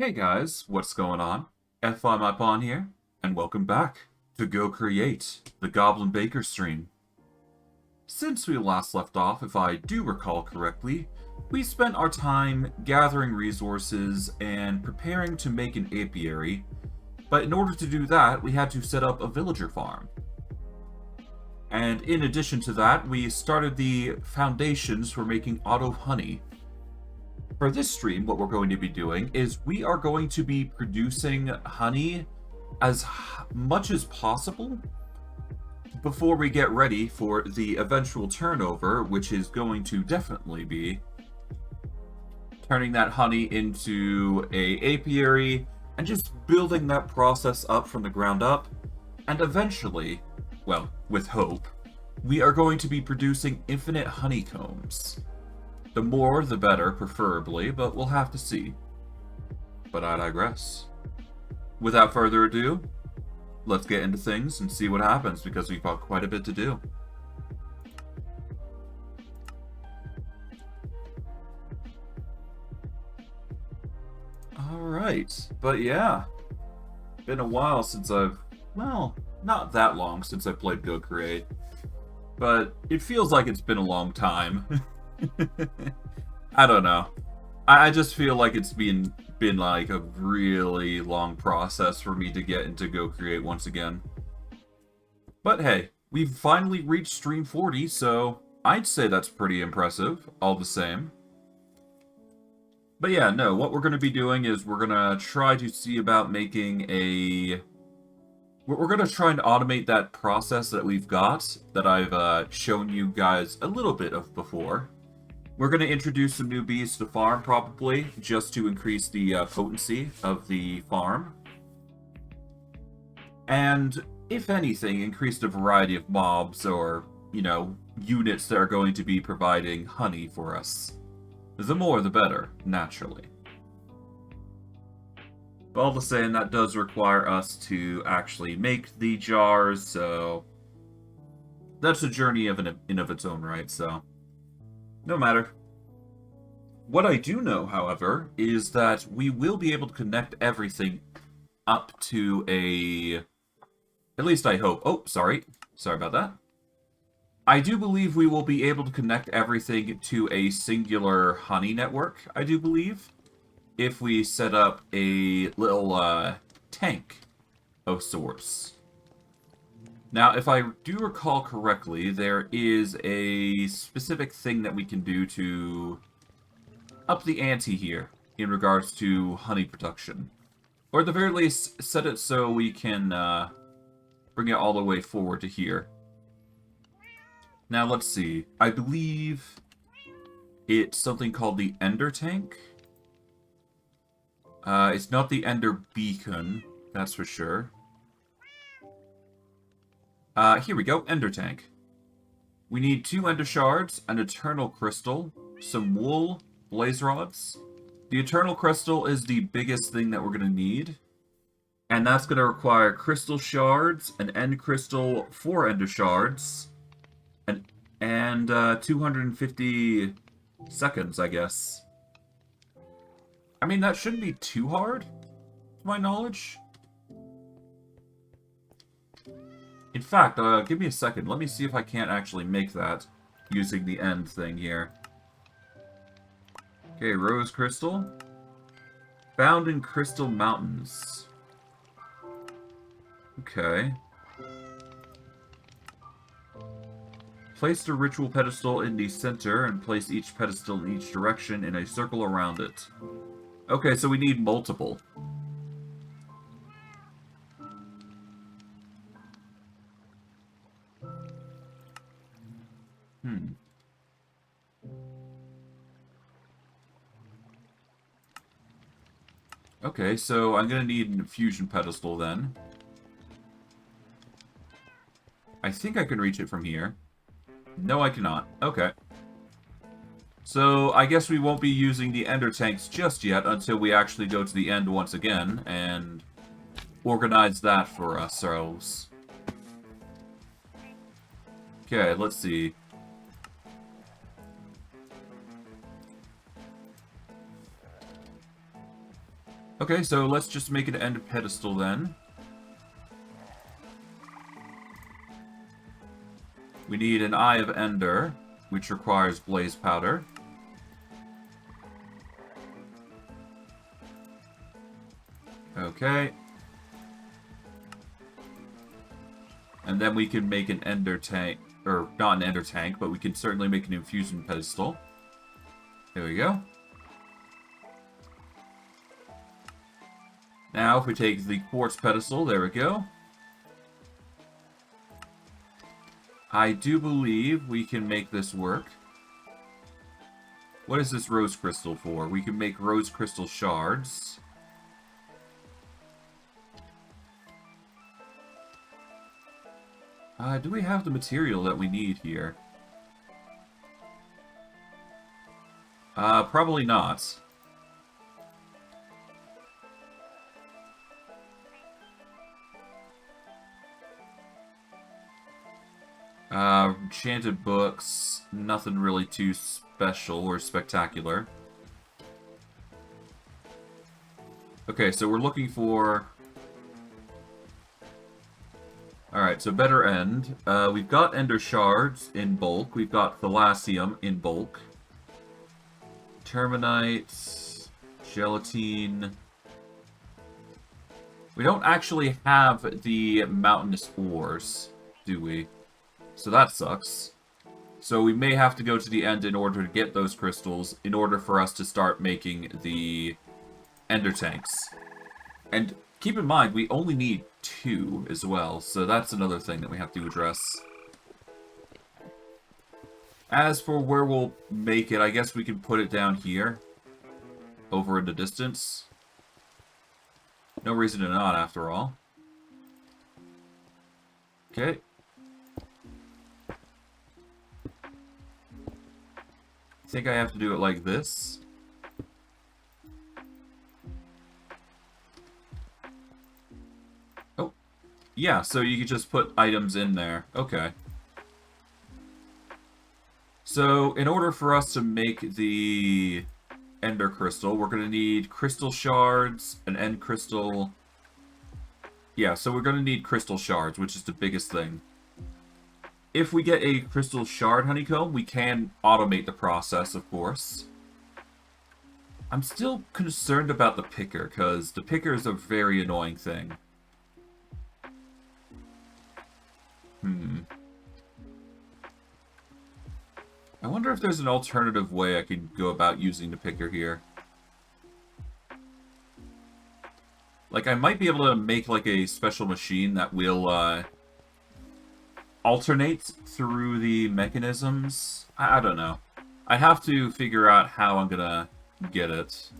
Hey guys, what's going on? F5 here, and welcome back to Go Create, the Goblin Baker stream. Since we last left off, if I do recall correctly, we spent our time gathering resources and preparing to make an apiary, but in order to do that, we had to set up a villager farm. And in addition to that, we started the foundations for making auto honey. For this stream, what we're going to be doing is we are going to be producing honey as much as possible before we get ready for the eventual turnover, which is going to definitely be turning that honey into a apiary and just building that process up from the ground up. And eventually, well, with hope, we are going to be producing infinite honeycombs. The more, the better, preferably, but we'll have to see. But I digress. Without further ado, let's get into things and see what happens, because we've got quite a bit to do. Alright, but yeah. Been a while since well, not that long since I played Go Create. But it feels like it's been a long time. I don't know. I just feel like it's been like a really long process for me to get into Go Create once again. But hey, we've finally reached stream 40, so I'd say that's pretty impressive, all the same. But yeah, no, what we're going to be doing is we're going to try to see about making a... We're going to try and automate that process that we've got, that I've shown you guys a little bit of before. We're going to introduce some new bees to the farm, probably, just to increase the potency of the farm. And, if anything, increase the variety of mobs or, you know, units that are going to be providing honey for us. The more, the better, naturally. But all the same, that does require us to actually make the jars, so... That's a journey in of its own right, so... No matter. What I do know, however, is that we will be able to connect everything up to a... At least I hope. Oh, sorry. Sorry about that. I do believe we will be able to connect everything to a singular honey network, I do believe, if we set up a little tank of sorts. Now, if I do recall correctly, there is a specific thing that we can do to up the ante here in regards to honey production. Or at the very least, set it so we can bring it all the way forward to here. Now, let's see. I believe it's something called the Ender Tank. It's not the Ender Beacon, that's for sure. Here we go, Ender Tank. We need 2 Ender Shards, an Eternal Crystal, some wool, blaze rods. The Eternal Crystal is the biggest thing that we're going to need. And that's going to require Crystal Shards, an End Crystal, 4 Ender Shards, and 250 seconds, I guess. I mean, that shouldn't be too hard, to my knowledge. In fact, give me a second. Let me see if I can't actually make that using the end thing here. Okay, Rose Crystal. Found in Crystal Mountains. Okay. Place the ritual pedestal in the center and place each pedestal in each direction in a circle around it. Okay, so we need multiple. Okay, so I'm gonna need an infusion pedestal then. I think I can reach it from here. No, I cannot. Okay. So, I guess we won't be using the ender tanks just yet until we actually go to the end once again and organize that for ourselves. Okay, let's see. Okay, so let's just make an end pedestal then. We need an Eye of Ender, which requires blaze powder. Okay. And then we can make an ender tank, or not an ender tank, but we can certainly make an infusion pedestal. There we go. Now, if we take the quartz pedestal, there we go. I do believe we can make this work. What is this rose crystal for? We can make rose crystal shards. Do we have the material that we need here? Probably not. Enchanted books, nothing really too special or spectacular. Okay, so we're looking for... Alright, so better end. We've got ender shards in bulk. We've got thalassium in bulk. Terminite, gelatine. We don't actually have the mountainous ores, do we? So that sucks. So we may have to go to the end in order to get those crystals, in order for us to start making the ender tanks. And keep in mind, we only need 2 as well, so that's another thing that we have to address. As for where we'll make it, I guess we can put it down here, over in the distance. No reason to not, after all. Okay. I think I have to do it like this. Oh, yeah, so you could just put items in there. Okay. So, in order for us to make the ender crystal, we're going to need crystal shards, an end crystal. Yeah, so we're going to need crystal shards, which is the biggest thing. If we get a crystal shard honeycomb, we can automate the process, of course. I'm still concerned about the picker, because the picker is a very annoying thing. I wonder if there's an alternative way I can go about using the picker here. Like, I might be able to make, like, a special machine that will, alternate through the mechanisms. I don't know. I'd have to figure out how I'm gonna get it.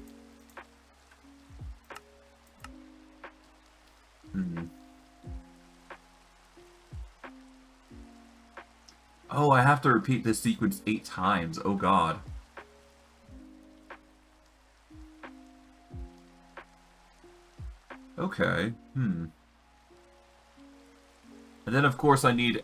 Oh, I have to repeat this sequence 8 times. Oh god. Okay. And then, of course, I need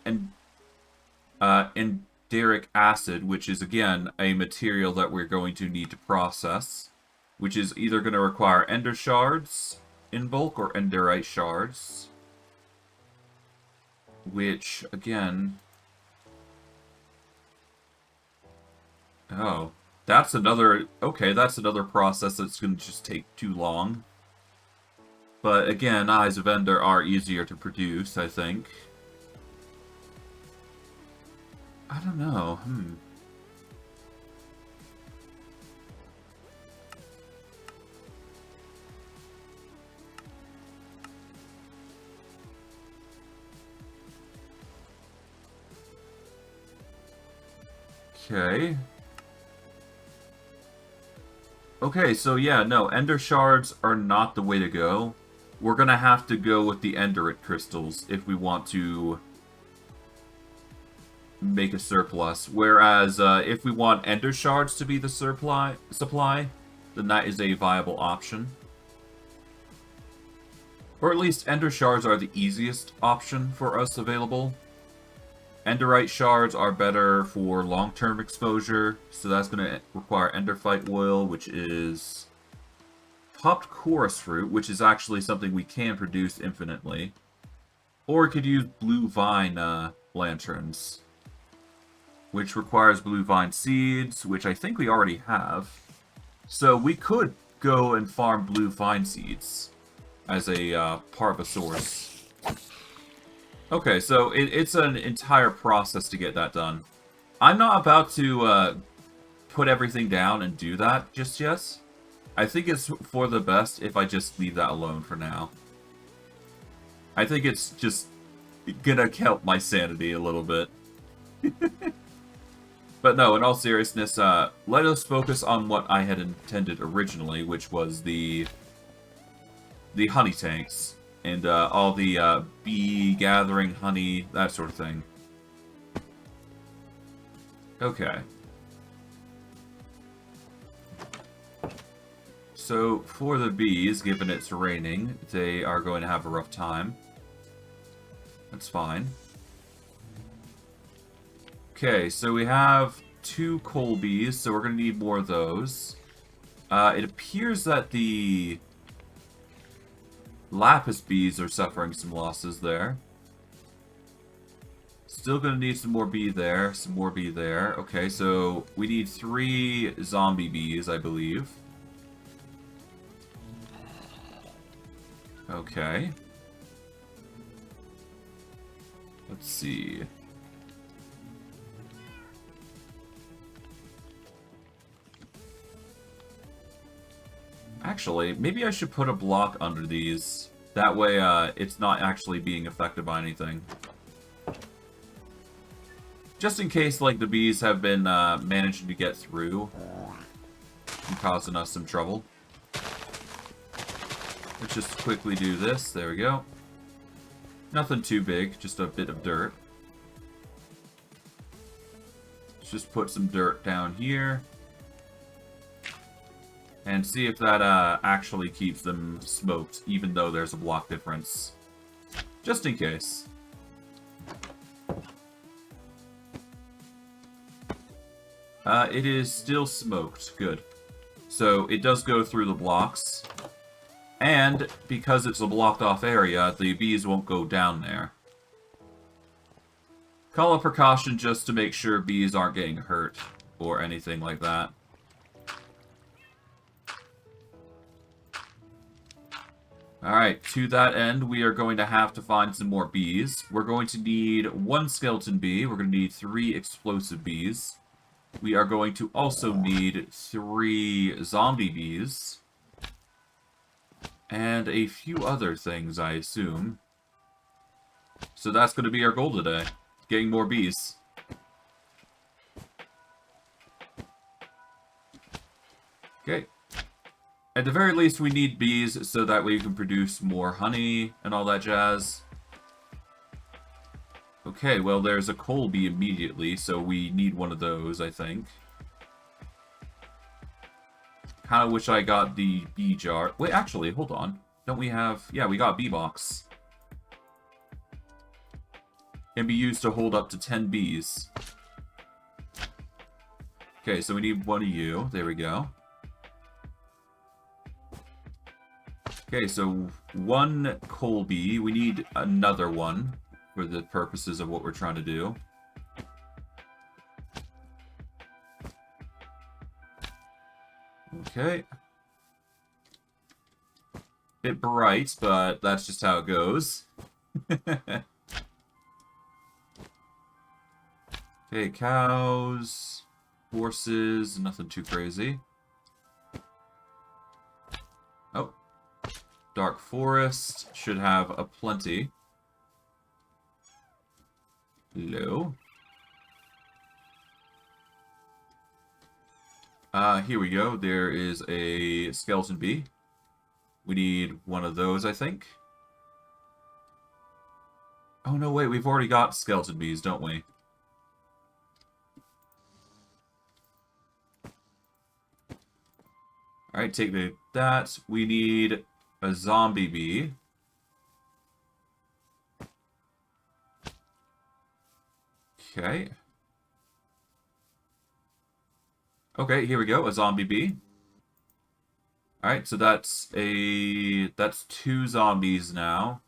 enderic acid, which is, again, a material that we're going to need to process, which is either going to require ender shards in bulk or enderite shards, which, again... Oh, that's another... Okay, that's another process that's going to just take too long. But, again, Eyes of Ender are easier to produce, I think. I don't know. Okay. Okay, so yeah, no, ender shards are not the way to go. We're gonna have to go with the enderite crystals if we want to make a surplus. Whereas, if we want ender shards to be the supply, then that is a viable option. Or at least ender shards are the easiest option for us available. Enderite shards are better for long-term exposure, so that's going to require enderfight oil, which is popped chorus fruit, which is actually something we can produce infinitely. Or we could use blue vine lanterns, which requires blue vine seeds, which I think we already have. So we could go and farm blue vine seeds as a part of a source. Okay, so it's an entire process to get that done. I'm not about to put everything down and do that just yet. I think it's for the best if I just leave that alone for now. I think it's just gonna help my sanity a little bit. But no, in all seriousness, let us focus on what I had intended originally, which was the honey tanks. And all the bee gathering honey, that sort of thing. Okay. So, for the bees, given it's raining, they are going to have a rough time. That's fine. Okay, so we have 2 coal bees, so we're going to need more of those. It appears that the lapis bees are suffering some losses there. Still going to need some more bee there, some more bee there. Okay, so we need 3 zombie bees, I believe. Okay. Let's see. Actually, maybe I should put a block under these. That way, it's not actually being affected by anything. Just in case, like, the bees have been managing to get through and causing us some trouble. Let's just quickly do this. There we go. Nothing too big, just a bit of dirt. Let's just put some dirt down here. And see if that actually keeps them smoked, even though there's a block difference. Just in case. It is still smoked. Good. So it does go through the blocks. And because it's a blocked off area, the bees won't go down there. Call a precaution just to make sure bees aren't getting hurt or anything like that. Alright, to that end, we are going to have to find some more bees. We're going to need 1 skeleton bee. We're going to need 3 explosive bees. We are going to also need 3 zombie bees. And a few other things, I assume. So that's going to be our goal today. Getting more bees. Okay. At the very least, we need bees so that we can produce more honey and all that jazz. Okay, well, there's a coal bee immediately, so we need one of those, I think. Kind of wish I got the bee jar. Wait, actually, hold on. Don't we have... Yeah, we got bee box. Can be used to hold up to 10 bees. Okay, so we need one of you. There we go. Okay, so 1 coal bee. We need another one for the purposes of what we're trying to do. Okay. Bit bright, but that's just how it goes. Okay, cows, horses, nothing too crazy. Oh. Dark forest should have a plenty. Hello. Here we go. There is a skeleton bee. We need one of those, I think. Oh, no, wait. We've already got skeleton bees, don't we? Alright, take that. We need a zombie bee. Okay. Okay, here we go. A zombie bee. Alright, so that's 2 zombies now.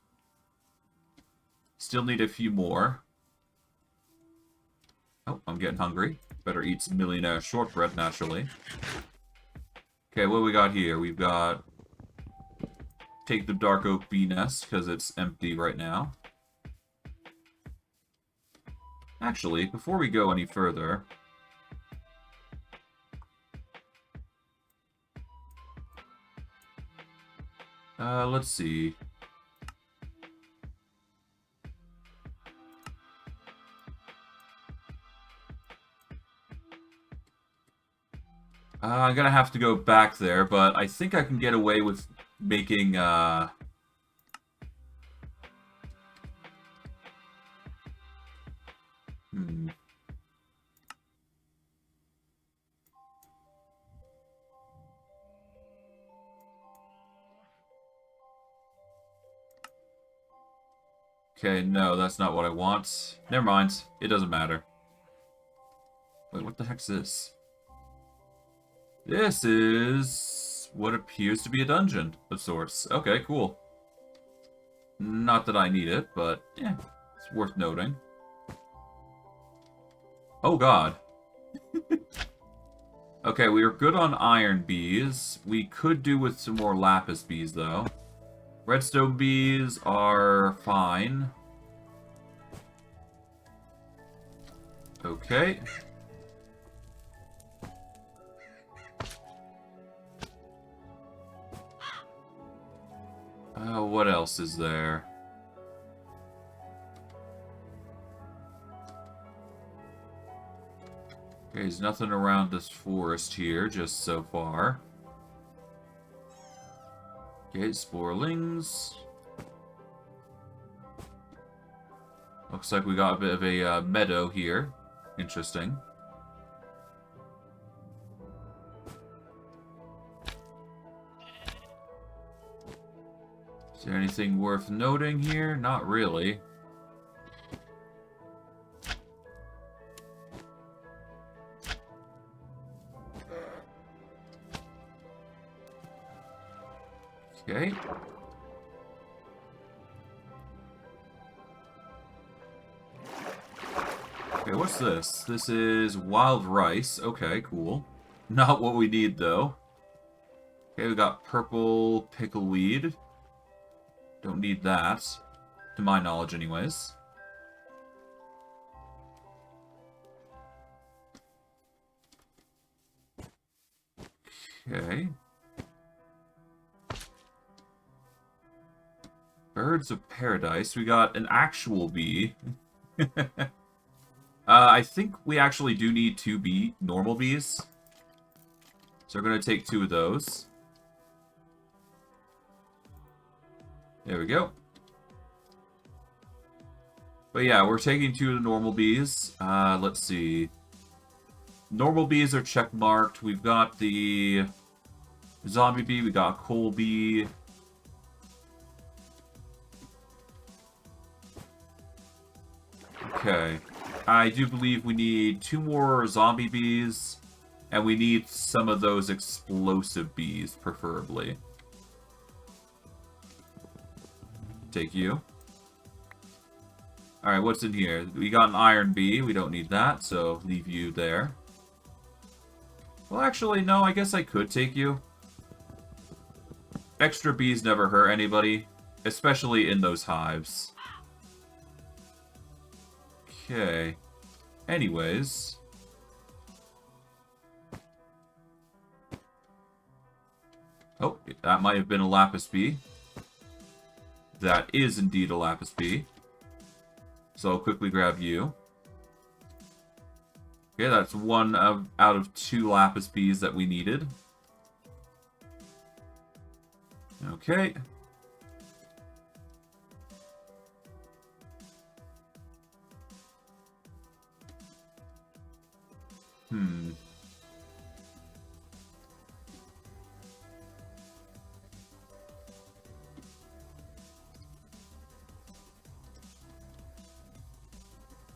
Still need a few more. Oh, I'm getting hungry. Better eat some millionaire shortbread, naturally. Okay, what we got here? We've got... Take the dark oak bee nest, because it's empty right now. Actually, before we go any further... let's see. I'm gonna have to go back there, but I think I can get away with making, Okay, no, that's not what I want. Never mind. It doesn't matter. Wait, what the heck's this? This is what appears to be a dungeon of sorts. Okay, cool. Not that I need it, but yeah, it's worth noting. Oh god. Okay, we are good on iron bees. We could do with some more lapis bees, though. Redstone bees are fine. Okay. What else is there? Okay, there's nothing around this forest here, just so far. Okay, sporelings. Looks like we got a bit of a meadow here. Interesting. Is there anything worth noting here? Not really. Okay. Okay, what's this? This is wild rice. Okay, cool. Not what we need, though. Okay, we got purple pickleweed. Don't need that. To my knowledge, anyways. Okay. Birds of Paradise. We got an actual bee. I think we actually do need 2 normal bees. So we're going to take 2 of those. There we go. But yeah, we're taking 2 of the normal bees. Let's see. Normal bees are check marked. We've got the zombie bee. We got coal bee. Okay. I do believe we need 2 more zombie bees. And we need some of those explosive bees, preferably. Take you. Alright, what's in here? We got an iron bee. We don't need that, so leave you there. Well, actually, no, I guess I could take you. Extra bees never hurt anybody, especially in those hives. Okay. Anyways. Oh, that might have been a lapis bee. That is indeed a lapis bee. So I'll quickly grab you. Okay, that's 1 out of 2 lapis bees that we needed. Okay.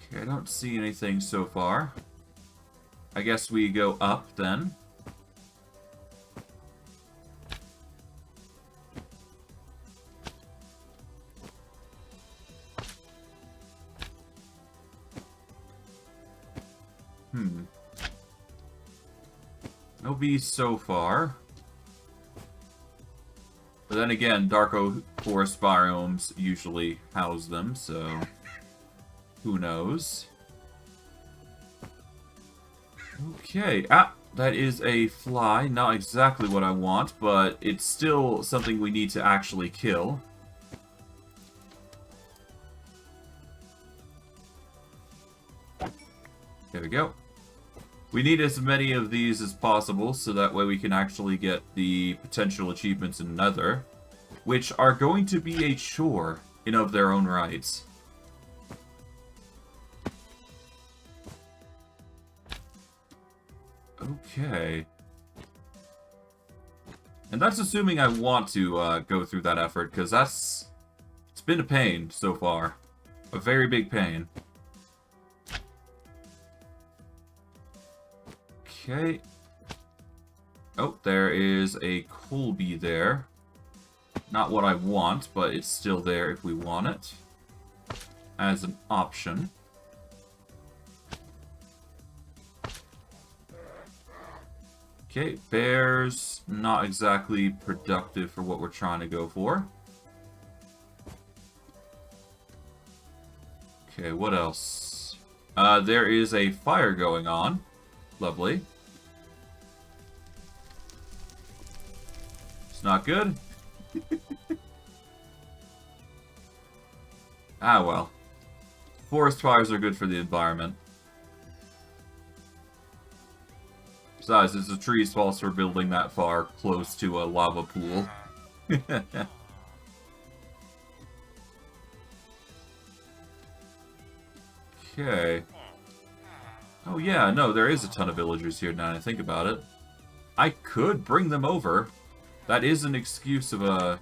Okay, I don't see anything so far. I guess we go up then. No bees so far. But then again, Darko Forest biomes usually house them, so who knows? Okay, that is a fly. Not exactly what I want, but it's still something we need to actually kill. There we go. We need as many of these as possible, so that way we can actually get the potential achievements in Nether, which are going to be a chore in of their own rights. Okay. And that's assuming I want to go through that effort, because it's been a pain so far. A very big pain. Okay. Oh, there is a coal bee there. Not what I want, but it's still there if we want it. As an option. Okay, bears, not exactly productive for what we're trying to go for. Okay, what else? There is a fire going on. Lovely. It's not good. Ah, well. Forest fires are good for the environment. Besides, it's the tree's fault for building that far close to a lava pool. Okay. Oh yeah, no, there is a ton of villagers here now that I think about it. I could bring them over. That is an excuse of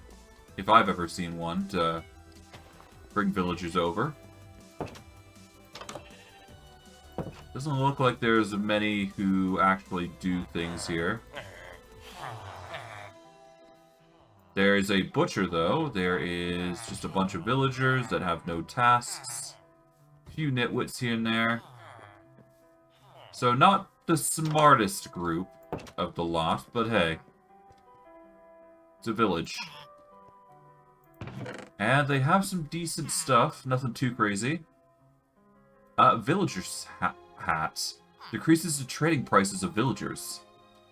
if I've ever seen one, to bring villagers over. Doesn't look like there's many who actually do things here. There is a butcher, though. There is just a bunch of villagers that have no tasks. A few nitwits here and there. So not the smartest group of the lot, but hey. It's a village. And they have some decent stuff. Nothing too crazy. Villagers' hats. Decreases the trading prices of villagers.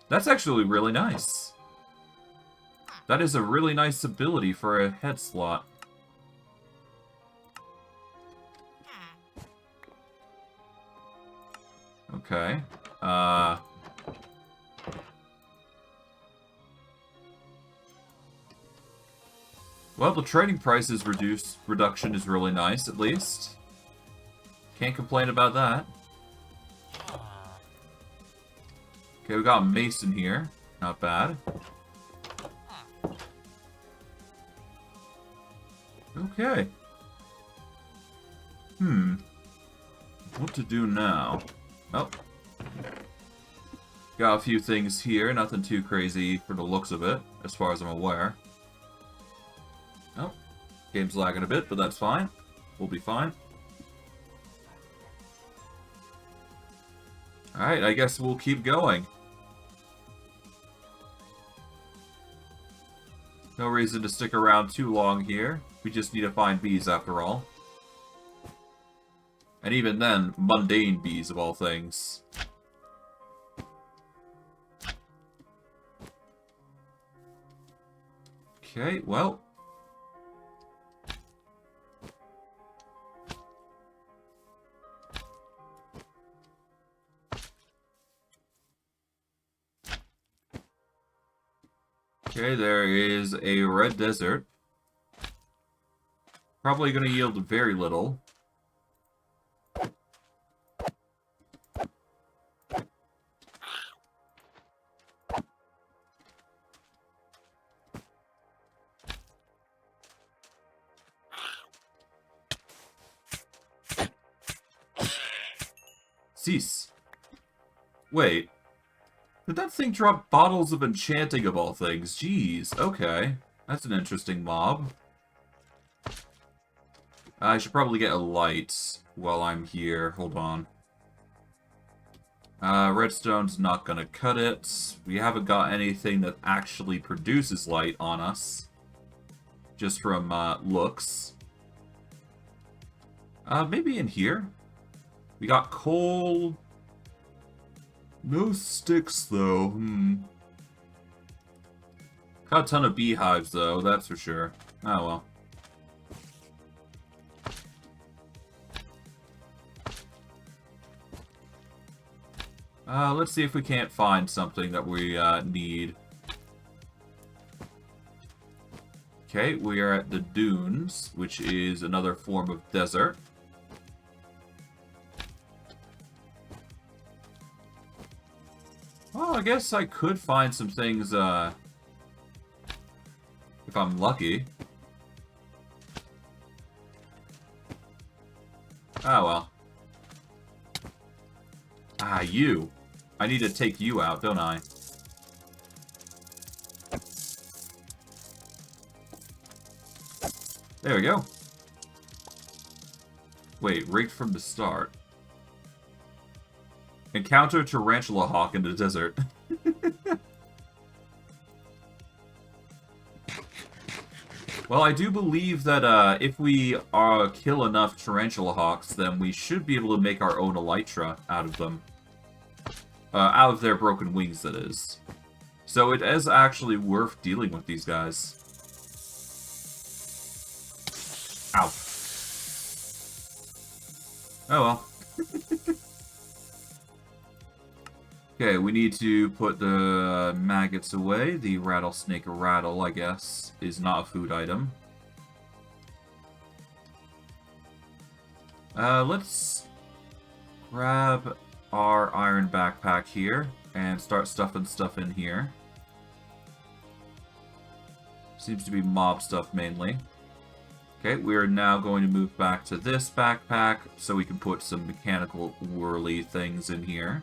That's actually really nice. That is a really nice ability for a head slot. Okay. Well, the trading prices reduction is really nice, at least. Can't complain about that. Okay, we got a mason here. Not bad. Okay. What to do now? Oh. Got a few things here. Nothing too crazy for the looks of it, as far as I'm aware. Oh. Game's lagging a bit, but that's fine. We'll be fine. Alright, I guess we'll keep going. No reason to stick around too long here. We just need to find bees after all. And even then, mundane bees of all things. Okay, well. Okay, there is a red desert. Probably going to yield very little. Cease. Wait. Did that thing drop bottles of enchanting of all things? Jeez, okay. That's an interesting mob. I should probably get a light while I'm here. Hold on. Redstone's not gonna cut it. We haven't got anything that actually produces light on us. Just from, looks. Maybe in here? We got coal. No sticks, though. Got a ton of beehives, though, that's for sure. Oh, well. Let's see if we can't find something that we, need. Okay, we are at the dunes, which is another form of desert. Well, I guess I could find some things, if I'm lucky. Oh, well. Ah, you. I need to take you out, don't I? There we go. Wait, rigged from the start. Encounter Tarantula Hawk in the desert. Well, I do believe that if we kill enough Tarantula Hawks, then we should be able to make our own Elytra out of them. Out of their broken wings, that is. So it is actually worth dealing with these guys. Ow. Oh well. Okay, we need to put the maggots away. The rattlesnake rattle, I guess, is not a food item. Let's grab our iron backpack here and start stuffing stuff in here. Seems to be mob stuff mainly. Okay, we are now going to move back to this backpack so we can put some mechanical whirly things in here.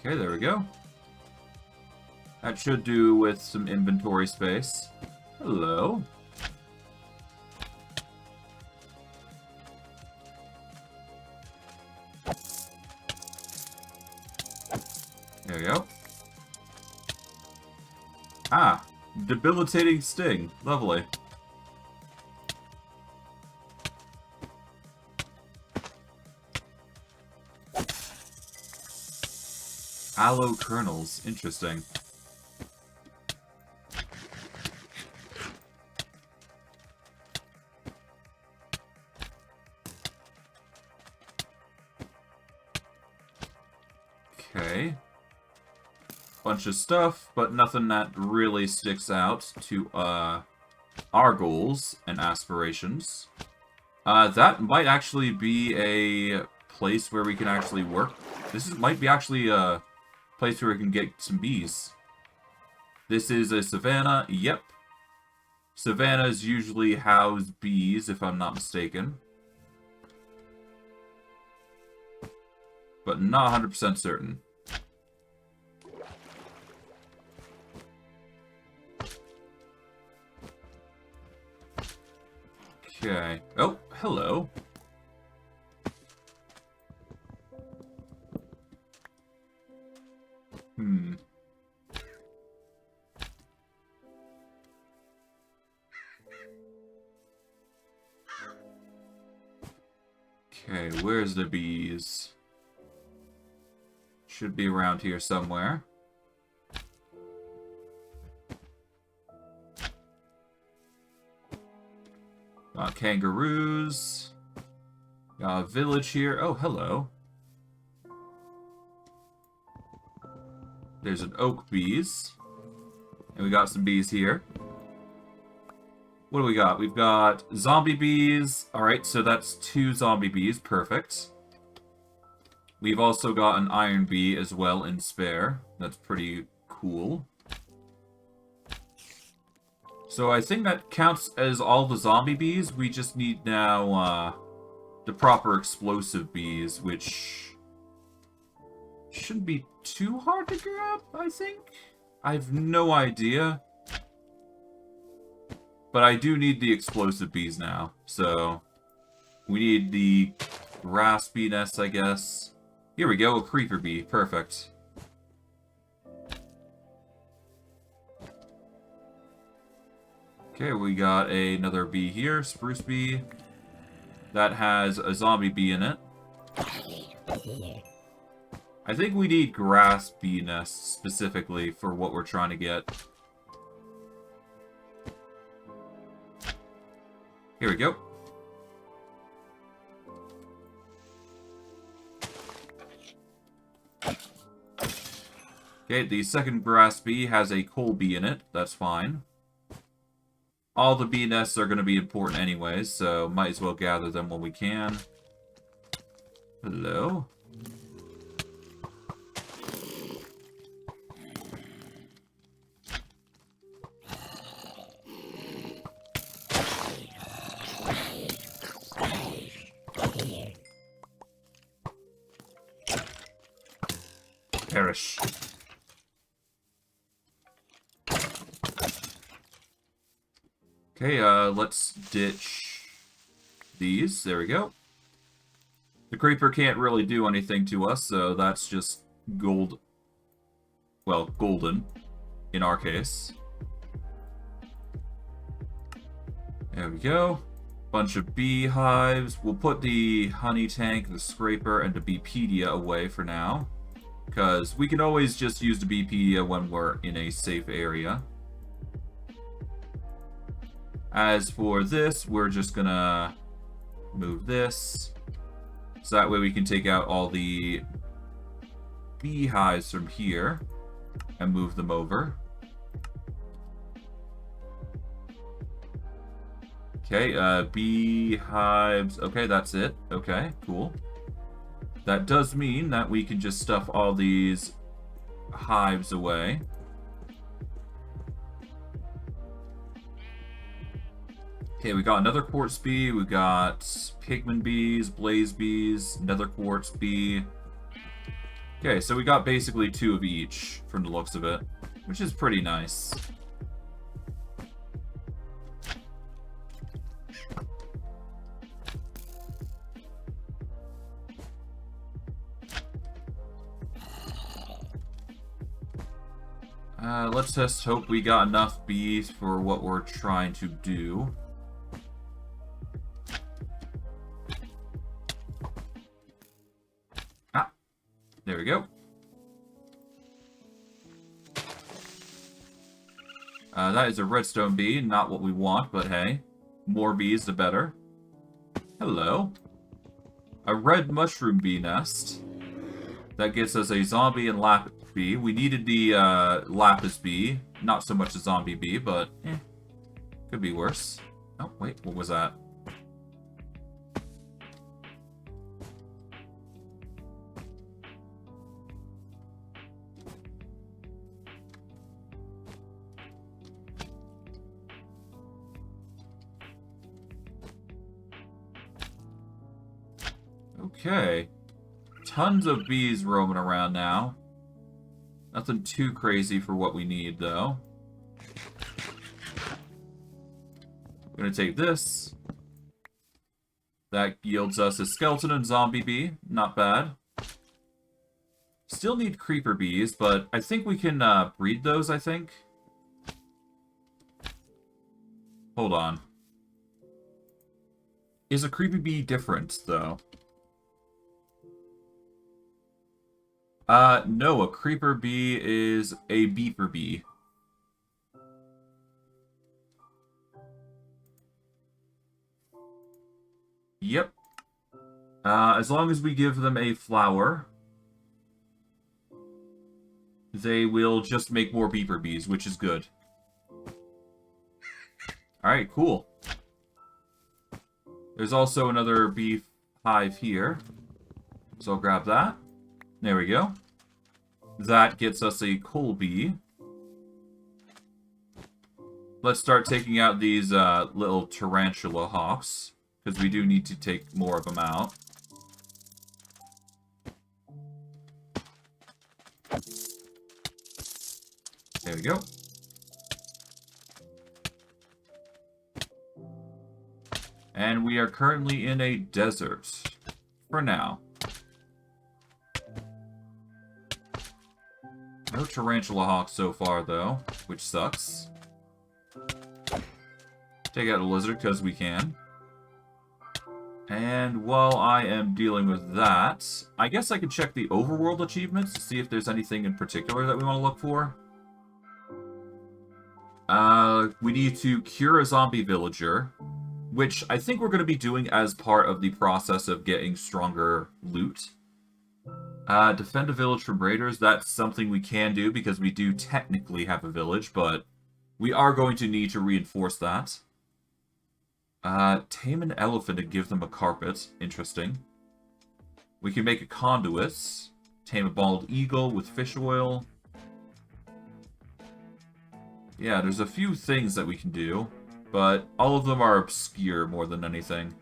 Okay, there we go. That should do with some inventory space. Hello. There we go. Ah, debilitating sting. Lovely. Aloe kernels. Interesting. Okay. Bunch of stuff, but nothing that really sticks out to our goals and aspirations. That might actually be a place where we can actually work. Might be actually a place where we can get some bees. This is a savanna. Yep. Savannas usually house bees, if I'm not mistaken. But not 100% certain. Okay. Oh, hello. Okay, where's the bees? Should be around here somewhere. Got kangaroos. Got a village here. Oh, hello. There's an oak bees. And we got some bees here. What do we got? We've got zombie bees. Alright, so that's 2 zombie bees. Perfect. We've also got an iron bee as well in spare. That's pretty cool. So I think that counts as all the zombie bees. We just need now the proper explosive bees, which shouldn't be too hard to grab, I think. I have no idea. But I do need the explosive bees now. So we need the grass bee nest, I guess. Here we go, a creeper bee. Perfect. Okay, we got another bee here, spruce bee. That has a zombie bee in it. I think we need grass bee nests specifically for what we're trying to get. Here we go. Okay, the second grass bee has a coal bee in it. That's fine. All the bee nests are going to be important anyways, so might as well gather them when we can. Hello? Perish. Okay, let's ditch these. There we go. The creeper can't really do anything to us, so that's just gold. Well, golden, in our case. There we go. Bunch of beehives. We'll put the honey tank, the scraper, and the beepedia away for now. Because we can always just use the beepedia when we're in a safe area. As for this, we're just gonna move this. So that way we can take out all the beehives from here and move them over. Okay, beehives. Okay, that's it. Okay, cool. That does mean that we can just stuff all these hives away. Okay, we got another quartz bee, we got pigman bees, blaze bees, another quartz bee. Okay, so we got basically 2 of each from the looks of it, which is pretty nice. Let's just hope we got enough bees for what we're trying to do. Ah, there we go. That is a redstone bee, not what we want, but hey, more bees the better. Hello. A red mushroom bee nest. That gets us a zombie and lapis bee. We needed the lapis bee. Not so much a zombie bee, but could be worse. Oh, wait, what was that? Okay. Tons of bees roaming around now. Nothing too crazy for what we need, though. I'm gonna take this. That yields us a skeleton and zombie bee. Not bad. Still need creeper bees, but I think we can breed those, I think. Hold on. Is a creeper bee different, though? No, a creeper bee is a beeper bee. Yep. As long as we give them a flower, they will just make more beeper bees, which is good. Alright, cool. There's also another bee hive here, so I'll grab that. There we go. That gets us a coal bee. Let's start taking out these little Tarantula Hawks, because we do need to take more of them out. There we go. And we are currently in a desert. For now. No Tarantula Hawk so far, though, which sucks. Take out a lizard because we can. And while I am dealing with that, I guess I could check the overworld achievements to see if there's anything in particular that we want to look for. We need to cure a zombie villager, which I think we're going to be doing as part of the process of getting stronger loot. Defend a village from raiders, that's something we can do because we do technically have a village, but we are going to need to reinforce that. Tame an elephant and give them a carpet. Interesting. We can make a conduit. Tame a bald eagle with fish oil. Yeah, there's a few things that we can do, but all of them are obscure more than anything.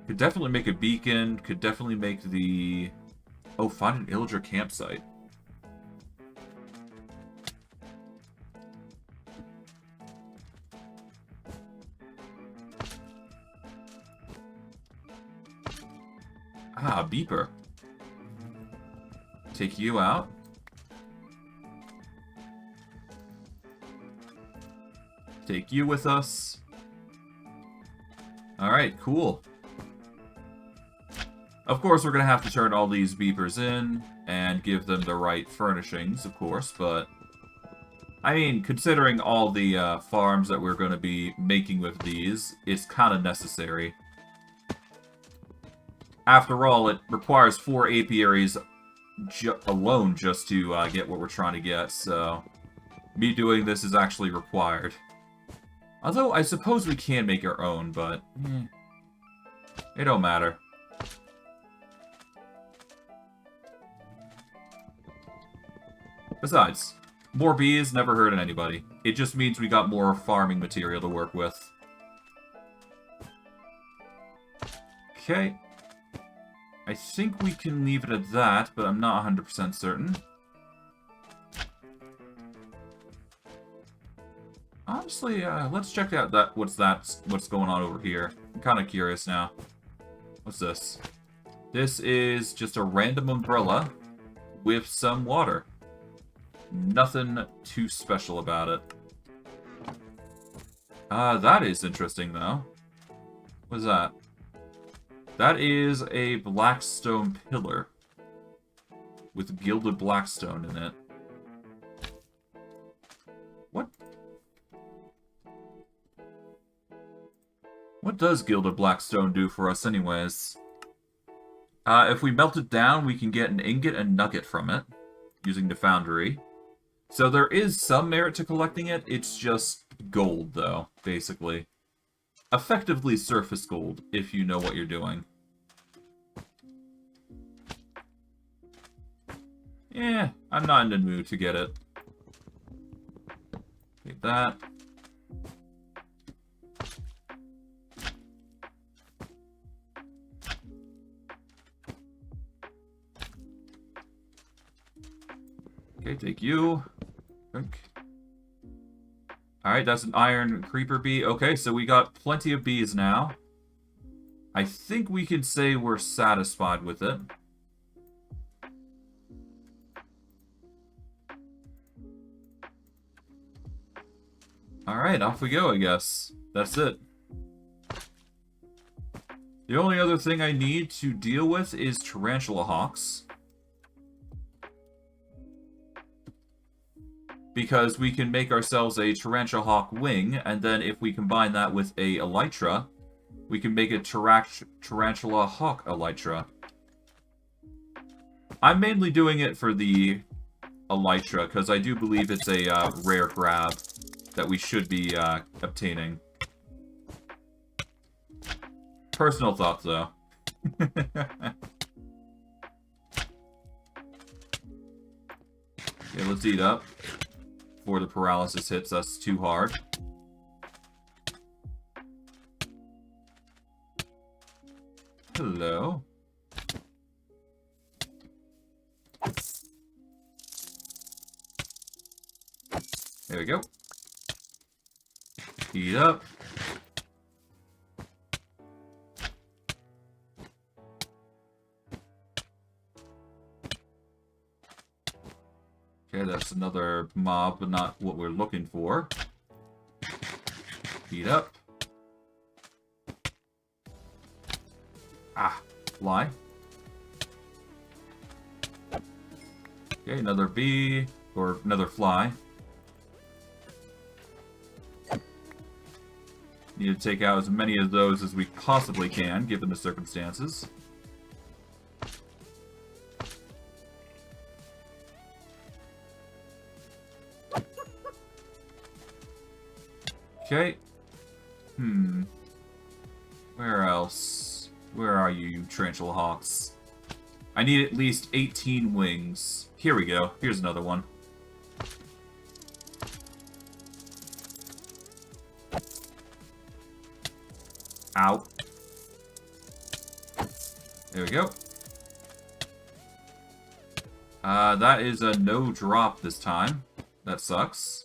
Could definitely make a beacon. Could definitely make the... Oh, find an illager campsite. Ah, beeper. Take you out. Take you with us. Alright, cool. Of course, we're going to have to turn all these beepers in and give them the right furnishings, of course, but... I mean, considering all the farms that we're going to be making with these, it's kind of necessary. After all, it requires 4 apiaries alone just to get what we're trying to get, so... Me doing this is actually required. Although, I suppose we can make our own, but... it don't matter. Besides, more bees never hurt anybody. It just means we got more farming material to work with. Okay. I think we can leave it at that, but I'm not 100% certain. Honestly, let's check out what's going on over here. I'm kind of curious now. What's this? This is just a random umbrella with some water. Nothing too special about it. That is interesting, though. What is that? That is a blackstone pillar. With gilded blackstone in it. What? What does gilded blackstone do for us anyways? If we melt it down, we can get an ingot and nugget from it. Using the foundry. So there is some merit to collecting it. It's just gold, though, basically. Effectively surface gold, if you know what you're doing. Yeah, I'm not in the mood to get it. Take that. Okay, take you. Drink. Alright, that's an iron creeper bee. Okay, so we got plenty of bees now. I think we can say we're satisfied with it. Alright, off we go, I guess. That's it. The only other thing I need to deal with is Tarantula Hawks. Because we can make ourselves a Tarantula Hawk wing, and then if we combine that with a Elytra, we can make a Tarantula Hawk Elytra. I'm mainly doing it for the Elytra, because I do believe it's a rare grab that we should be obtaining. Personal thoughts, though. Okay, let's eat up before the paralysis hits us too hard. Hello. There we go. Eat up. Okay, that's another mob, but not what we're looking for. Beat up. Ah, fly. Okay, another bee, or another fly. Need to take out as many of those as we possibly can, given the circumstances. Okay. Where else? Where are you, you Tarantula Hawks? I need at least 18 wings. Here we go. Here's another one. Ow. There we go. That is a no drop this time. That sucks.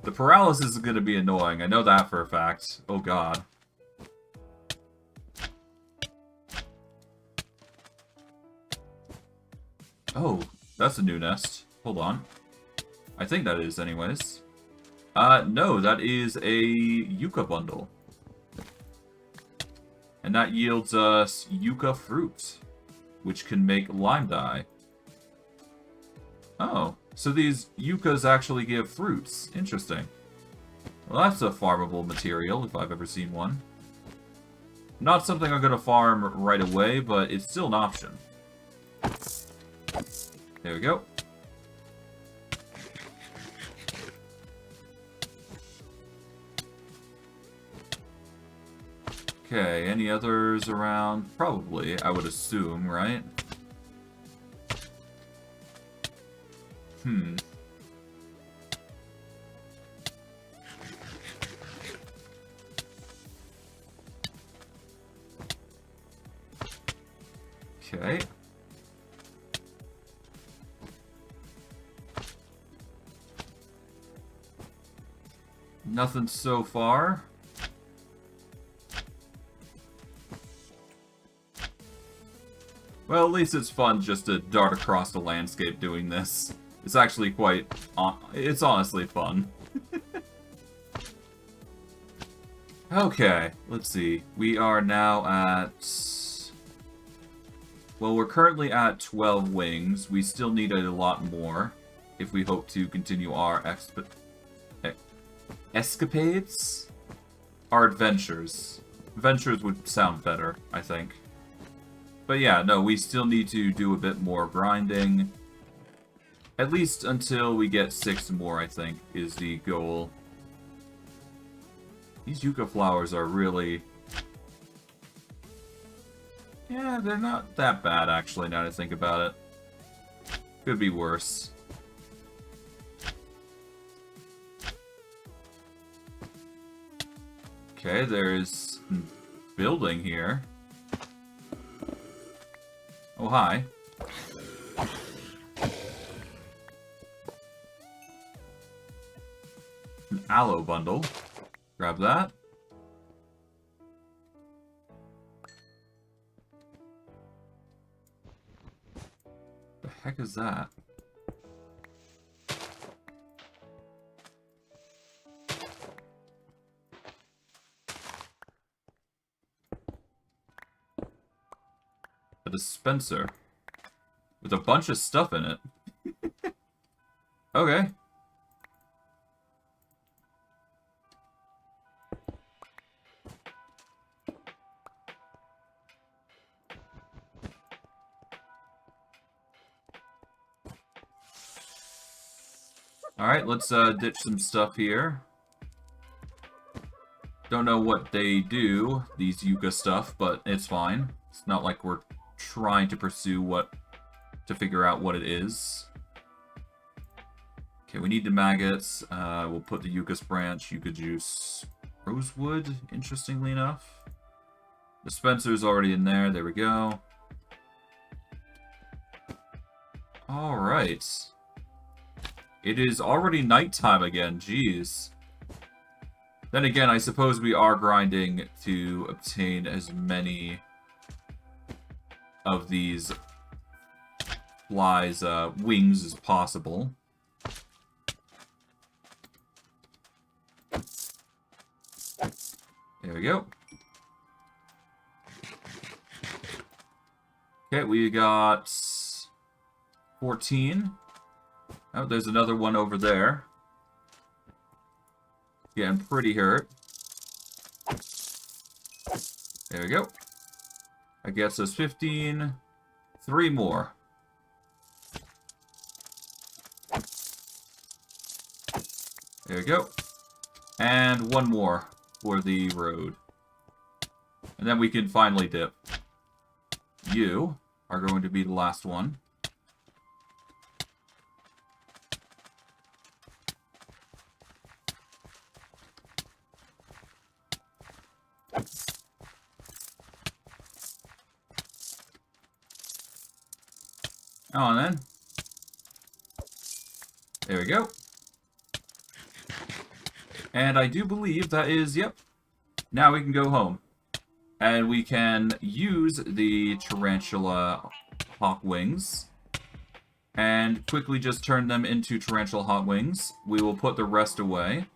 The paralysis is going to be annoying. I know that for a fact. Oh god. Oh, that's a new nest. Hold on. I think that is anyways. No, that is a yucca bundle. And that yields us yucca fruit, which can make lime dye. Oh, so these yuccas actually give fruits. Interesting. Well, that's a farmable material, if I've ever seen one. Not something I'm going to farm right away, but it's still an option. There we go. Okay, any others around? Probably, I would assume, right? Okay. Nothing so far. Well, at least it's fun just to dart across the landscape doing this. It's actually quite... it's honestly fun. Okay, let's see. We are now at... Well, we're currently at 12 wings. We still need a lot more if we hope to continue our escapades? Our adventures. Adventures would sound better, I think. But yeah, no, we still need to do a bit more grinding. At least until we get 6 more, I think, is the goal. These yucca flowers are really... Yeah, they're not that bad, actually, now that I think about it. Could be worse. Okay, there's a building here. Oh, hi. An aloe bundle. Grab that. The heck is that? A dispenser with a bunch of stuff in it. Okay. Alright, let's ditch some stuff here. Don't know what they do, these yucca stuff, but it's fine. It's not like we're trying to pursue to figure out what it is. Okay, we need the maggots. We'll put the yucca branch, yucca juice, rosewood, interestingly enough. Dispenser's already in there, there we go. Alright. It is already nighttime again, jeez. Then again, I suppose we are grinding to obtain as many of these flies' wings as possible. There we go. Okay, we got 14. Oh, there's another one over there. Getting pretty hurt. There we go. That gets us 15. 3 more. There we go. And 1 more for the road. And then we can finally dip. You are going to be the last one. On then. There we go. And I do believe that is, yep. Now we can go home. And we can use the Tarantula Hawk Wings. And quickly just turn them into Tarantula Hawk Wings. We will put the rest away.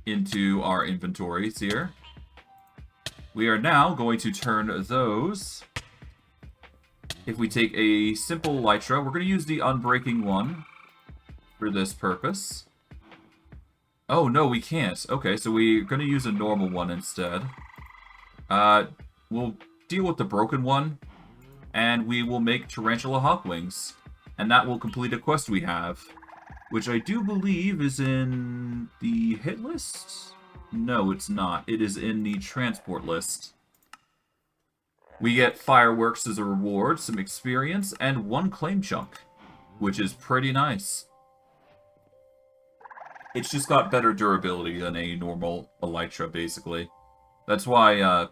Into our inventories here. We are now going to turn those. If we take a simple Elytra, we're going to use the Unbreaking one for this purpose. Oh, no, we can't. Okay, so we're going to use a normal one instead. We'll deal with the broken one, and we will make Tarantula Hawk Wings. And that will complete a quest we have, which I do believe is in the hit list? No, it's not. It is in the transport list. We get fireworks as a reward, some experience, and 1 claim chunk, which is pretty nice. It's just got better durability than a normal Elytra, basically. That's why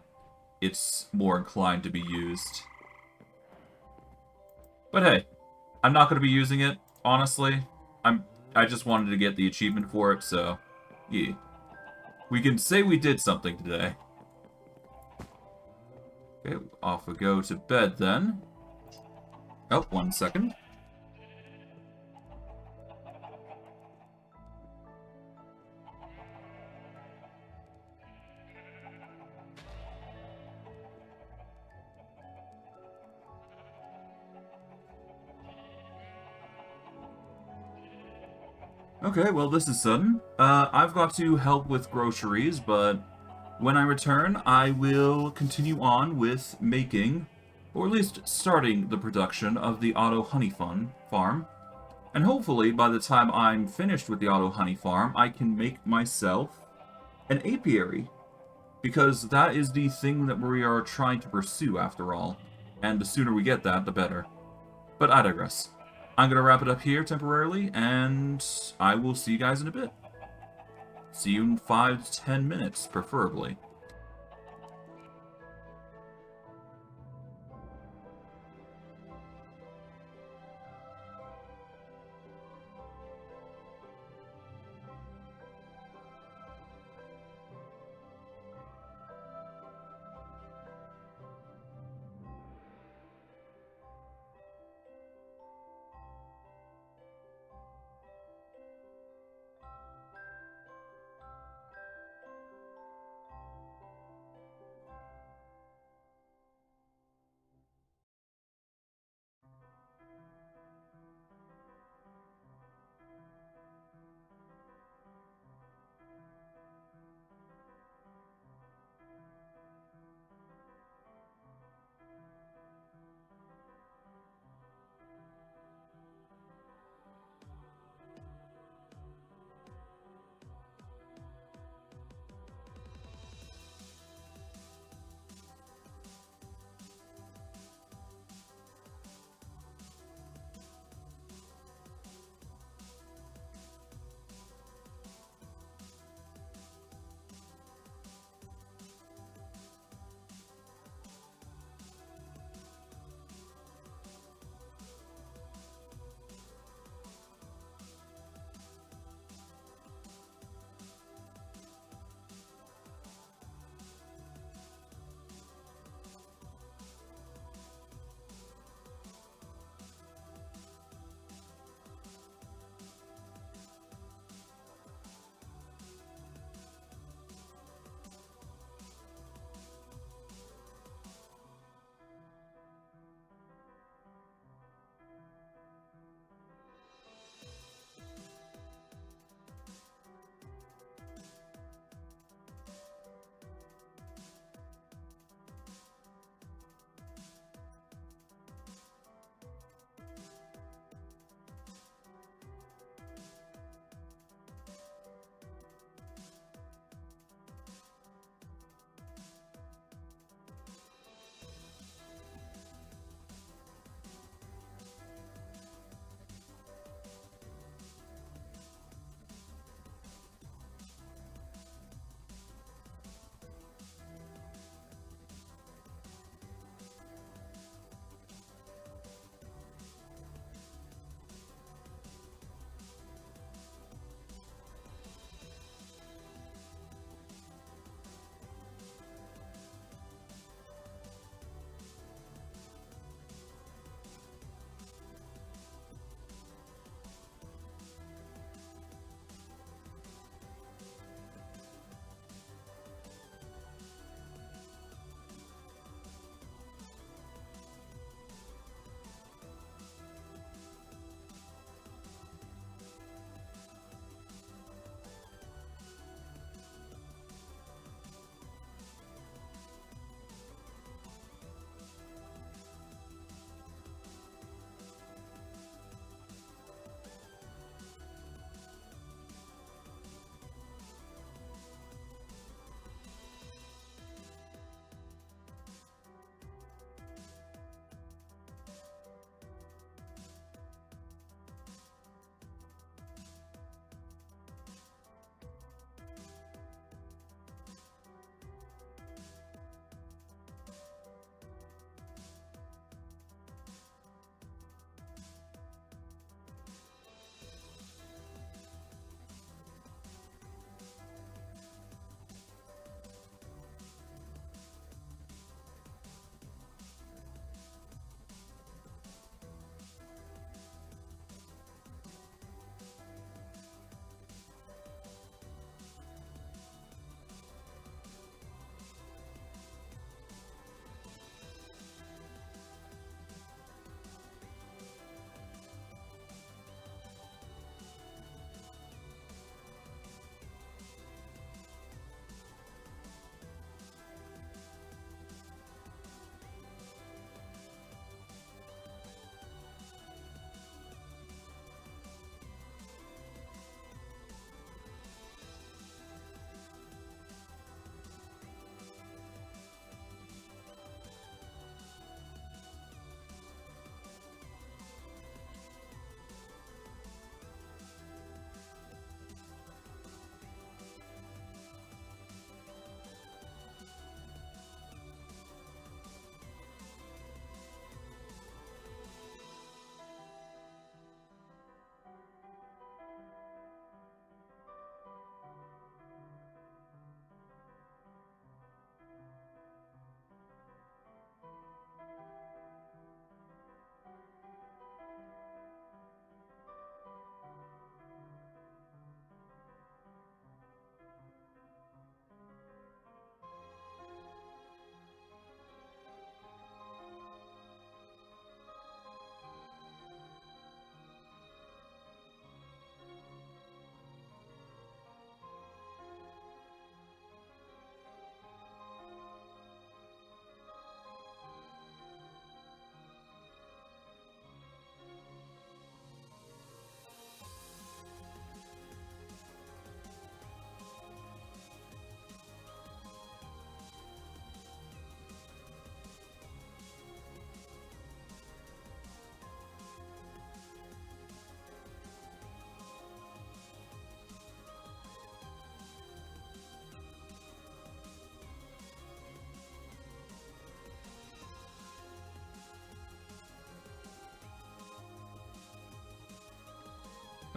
it's more inclined to be used. But hey, I'm not going to be using it, honestly. I just wanted to get the achievement for it, so yeah. We can say we did something today. Okay, off we go to bed then. Oh, 1 second. Okay, well, this is sudden. I've got to help with groceries, but when I return, I will continue on with making, or at least starting the production of the auto honey farm. And hopefully, by the time I'm finished with the auto honey farm, I can make myself an apiary. Because that is the thing that we are trying to pursue, after all. And the sooner we get that, the better. But I digress. I'm going to wrap it up here temporarily, and I will see you guys in a bit. See you in 5 to 10 minutes, preferably.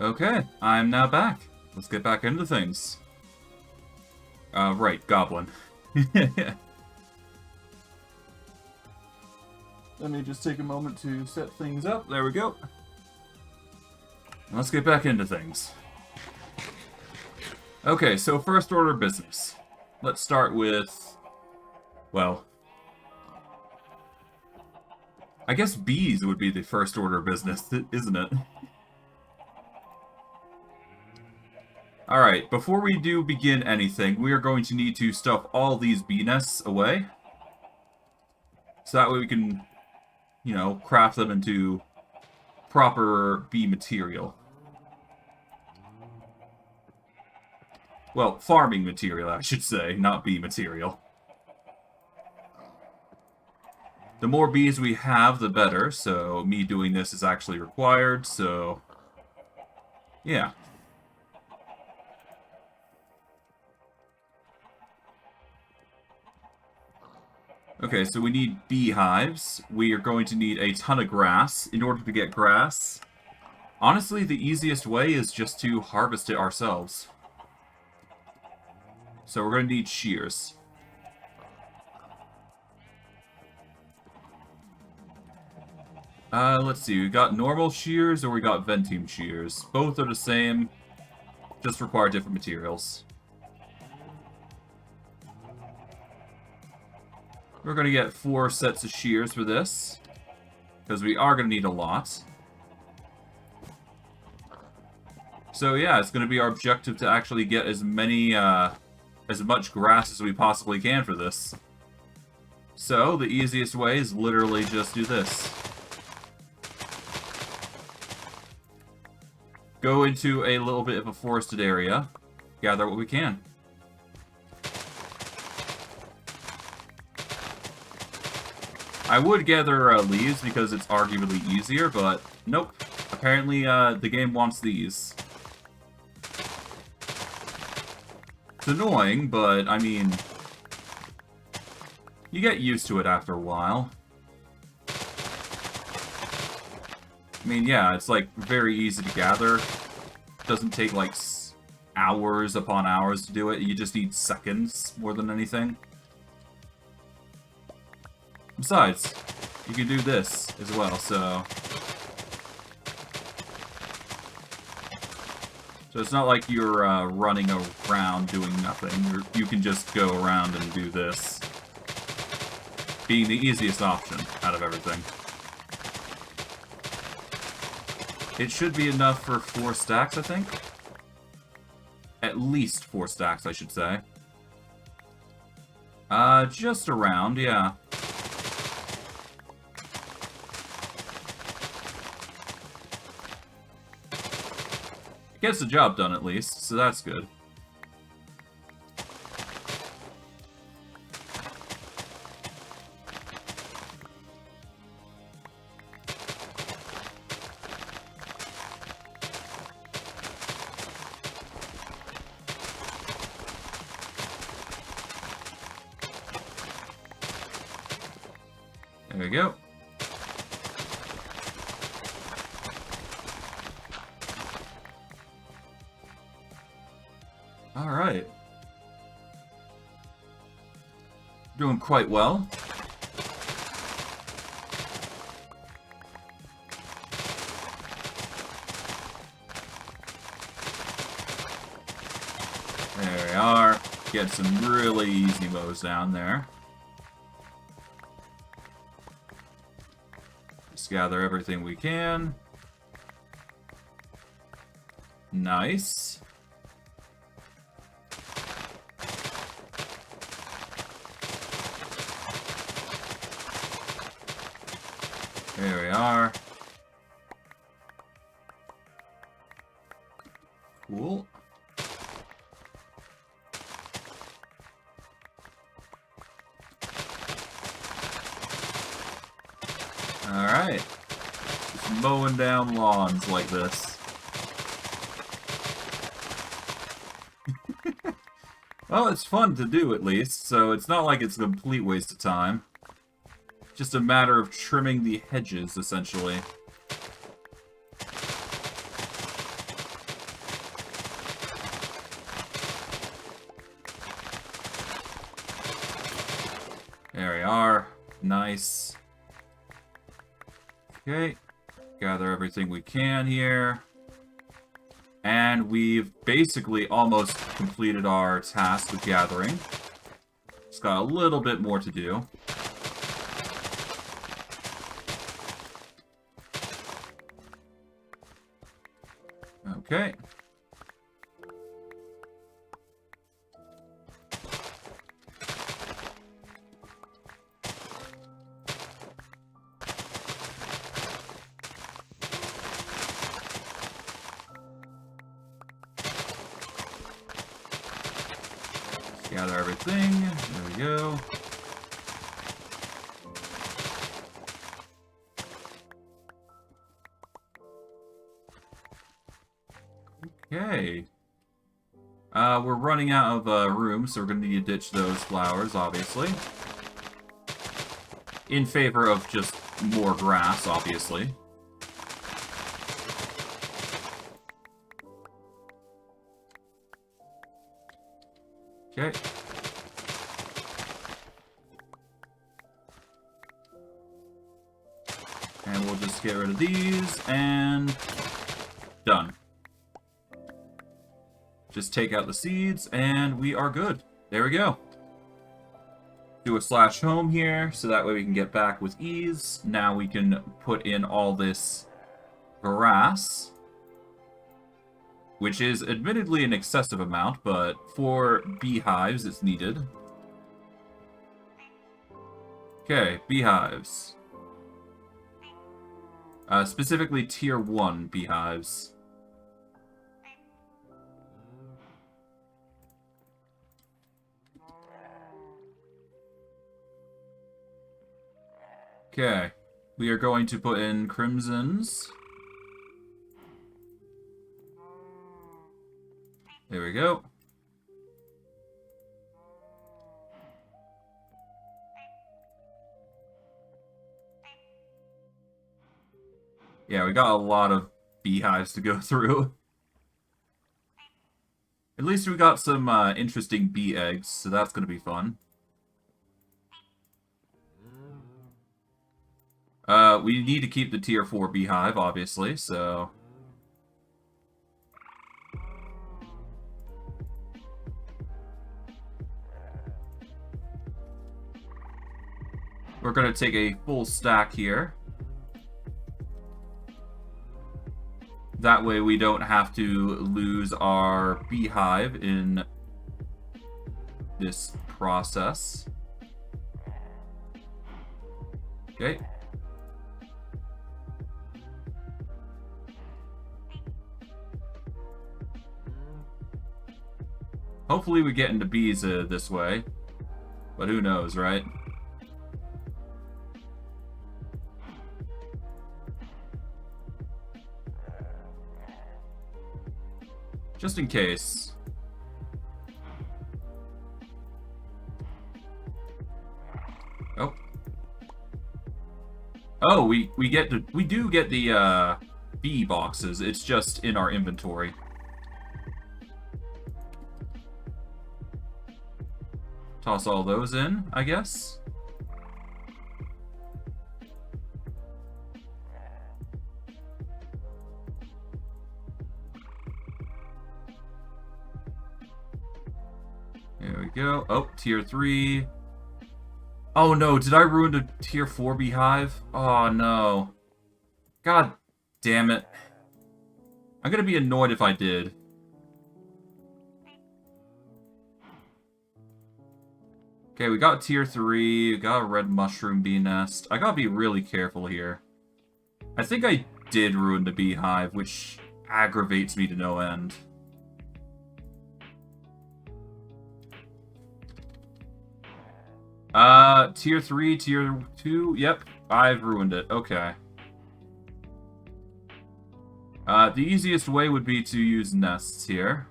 Okay, I'm now back. Let's get back into things. Right, Goblin. Let me just take a moment to set things up. There we go. Let's get back into things. Okay, so first order of business. Let's start with... well... I guess bees would be the first order of business, isn't it? Alright, before we do begin anything, we are going to need to stuff all these bee nests away. So that way we can, you know, craft them into proper bee material. Well, farming material, I should say, not bee material. The more bees we have, the better, so me doing this is actually required, so... yeah. Okay, so we need beehives. We are going to need a ton of grass. In order to get grass, honestly, the easiest way is just to harvest it ourselves. So we're going to need shears. Let's see, we got normal shears or we got venting shears. Both are the same, just require different materials. We're going to get 4 sets of shears for this, because we are going to need a lot. So yeah, it's going to be our objective to actually get as much grass as we possibly can for this. So the easiest way is literally just do this. Go into a little bit of a forested area, gather what we can. I would gather leaves because it's arguably easier, but nope. Apparently the game wants these. It's annoying, but I mean, you get used to it after a while. I mean, yeah, it's like very easy to gather. Doesn't take like hours upon hours to do it. You just need seconds more than anything. Besides, you can do this as well, so... so it's not like you're running around doing nothing. You can just go around and do this. Being the easiest option out of everything. It should be enough for 4 stacks, I think. At least 4 stacks, I should say. Just around, yeah. Gets the job done at least, so that's good. There we go. Alright. Doing quite well. There we are. Get some really easy mows down there. Just gather everything we can. Nice. There we are. Cool. Alright. Just mowing down lawns like this. Well, it's fun to do at least, so it's not like it's a complete waste of time. Just a matter of trimming the hedges, essentially. are. Nice. Okay. Gather everything we can here. And we've basically almost completed our task with gathering. Just got a little bit more to do. Okay. Gather everything. There we go. Okay. We're running out of room, so we're going to need to ditch those flowers, obviously. In favor of just more grass, obviously. Okay. And we'll just get rid of these, and done. Just take out the seeds, and we are good. There we go. Do a /home here, so that way we can get back with ease. Now we can put in all this grass, which is admittedly an excessive amount, but for beehives, it's needed. Okay, beehives. Specifically Tier 1 beehives. Okay, we are going to put in crimsons. There we go. Yeah, we got a lot of beehives to go through. At least we got some interesting bee eggs, so that's going to be fun. We need to keep the Tier 4 beehive, obviously, so... We're going to take a full stack here. That way we don't have to lose our beehive in this process. Okay. Hopefully we get into bees this way. But who knows, right? Just in case. Oh. Oh, we do get the bee boxes. It's just in our inventory. Toss all those in, I guess. There we go. Oh, Tier 3. Oh no, did I ruin a Tier 4 beehive? Oh no. God damn it. I'm gonna be annoyed if I did. Okay, we got Tier 3, we got a red mushroom bee nest. I gotta be really careful here. I think I did ruin the beehive, which aggravates me to no end. Tier 3, Tier 2, yep, I've ruined it, okay. The easiest way would be to use nests here.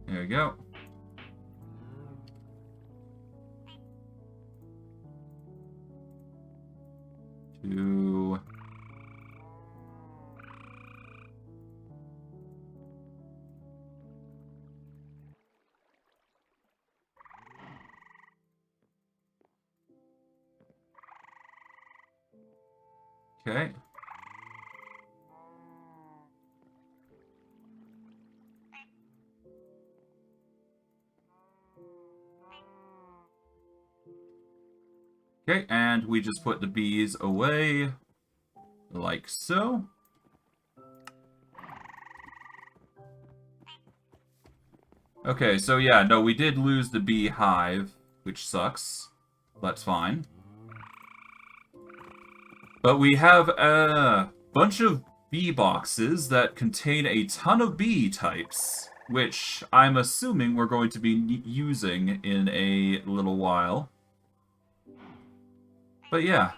There we go. Two. Okay. Okay, and we just put the bees away, like so. Okay, so yeah, no, we did lose the beehive, which sucks. That's fine. But we have a bunch of bee boxes that contain a ton of bee types, which I'm assuming we're going to be using in a little while. But yeah.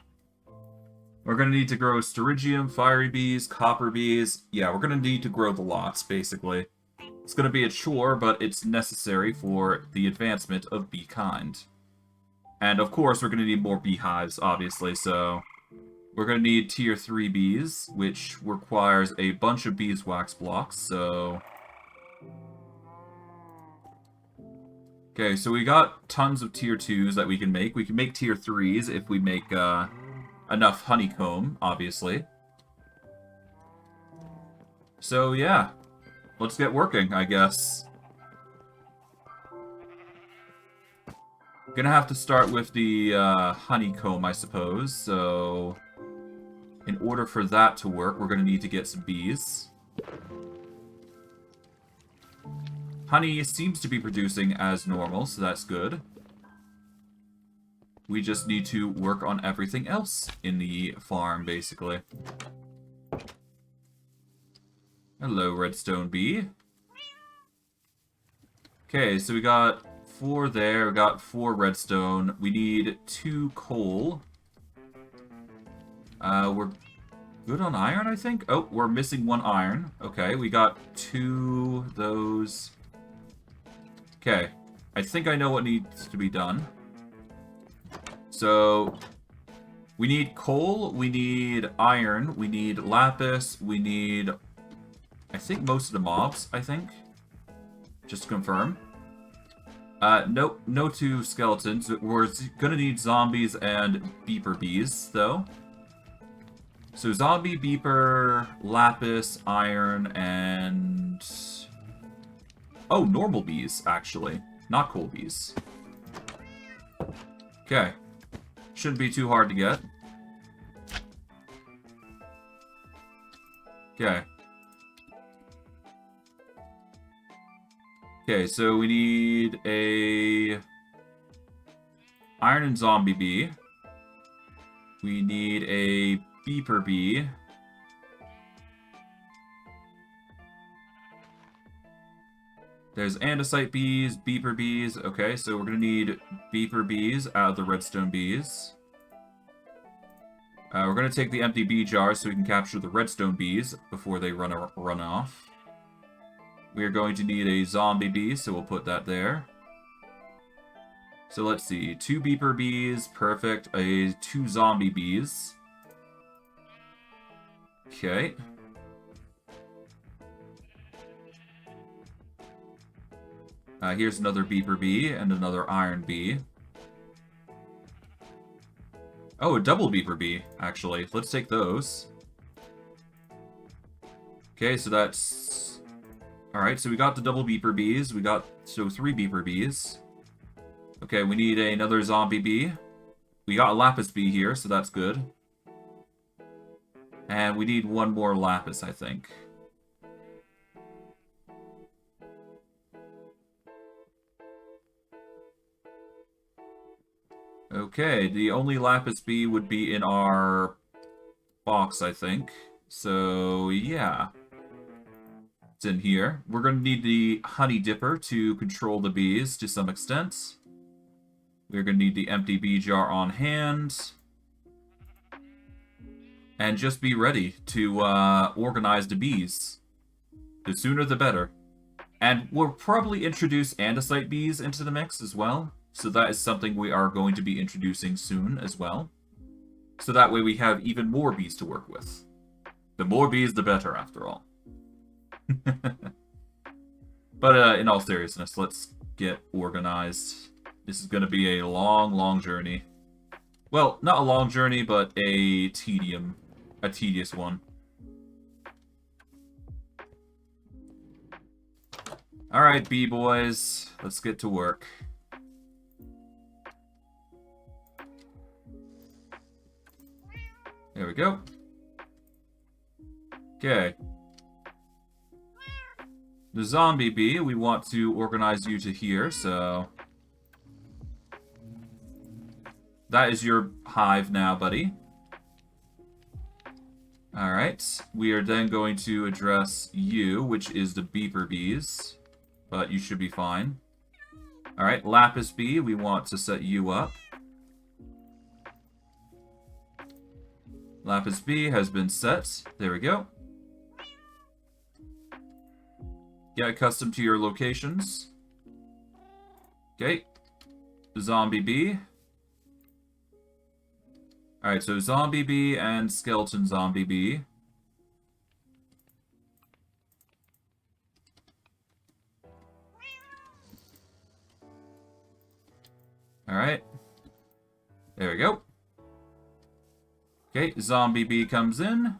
We're going to need to grow Styrigium, fiery bees, copper bees. Yeah, we're going to need to grow the lots, basically. It's going to be a chore, but it's necessary for the advancement of bee kind. And of course, we're going to need more beehives, obviously, so... We're going to need tier 3 bees, which requires a bunch of beeswax blocks, so... Okay, so we got tons of tier 2s that we can make. We can make tier 3s if we make enough honeycomb, obviously. So yeah, let's get working, I guess. Gonna have to start with the honeycomb, I suppose, so... In order for that to work, we're gonna need to get some bees. Honey seems to be producing as normal, so that's good. We just need to work on everything else in the farm, basically. Hello, redstone bee. Okay, so we got 4 there, we got 4 redstone. We need 2 coal. We're good on iron, I think? Oh, we're missing 1 iron. Okay, we got 2 of those. Okay, I think I know what needs to be done. So, we need coal, we need iron, we need lapis, we need, I think, most of the mobs, I think. Just to confirm. Nope, no 2 skeletons. We're gonna need zombies and beeper bees, though. So zombie, beeper, lapis, iron, and... Oh, normal bees, actually. Not coal bees. Okay. Shouldn't be too hard to get. Okay. Okay, so we need a... Iron and zombie bee. We need a beeper bee. There's andesite bees, beeper bees. Okay, so we're gonna need beeper bees out of the redstone bees. We're gonna take the empty bee jars so we can capture the redstone bees before they run off. We are going to need a zombie bee, so we'll put that there. So let's see, 2 beeper bees, perfect. 2 zombie bees. Okay. Here's another beeper bee and another iron bee. Oh, a double beeper bee, actually. Let's take those. Okay, so that's... Alright, so we got the double beeper bees. We got, 3 beeper bees. Okay, we need another zombie bee. We got a lapis bee here, so that's good. And we need 1 more lapis, I think. Okay, the only lapis bee would be in our box, I think. So, yeah. It's in here. We're going to need the honey dipper to control the bees to some extent. We're going to need the empty bee jar on hand. And just be ready to organize the bees. The sooner the better. And we'll probably introduce andesite bees into the mix as well. So that is something we are going to be introducing soon as well. So that way we have even more bees to work with. The more bees, the better, after all. But in all seriousness, let's get organized. This is going to be a long, long journey. Well, not a long journey, but a tedium a tedious one. Alright, B-boys. Let's get to work. There we go. Okay. The zombie bee, we want to organize you to here, so... That is your hive now, buddy. Alright. We are then going to address you, which is the beeper bees. But you should be fine. Alright, lapis bee, we want to set you up. Lapis bee has been set. There we go. Get accustomed to your locations. Okay. Zombie bee. Alright, so zombie bee and skeleton zombie bee. Alright. There we go. Okay, zombie bee comes in.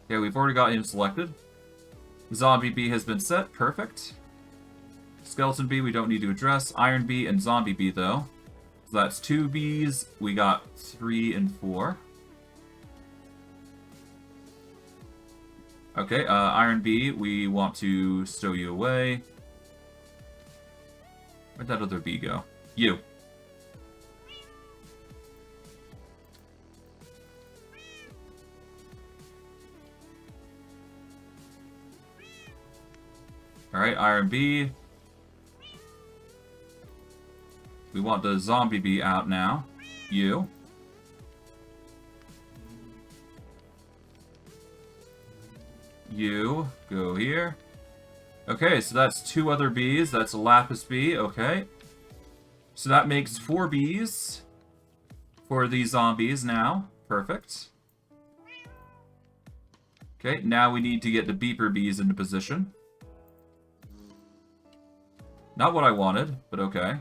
Okay, we've already got him selected. Zombie bee has been set. Perfect. Skeleton bee we don't need to address. Iron bee and zombie bee though. So that's 2 bees. We got 3 and 4. Okay, Iron bee, we want to stow you away. Where'd that other bee go? You. Alright, Iron bee. We want the zombie bee out now. You. You. Go here. Okay, so that's 2 other bees. That's a lapis bee. Okay. So that makes 4 bees for these zombies now. Perfect. Okay, now we need to get the beeper bees into position. Not what I wanted, but okay.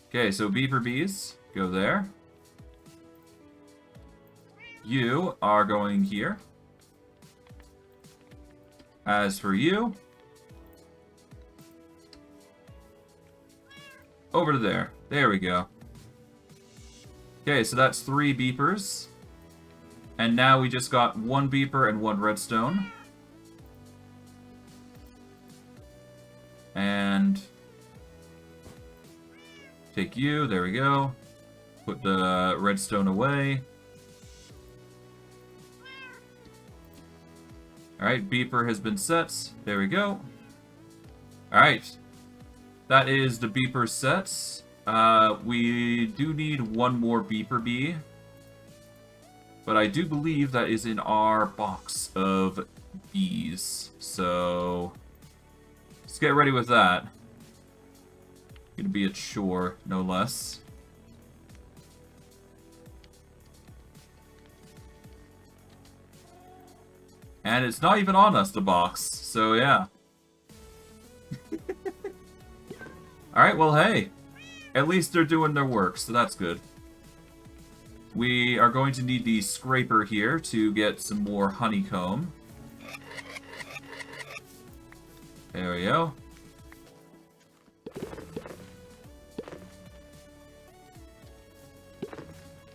Okay, so beeper bees, go there. You are going here. As for you, over to there. There we go. Okay, so that's 3 beepers. And now we just got 1 beeper and 1 redstone. And take you, there we go. Put the redstone away. Alright, beeper has been set. There we go. Alright. That is the beeper set. We do need 1 more beeper bee. But I do believe that is in our box of bees. So let's get ready with that. Gonna be a chore, no less. And it's not even on us, the box. So, yeah. Alright, well, hey. At least they're doing their work, so that's good. We are going to need the scraper here to get some more honeycomb. There we go.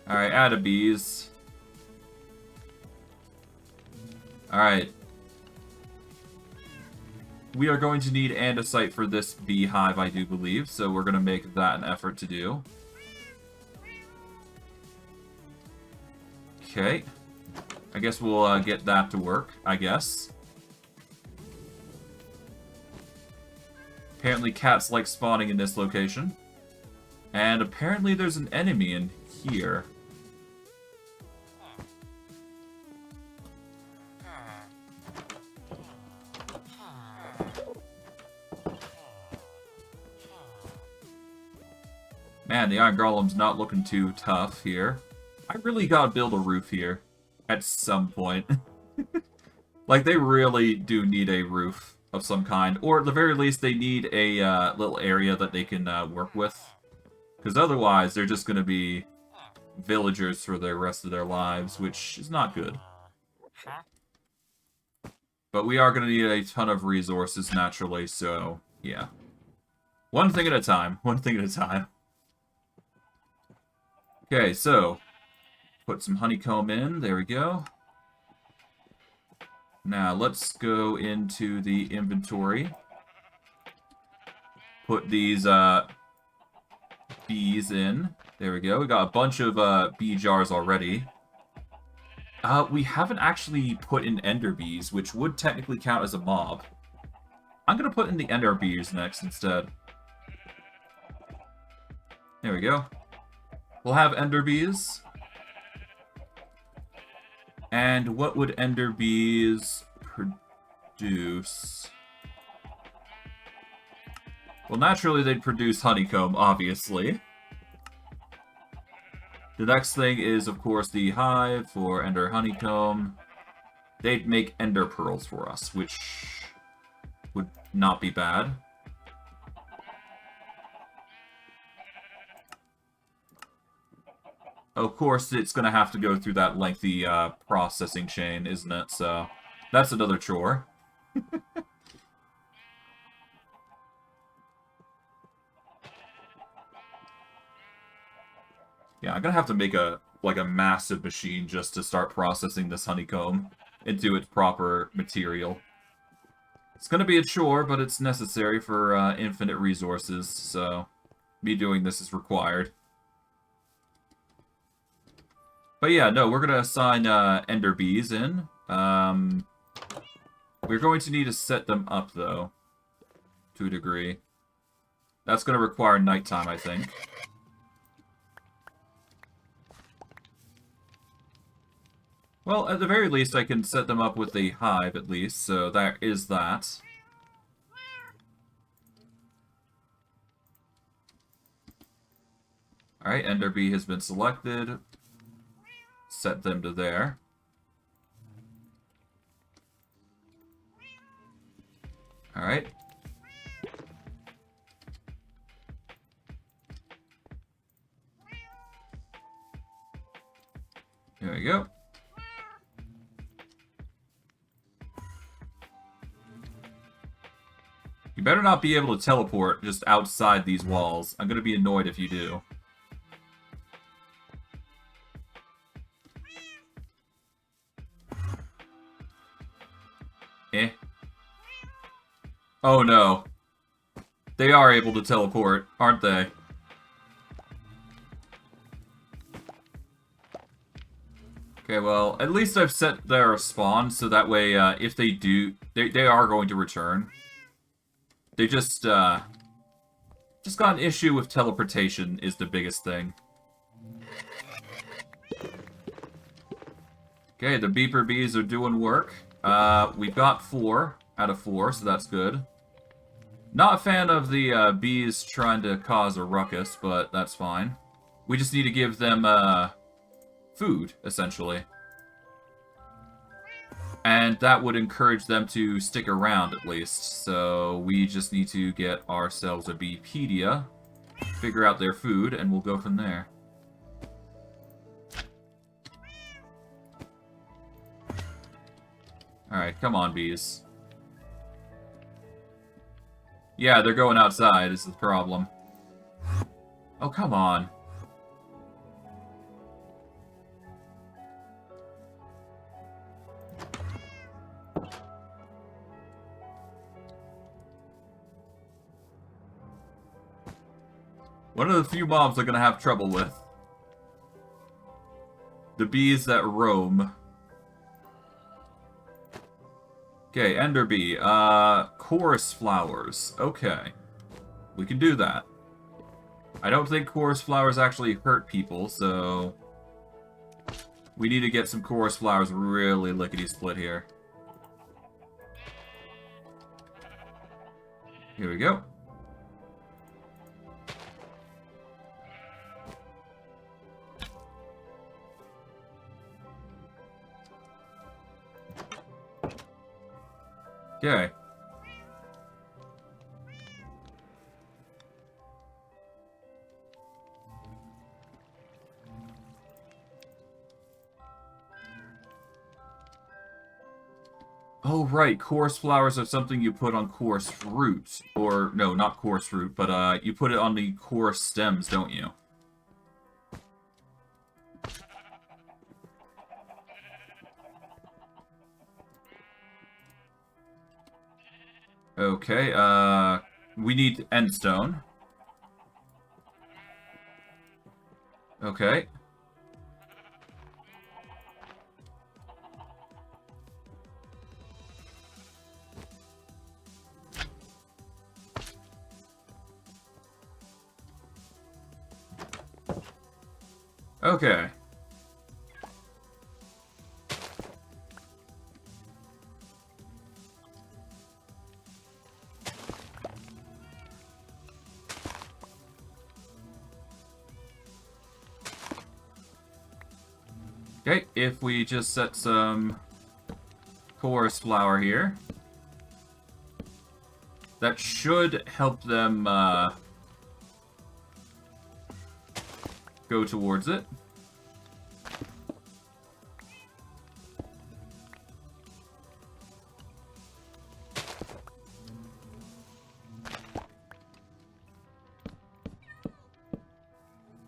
Alright, add a bees. Alright. We are going to need andesite for this beehive, I do believe, so we're going to make that an effort to do. Okay. I guess we'll get that to work, I guess. Apparently cats like spawning in this location. And apparently there's an enemy in here. Man, the Iron Golem's not looking too tough here. I really gotta build a roof here. At some point. Like, they really do need a roof. of some kind. Or at the very least, they need a little area that they can work with. Because otherwise, they're just going to be villagers for the rest of their lives, which is not good. But we are going to need a ton of resources, naturally, so, yeah. One thing at a time. One thing at a time. Okay, so, put some honeycomb in. There we go. Now, let's go into the inventory. Put these bees in. There we go. We got a bunch of bee jars already. We haven't actually put in ender bees, which would technically count as a mob. I'm going to put in the ender bees next instead. There we go. We'll have ender bees. And what would ender bees produce? Well, naturally they'd produce honeycomb, obviously. The next thing is, of course, the hive for ender honeycomb. They'd make ender pearls for us, which would not be bad. Of course, it's going to have to go through that lengthy processing chain, isn't it? So, that's another chore. Yeah, I'm going to have to make a massive machine just to start processing this honeycomb into its proper material. It's going to be a chore, but it's necessary for infinite resources, so me doing this is required. But yeah, no, we're going to assign ender bees in. We're going to need to set them up, though, to a degree. That's going to require nighttime, I think. Well, at the very least, I can set them up with a hive, at least, so there is that. Alright, ender bee has been selected. Set them to there. Alright. There we go. You better not be able to teleport just outside these walls. I'm gonna be annoyed if you do. Eh. Oh no. They are able to teleport, aren't they? Okay, well, at least I've set their spawn, so that way, if they do, they are going to return. They just got an issue with teleportation is the biggest thing. Okay, the beeper bees are doing work. We've got 4 out of 4, so that's good. Not a fan of the bees trying to cause a ruckus, but that's fine. We just need to give them food, essentially. And that would encourage them to stick around, at least. So we just need to get ourselves a beepedia, figure out their food, and we'll go from there. Alright, come on, bees. Yeah, they're going outside, is the problem. Oh, come on. One of the few mobs I'm gonna have trouble with. The bees that roam. Okay, ender bee. Chorus flowers. Okay. We can do that. I don't think chorus flowers actually hurt people, so... we need to get some chorus flowers really lickety-split here. Here we go. Okay. Oh, right. Coarse flowers are something you put on coarse fruit. Or, no, not coarse fruit, but you put it on the coarse stems, don't you? Okay, we need endstone. Okay. Okay. Okay, if we just set some coarse flour here, that should help them, go towards it.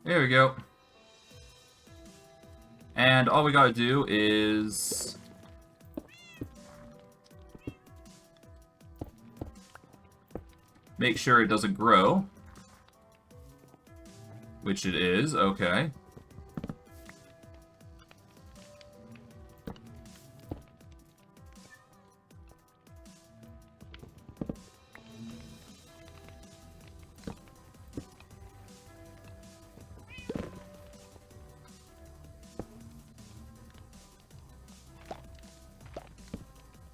There we go. And all we gotta do is... make sure it doesn't grow. Which it is, okay.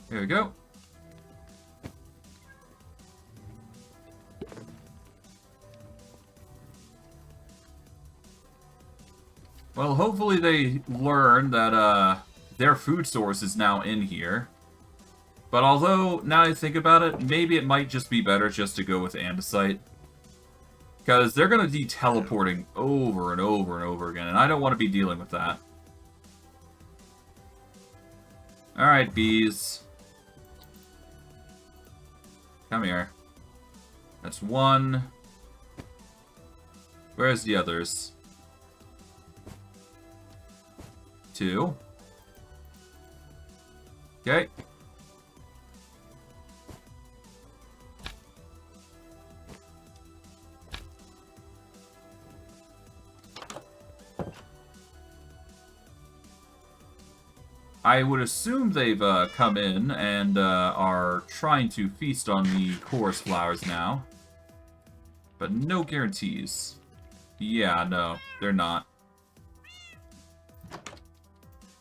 There we go. Well, hopefully they learn that, their food source is now in here. But although, now I think about it, maybe it might just be better just to go with andesite. Because they're going to be teleporting over and over and over again, and I don't want to be dealing with that. Alright, bees. Come here. That's one. Where's the others? Two. Okay. I would assume they've come in and are trying to feast on the coarse flowers now. But no guarantees. Yeah, no, they're not.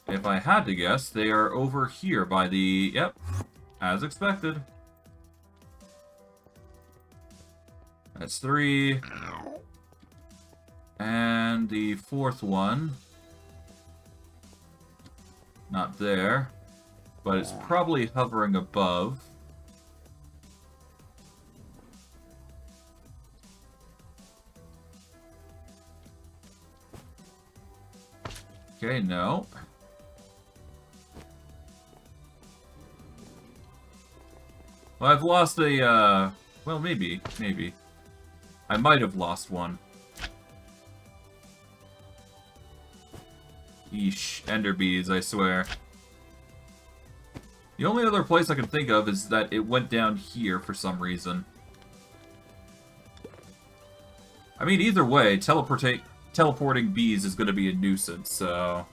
If I had to guess, they are over here by the... Yep, as expected. That's three. And the fourth one... not there, but it's probably hovering above. Okay, no. Well, I've lost a, well, maybe. I might have lost one. Yeesh, ender bees, I swear. The only other place I can think of is that it went down here for some reason. I mean, either way, teleporting bees is going to be a nuisance, so...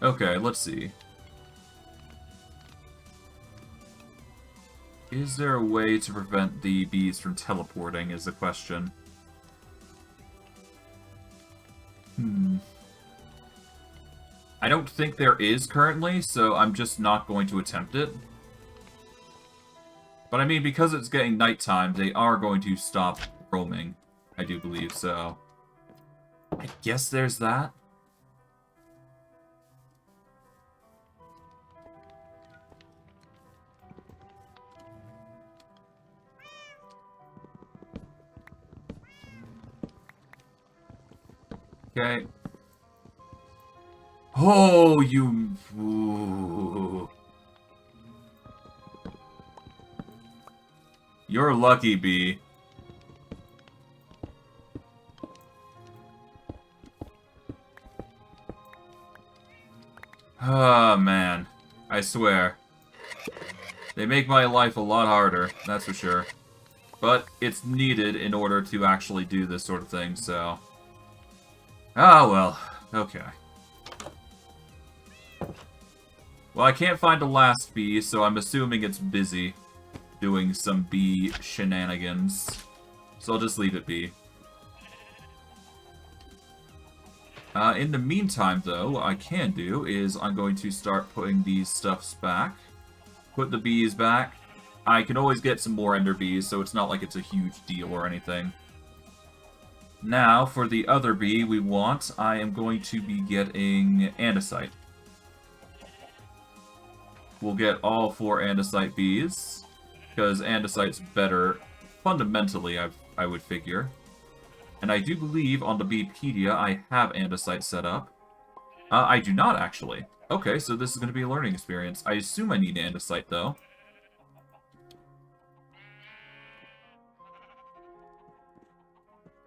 Okay, let's see. Is there a way to prevent the bees from teleporting, is the question. I don't think there is currently, so I'm just not going to attempt it. But I mean, because it's getting nighttime, they are going to stop roaming, I do believe, so... I guess there's that. Okay. Oh, you... Ooh. You're lucky, bee. Ah, man. I swear. They make my life a lot harder, that's for sure. But it's needed in order to actually do this sort of thing, so... Ah, well. Okay. Well, I can't find the last bee, so I'm assuming it's busy doing some bee shenanigans. So I'll just leave it be. In the meantime, though, what I can do is I'm going to start putting these stuffs back. Put the bees back. I can always get some more ender bees, so it's not like it's a huge deal or anything. Now, for the other bee we want, I am going to be getting andesite. We'll get all 4 andesite bees, because andesite's better fundamentally, I would figure. And I do believe on the Beepedia I have andesite set up. I do not, actually. Okay, so this is going to be a learning experience. I assume I need andesite, though.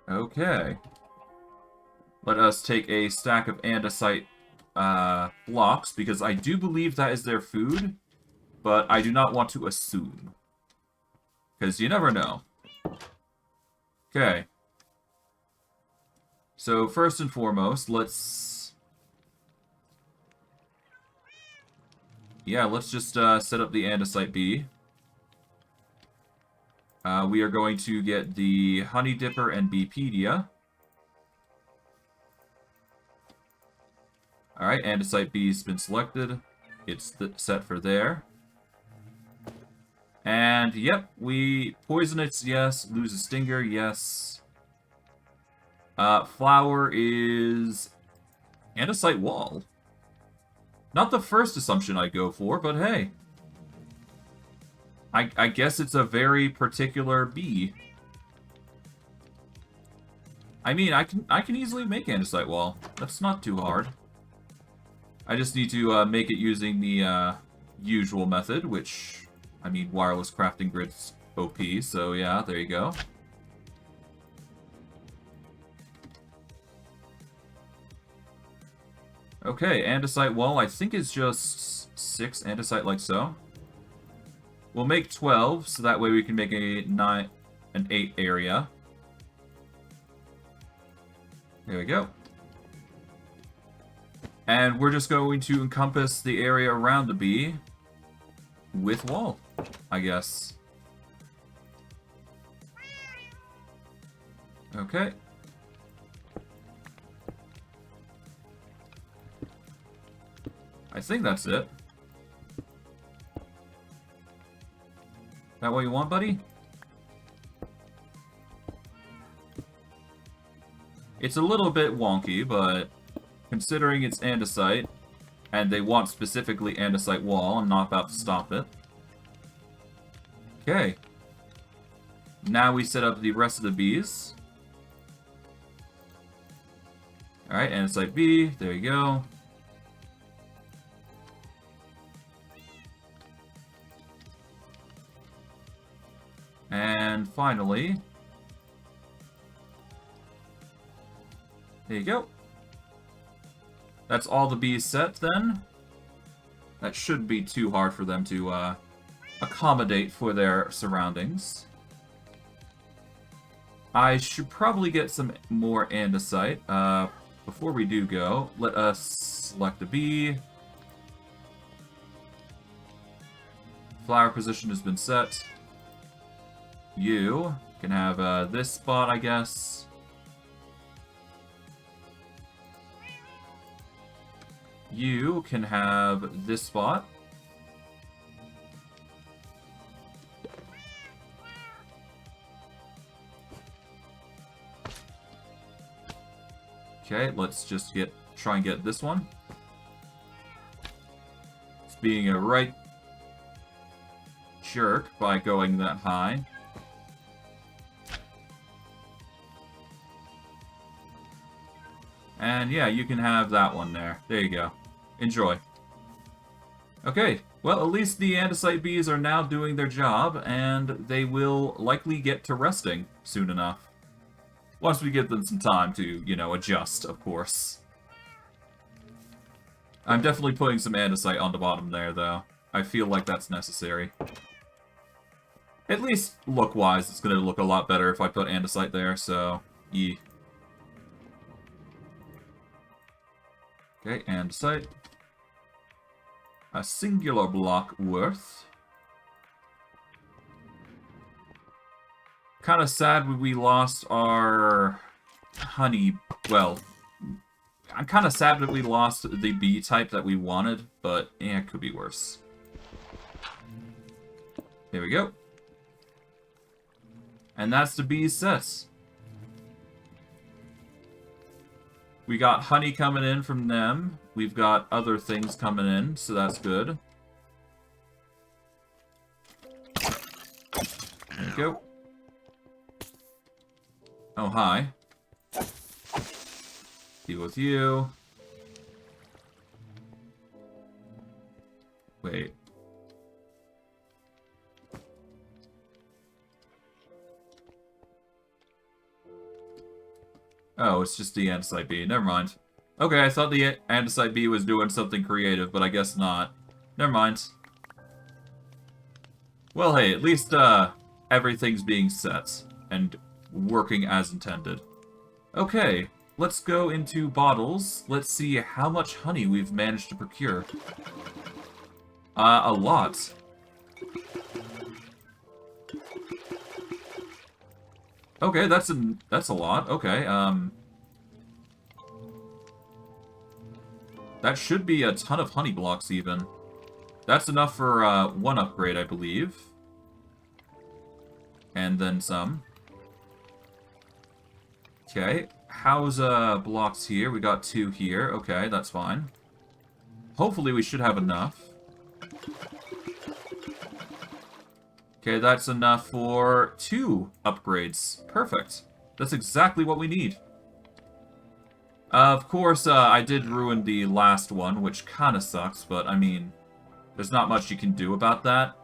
Okay. Let us take a stack of andesite blocks, because I do believe that is their food, but I do not want to assume. Because you never know. Okay. So, first and foremost, let's... Yeah, let's just set up the andesite bee. We are going to get the honey dipper and Beepedia. Alright, andesite bee's been selected. It's set for there. And, yep, we poison it, yes. Lose a stinger, yes. Flower is andesite wall. Not the first assumption I go for, but hey. I guess it's a very particular bee. I mean, I can easily make andesite wall. That's not too hard. I just need to make it using the usual method, which, I mean, wireless crafting grid's OP, so yeah, there you go. Okay, andesite wall, I think is just 6 andesite like so. We'll make 12, so that way we can make an 8 area. There we go. And we're just going to encompass the area around the bee with wall, I guess. Okay. I think that's it. That what you want, buddy? It's a little bit wonky, but considering it's andesite, and they want specifically andesite wall, I'm not about to stop it. Okay. Now we set up the rest of the bees. Alright, andesite bee, there you go. And finally, there you go. That's all the bees set then. That shouldn't be too hard for them to accommodate for their surroundings. I should probably get some more andesite. Before we do go, let us select the bee. Flower position has been set. You can have this spot, I guess. You can have this spot. Okay, let's just try and get this one. It's being a right jerk by going that high. And yeah, you can have that one there. There you go. Enjoy. Okay, well, at least the andesite bees are now doing their job, and they will likely get to resting soon enough. Once we give them some time to, you know, adjust, of course. I'm definitely putting some andesite on the bottom there, though. I feel like that's necessary. At least look-wise, it's going to look a lot better if I put andesite there, so... yeah. Okay, andesite. A singular block worth. Kind of sad we lost our honey. Well, I'm kind of sad that we lost the bee type that we wanted, but yeah, it could be worse. Here we go. And that's the bees set. We got honey coming in from them. We've got other things coming in, so that's good. There we go. Oh, hi. Deal with you. Wait. Oh, it's just the andesite bee. Never mind. Okay, I thought the andesite bee was doing something creative, but I guess not. Never mind. Well, hey, at least everything's being set and working as intended. Okay, let's go into bottles. Let's see how much honey we've managed to procure. A lot. Okay, that's a lot. Okay, that should be a ton of honey blocks, even. That's enough for one upgrade, I believe. And then some. Okay, how's blocks here? We got 2 here. Okay, that's fine. Hopefully we should have enough. Okay, that's enough for 2 upgrades. Perfect. That's exactly what we need. Of course, I did ruin the last one, which kind of sucks, but I mean, there's not much you can do about that.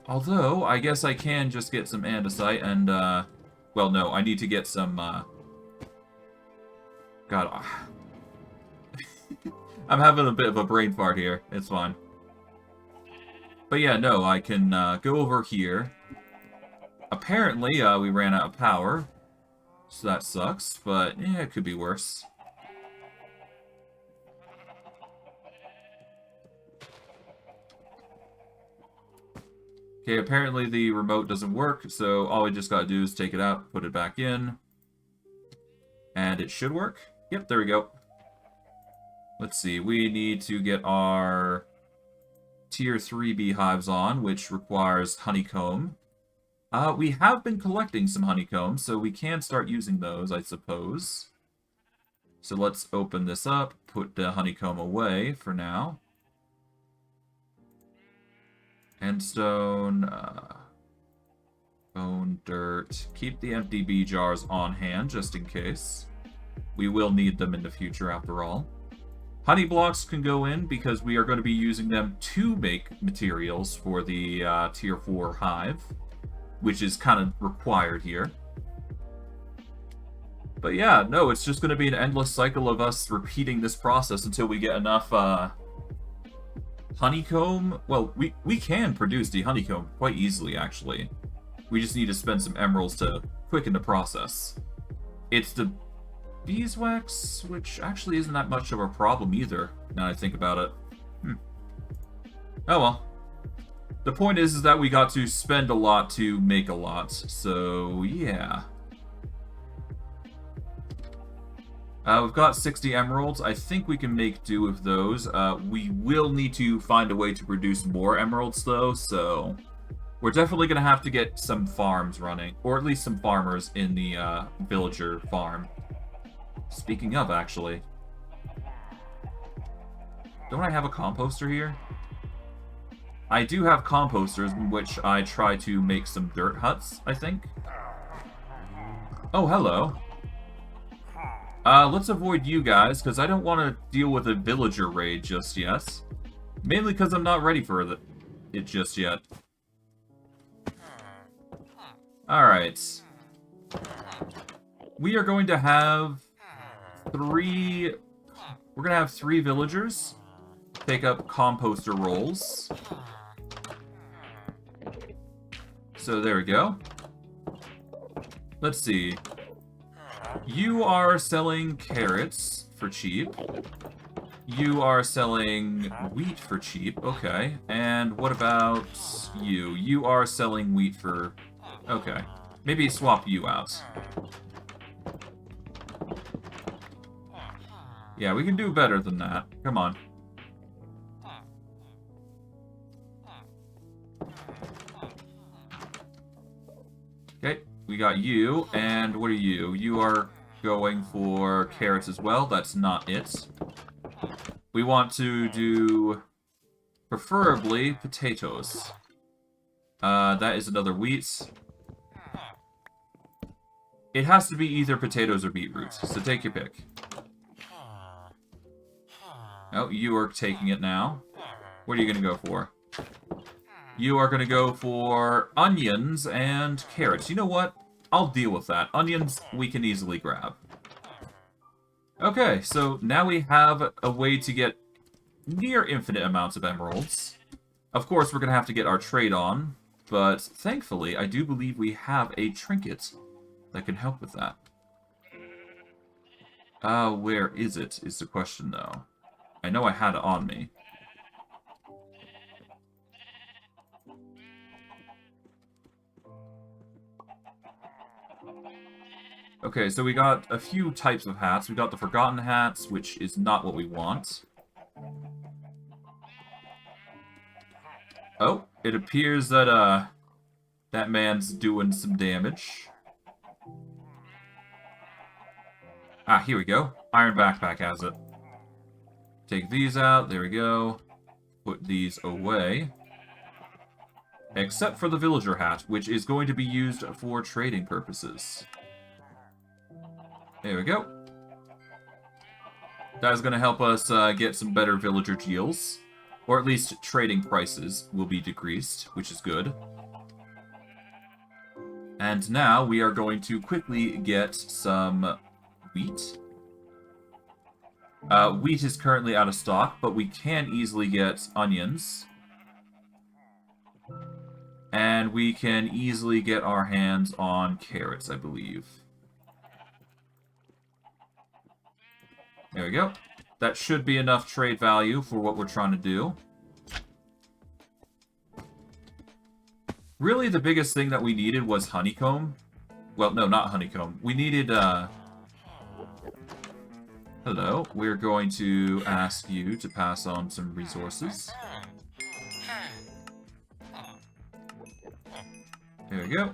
Although, I guess I can just get some andesite and, well, no, I need to get some, God, I'm having a bit of a brain fart here. It's fine. But yeah, no, I can go over here. Apparently, we ran out of power. So that sucks, but yeah, it could be worse. Okay, apparently the remote doesn't work, so all we just gotta do is take it out, put it back in. And it should work. Yep, there we go. Let's see, we need to get our Tier 3 beehives on, which requires honeycomb. We have been collecting some honeycomb, so we can start using those, I suppose. So let's open this up, put the honeycomb away for now. Endstone, bone, dirt. Keep the empty bee jars on hand, just in case. We will need them in the future, after all. Honey blocks can go in because we are going to be using them to make materials for the Tier 4 hive, which is kind of required here. But yeah, no, it's just going to be an endless cycle of us repeating this process until we get enough honeycomb. Well, we can produce the honeycomb quite easily, actually. We just need to spend some emeralds to quicken the process. It's the beeswax, which actually isn't that much of a problem either, now I think about it. Oh well. The point is that we got to spend a lot to make a lot, so yeah. We've got 60 emeralds. I think we can make do with those. We will need to find a way to produce more emeralds, though, so we're definitely going to have to get some farms running, or at least some farmers in the villager farm. Speaking of, actually, don't I have a composter here? I do have composters in which I try to make some dirt huts, I think. Oh, hello. Let's avoid you guys, because I don't want to deal with a villager raid just yet. Mainly because I'm not ready for it just yet. Alright. We are going to have three... We're going to have 3 villagers take up composter roles. So there we go. Let's see. You are selling carrots for cheap. You are selling wheat for cheap. Okay. And what about you? You are selling wheat for... Okay. Maybe swap you out. Yeah, we can do better than that. Come on. Okay, we got you, and what are you? You are going for carrots as well. That's not it. We want to do, preferably, potatoes. That is another wheat. It has to be either potatoes or beetroot, so take your pick. Oh, you are taking it now. What are you going to go for? You are going to go for onions and carrots. You know what? I'll deal with that. Onions, we can easily grab. Okay, so now we have a way to get near infinite amounts of emeralds. Of course, we're going to have to get our trade on, but thankfully, I do believe we have a trinket that can help with that. Where is it, is the question, though. I know I had it on me. Okay, so we got a few types of hats. We got the Forgotten Hats, which is not what we want. Oh, it appears that, that man's doing some damage. Ah, here we go. Iron Backpack has it. Take these out. There we go. Put these away. Except for the Villager Hat, which is going to be used for trading purposes. There we go. That is going to help us get some better villager deals. Or at least trading prices will be decreased, which is good. And now we are going to quickly get some wheat. Wheat is currently out of stock, but we can easily get onions. And we can easily get our hands on carrots, I believe. There we go. That should be enough trade value for what we're trying to do. Really, the biggest thing that we needed was honeycomb. Well, no, not honeycomb. We needed, Hello. We're going to ask you to pass on some resources. There we go.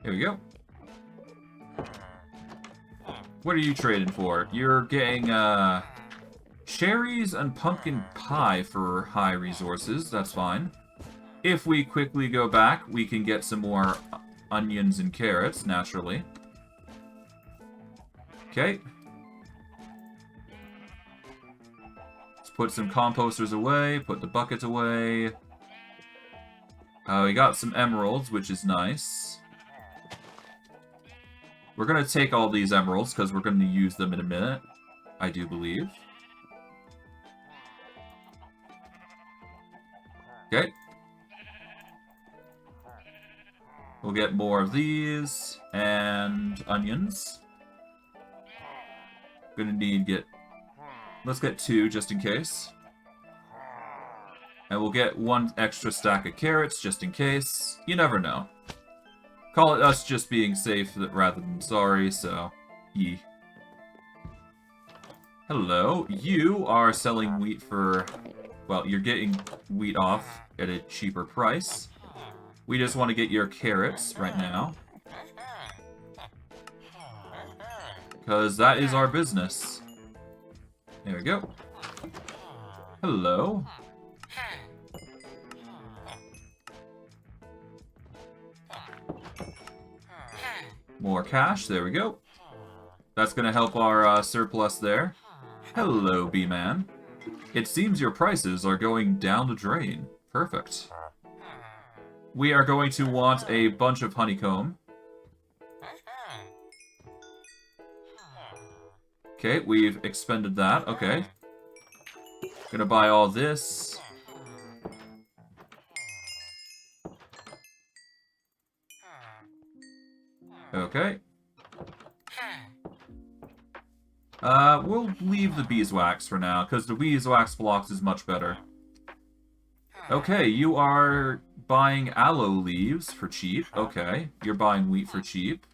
There we go. What are you trading for? You're getting, cherries and pumpkin pie for high resources. That's fine. If we quickly go back, we can get some more onions and carrots, naturally. Okay. Let's put some composters away, put the buckets away. We got some emeralds, which is nice. We're going to take all these emeralds, because we're going to use them in a minute, I do believe. Okay. We'll get more of these, and onions. Gonna need to get... Let's get 2, just in case. And we'll get 1 extra stack of carrots, just in case. You never know. Call it us just being safe rather than sorry, so... Yee. Hello. You are selling wheat for... Well, you're getting wheat off at a cheaper price. We just want to get your carrots right now. Because that is our business. There we go. Hello. More cash, there we go. That's gonna help our surplus there. Hello, B-Man. It seems your prices are going down the drain. Perfect. We are going to want a bunch of honeycomb. Okay, we've expended that. Okay. Gonna buy all this. Okay. We'll leave the beeswax for now, because the beeswax blocks is much better. Okay, you are buying aloe leaves for cheap. Okay, you're buying wheat for cheap.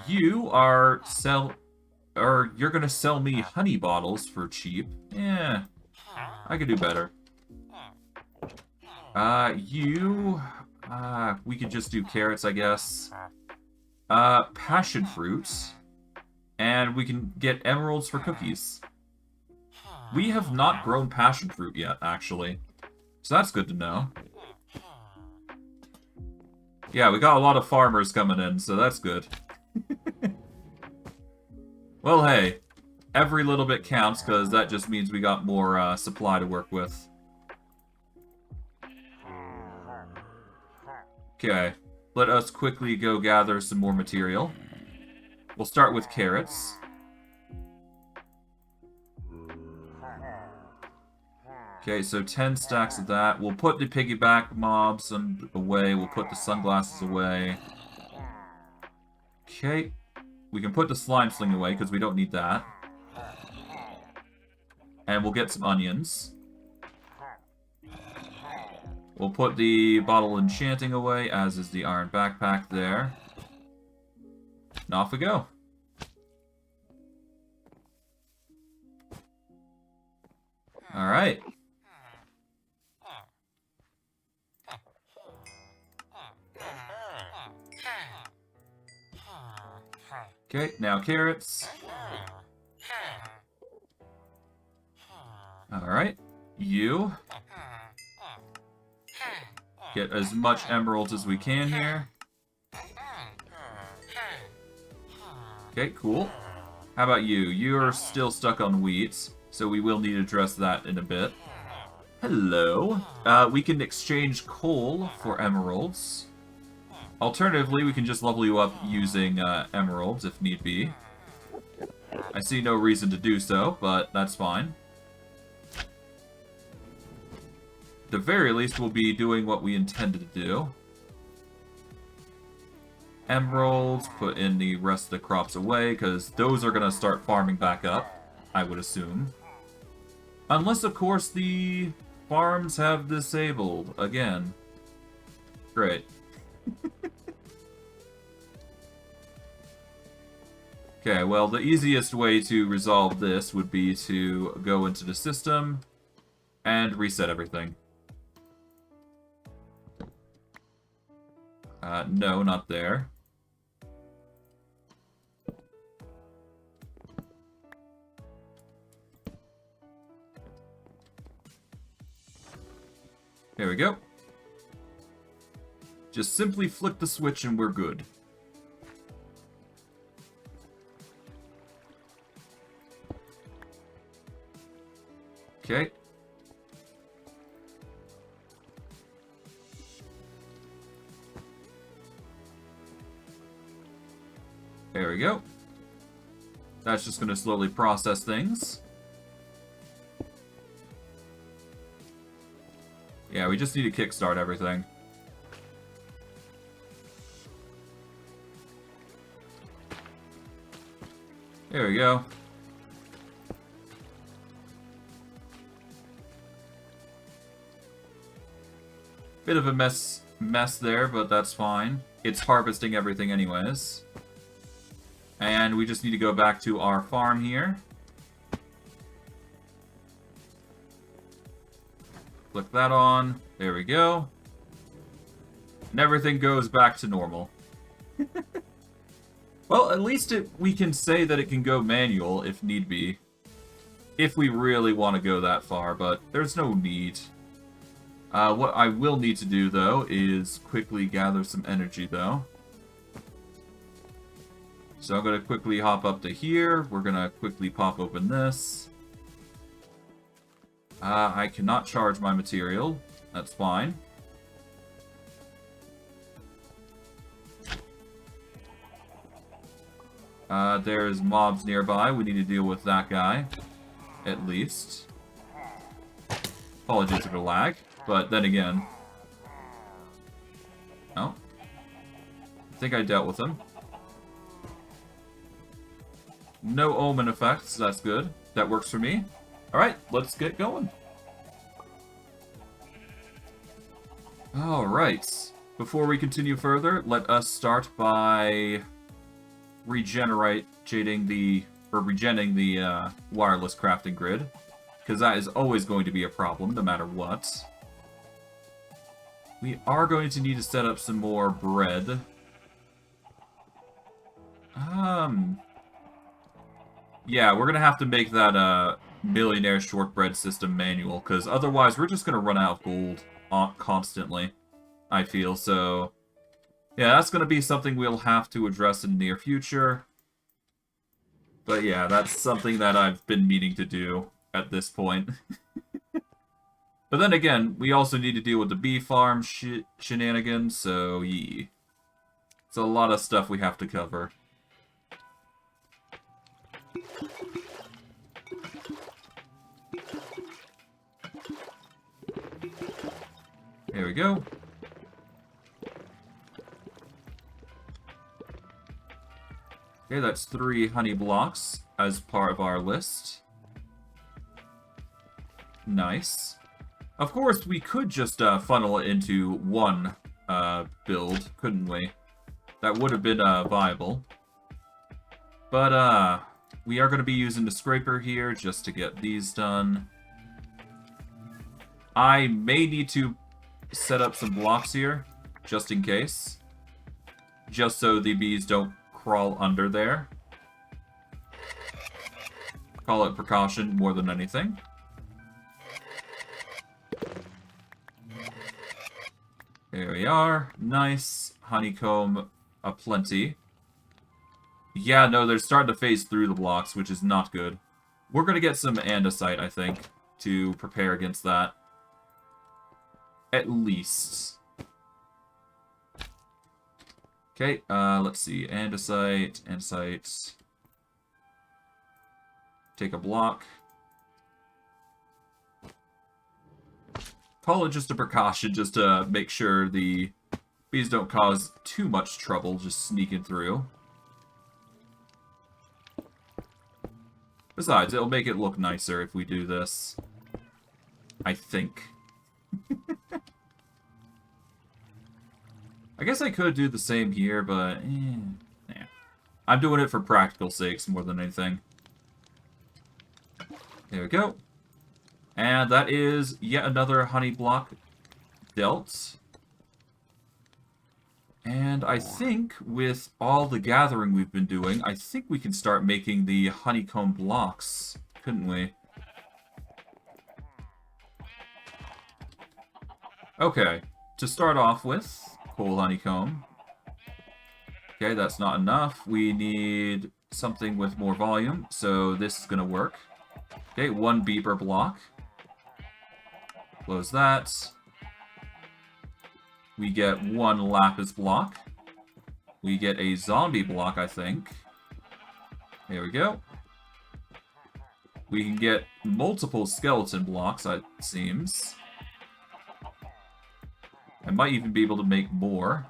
You are you're gonna sell me honey bottles for cheap. Yeah, I could do better. We could just do carrots, I guess. Passion fruits. And we can get emeralds for cookies. We have not grown passion fruit yet, actually. So that's good to know. Yeah, we got a lot of farmers coming in, so that's good. Well, hey. Every little bit counts, because that just means we got more supply to work with. Okay. Let us quickly go gather some more material. We'll start with carrots. Okay, so 10 stacks of that. We'll put the piggyback mobs away. We'll put the sunglasses away. Okay. We can put the slime sling away because we don't need that. And we'll get some onions. We'll put the bottle enchanting away, as is the iron backpack there. And off we go. Alright. Okay, now carrots. Alright. You. Get as much emeralds as we can here. Okay, cool. How about you? You're still stuck on wheat, so we will need to address that in a bit. Hello. We can exchange coal for emeralds. Alternatively, we can just level you up using emeralds if need be. I see no reason to do so, but that's fine. At the very least, we'll be doing what we intended to do. Emeralds, put in the rest of the crops away, because those are going to start farming back up, I would assume. Unless, of course, the farms have disabled again. Great. Okay, well, the easiest way to resolve this would be to go into the system and reset everything. No, not there. There we go. Just simply flick the switch and we're good. Okay. There we go. That's just going to slowly process things. Yeah, we just need to kickstart everything. There we go. Bit of a mess there, but that's fine. It's harvesting everything anyways. And we just need to go back to our farm here. Click that on. There we go. And everything goes back to normal. Well, at least we can say that it can go manual if need be. If we really want to go that far, but there's no need. What I will need to do, though, is quickly gather some energy, though. So I'm going to quickly hop up to here. We're going to quickly pop open this. I cannot charge my material. That's fine. There's mobs nearby. We need to deal with that guy. At least. Apologies for the lag. But then again... Oh. I think I dealt with him. No omen effects. That's good. That works for me. Alright, let's get going. Alright. Before we continue further, let us start by regenerating the wireless crafting grid, because that is always going to be a problem no matter what. We are going to need to set up some more bread. Yeah, we're gonna have to make that millionaire shortbread system manual, because otherwise we're just gonna run out of gold constantly, I feel. So yeah, that's gonna be something we'll have to address in the near future. But yeah, that's something that I've been meaning to do at this point. But then again, we also need to deal with the bee farm shenanigans, so yeah. It's a lot of stuff we have to cover. There we go. Okay, that's 3 honey blocks as part of our list. Nice. Of course, we could just funnel it into one build, couldn't we? That would have been viable. But we are going to be using the scraper here just to get these done. I may need to set up some blocks here, just in case. Just so the bees don't crawl under there. Call it precaution more than anything. There we are. Nice. Honeycomb aplenty. Yeah, no, they're starting to phase through the blocks, which is not good. We're going to get some andesite, I think, to prepare against that. At least. Okay, let's see. Andesite. Take a block. Call it just a precaution, just to make sure the bees don't cause too much trouble just sneaking through. Besides, it'll make it look nicer if we do this. I think. I guess I could do the same here, but yeah. I'm doing it for practical sakes more than anything. There we go. And that is yet another honey block dealt. And I think with all the gathering we've been doing, I think we can start making the honeycomb blocks, couldn't we? Okay, to start off with, coal honeycomb. Okay, that's not enough. We need something with more volume, so this is going to work. Okay, 1 beaver block. Close that. We get 1 lapis block. We get a zombie block, I think. There we go. We can get multiple skeleton blocks, it seems. I might even be able to make more.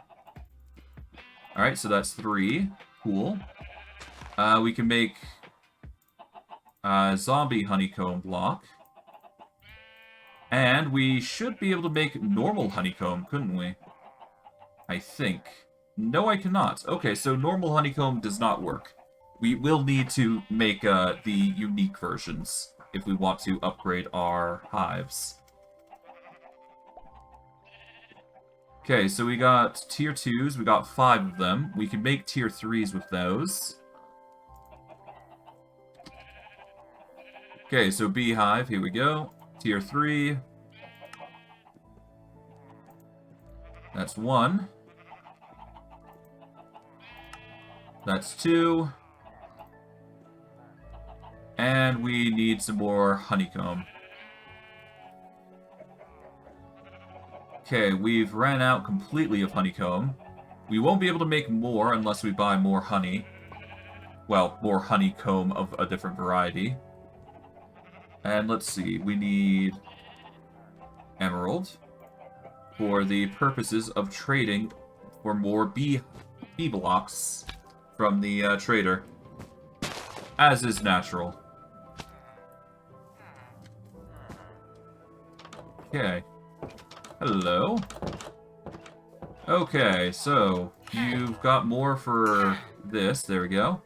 Alright, so that's 3. Cool. We can make a zombie honeycomb block. And we should be able to make normal honeycomb, couldn't we? I think. No, I cannot. Okay, so normal honeycomb does not work. We will need to make the unique versions if we want to upgrade our hives. Okay, so we got tier 2s. We got 5 of them. We can make tier 3s with those. Okay, so beehive, here we go. Tier 3. That's 1. That's 2. And we need some more honeycomb. Okay, we've ran out completely of honeycomb. We won't be able to make more unless we buy more honey. Well, more honeycomb of a different variety. And let's see, we need emerald for the purposes of trading for more bee blocks from the trader, as is natural. Okay. Hello. Okay, so you've got more for this. There we go.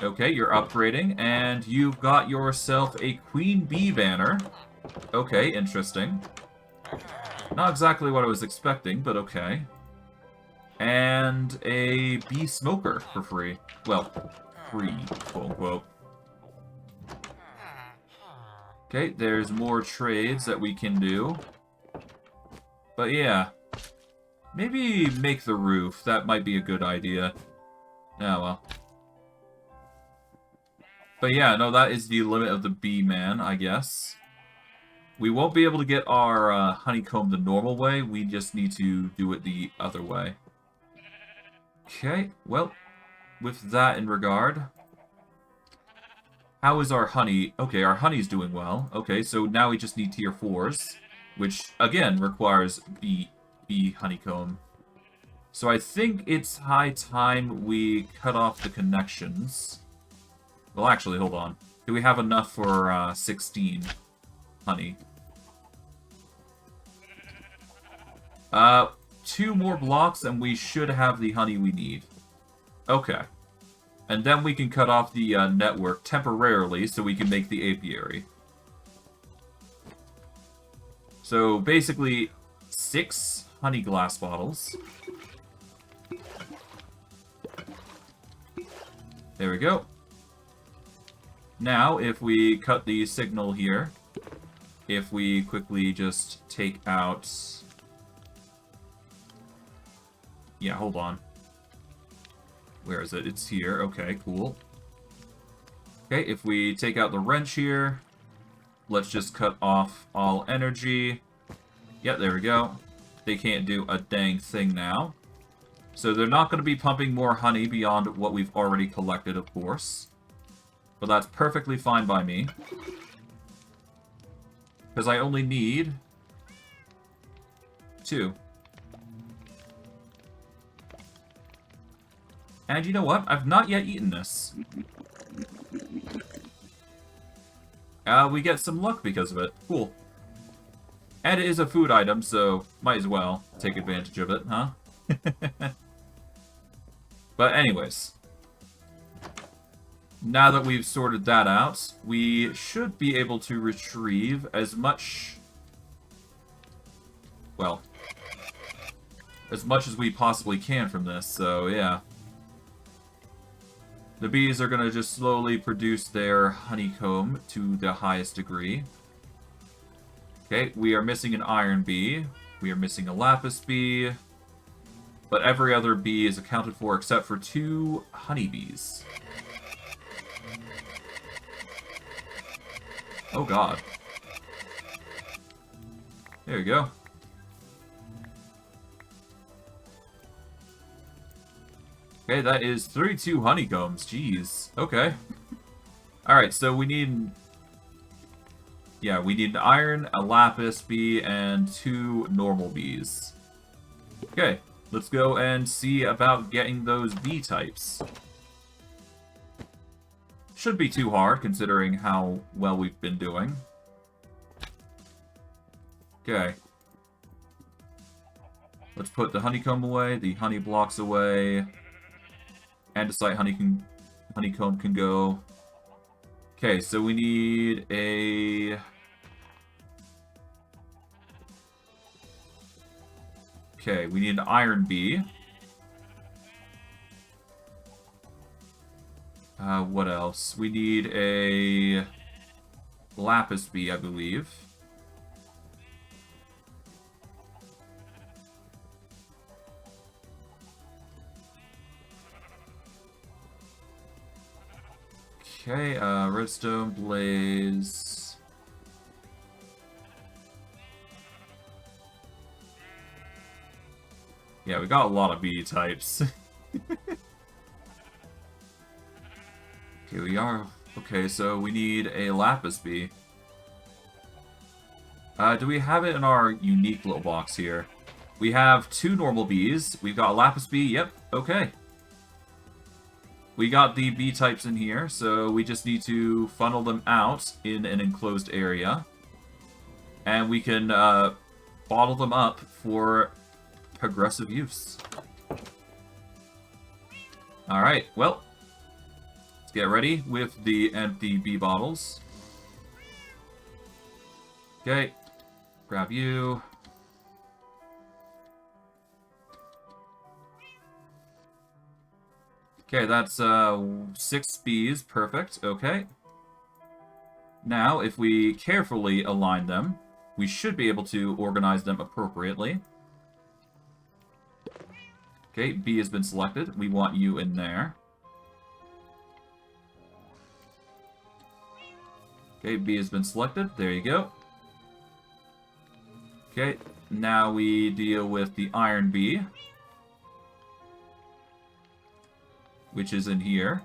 Okay, you're upgrading, and you've got yourself a queen bee banner. Okay, interesting. Not exactly what I was expecting, but okay. And a bee smoker for free. Well, free, quote-unquote. Okay, there's more trades that we can do. But yeah. Maybe make the roof. That might be a good idea. Oh, well. But yeah, no, that is the limit of the bee man, I guess. We won't be able to get our honeycomb the normal way. We just need to do it the other way. Okay, well, with that in regard... How is our honey? Okay, our honey's doing well. Okay, so now we just need tier 4s, which, again, requires bee honeycomb. So I think it's high time we cut off the connections. Well, actually, hold on. Do we have enough for 16 honey? 2 more blocks, and we should have the honey we need. Okay. And then we can cut off the network temporarily so we can make the apiary. So basically, 6 honey glass bottles. There we go. Now, if we cut the signal here, if we quickly just take out... Yeah, hold on. Where is it? It's here. Okay, cool. Okay, if we take out the wrench here, let's just cut off all energy. Yep, there we go. They can't do a dang thing now. So they're not going to be pumping more honey beyond what we've already collected, of course. But that's perfectly fine by me. Because I only need 2. And you know what? I've not yet eaten this. We get some luck because of it. Cool. And it is a food item, so might as well take advantage of it, huh? But anyways. Now that we've sorted that out, we should be able to retrieve as much... Well, as much as we possibly can from this, so yeah. The bees are going to just slowly produce their honeycomb to the highest degree. Okay, we are missing an iron bee. We are missing a lapis bee. But every other bee is accounted for except for 2 honeybees. Oh god. There you go. Okay, that is 32 honeycombs. Jeez. Okay. Alright, so we need... Yeah, we need an iron, a lapis bee, and 2 normal bees. Okay, let's go and see about getting those bee types. Shouldn't be too hard, considering how well we've been doing. Okay. Let's put the honeycomb away, the honey blocks away. Andesite honeycomb can go. Okay, so we need a... Okay, we need an iron bee. What else? We need a lapis bee, I believe. Okay, redstone blaze. Yeah, we got a lot of bee types. Okay, we are... Okay, so we need a lapis bee. Do we have it in our unique little box here? We have 2 normal bees. We've got a lapis bee. Yep, okay. We got the bee types in here, so we just need to funnel them out in an enclosed area. And we can bottle them up for progressive use. Alright, well, let's get ready with the empty bee bottles. Okay, grab you. Okay, that's 6 bees, perfect, okay. Now, if we carefully align them, we should be able to organize them appropriately. Okay, bee has been selected. We want you in there. Okay, bee has been selected. There you go. Okay, now we deal with the iron bee, which is in here.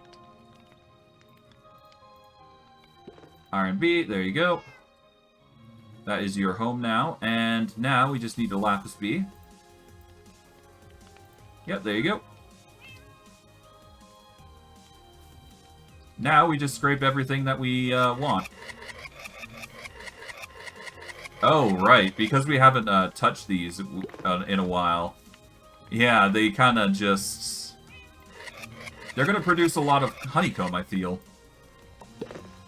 Iron bee, there you go. That is your home now. And now we just need the lapis bee. Yep, there you go. Now we just scrape everything that we want. Oh, right, because we haven't touched these in a while. Yeah, they kind of just... They're going to produce a lot of honeycomb, I feel.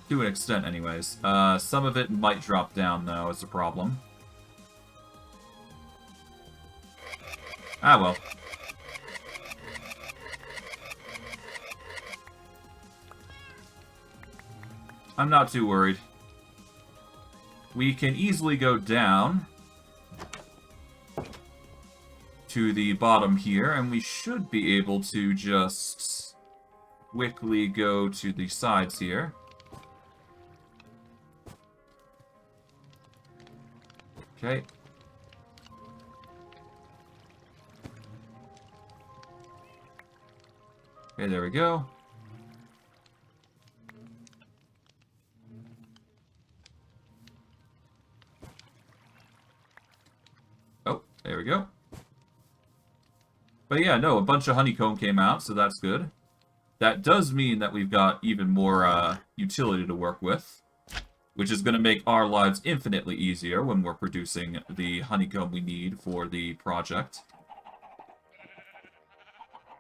To an extent, anyways. Some of it might drop down, though, is a problem. Ah, well. I'm not too worried. We can easily go down to the bottom here, and we should be able to just quickly go to the sides here. Okay. Okay, there we go. Oh, there we go. But yeah, no, a bunch of honeycomb came out, so that's good. That does mean that we've got even more utility to work with, which is going to make our lives infinitely easier when we're producing the honeycomb we need for the project.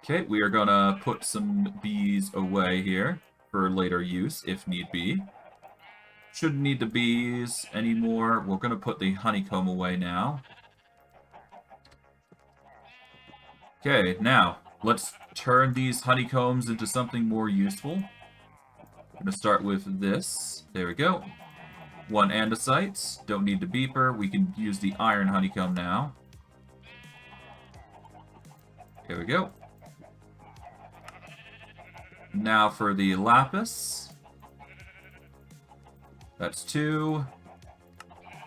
Okay, we are going to put some bees away here for later use, if need be. Shouldn't need the bees anymore. We're going to put the honeycomb away now. Okay, now, let's turn these honeycombs into something more useful. I'm going to start with this. There we go. 1 andesite. Don't need the beeper. We can use the iron honeycomb now. There we go. Now for the lapis. That's 2.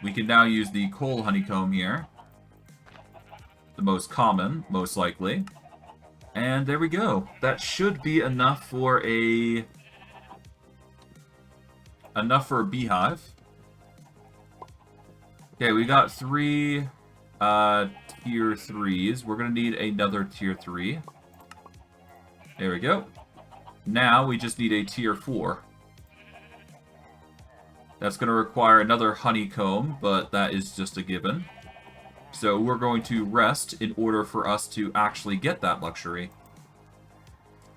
We can now use the coal honeycomb here. The most common, most likely. And there we go. That should be enough for a... beehive. Okay, we got 3 tier 3s. We're going to need another tier 3. There we go. Now we just need a tier 4. That's going to require another honeycomb, but that is just a given. So we're going to rest in order for us to actually get that luxury.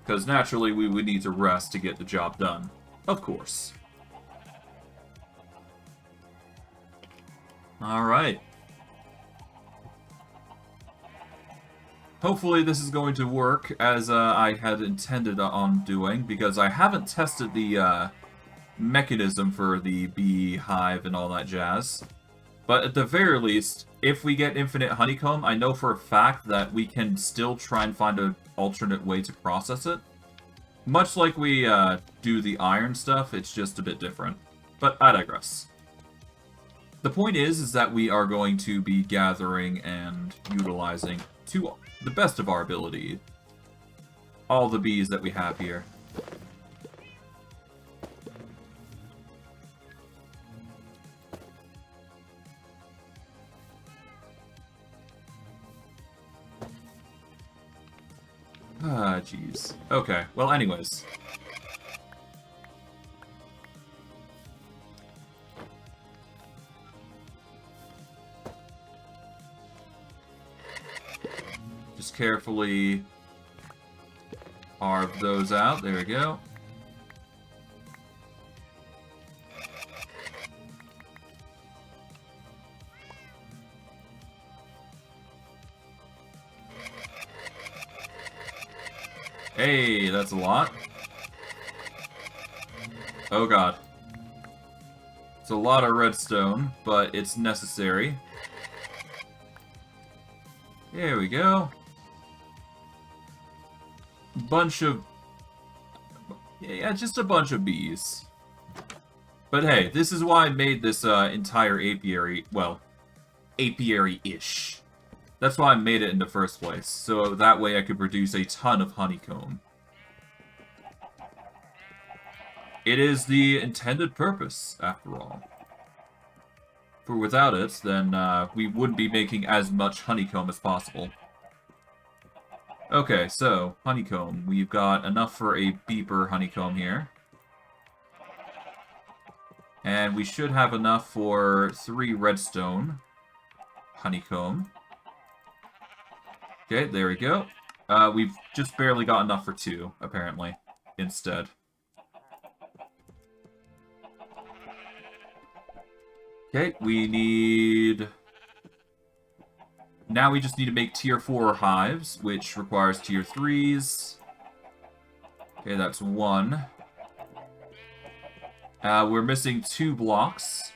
Because naturally we would need to rest to get the job done. Of course. Alright. Hopefully this is going to work as I had intended on doing, because I haven't tested the mechanism for the beehive and all that jazz. But at the very least, if we get infinite honeycomb, I know for a fact that we can still try and find an alternate way to process it. Much like we do the iron stuff, it's just a bit different. But I digress. The point is that we are going to be gathering and utilizing, to the best of our ability, all the bees that we have here. Ah, jeez. Okay, well, anyways. Just carefully carve those out. There we go. Hey, that's a lot. Oh god. It's a lot of redstone, but it's necessary. There we go. Bunch of... yeah, just a bunch of bees. But hey, this is why I made this entire apiary, well, apiary-ish. That's why I made it in the first place, so that way I could produce a ton of honeycomb. It is the intended purpose, after all. For without it, then we wouldn't be making as much honeycomb as possible. Okay, so, honeycomb. We've got enough for a beeper honeycomb here. And we should have enough for 3 redstone honeycomb. Okay, there we go. We've just barely got enough for 2, apparently, instead. Okay, we need... now we just need to make tier 4 hives, which requires tier 3s. Okay, that's 1. We're missing 2 blocks.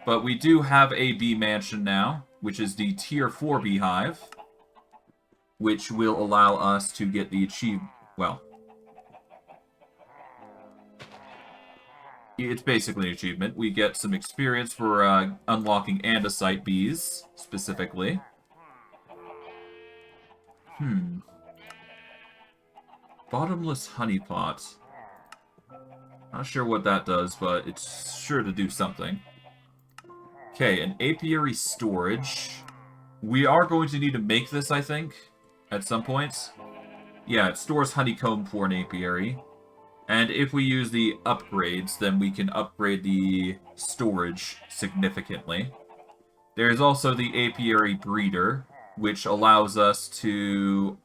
But we do have a bee mansion now, which is the tier 4 beehive, which will allow us to get the well, it's basically an achievement. We get some experience for unlocking andesite bees, specifically. Bottomless honeypot. Not sure what that does, but it's sure to do something. Okay, an apiary storage. We are going to need to make this, I think, at some point. Yeah, it stores honeycomb for an apiary. And if we use the upgrades, then we can upgrade the storage significantly. There's also the apiary breeder, which allows us to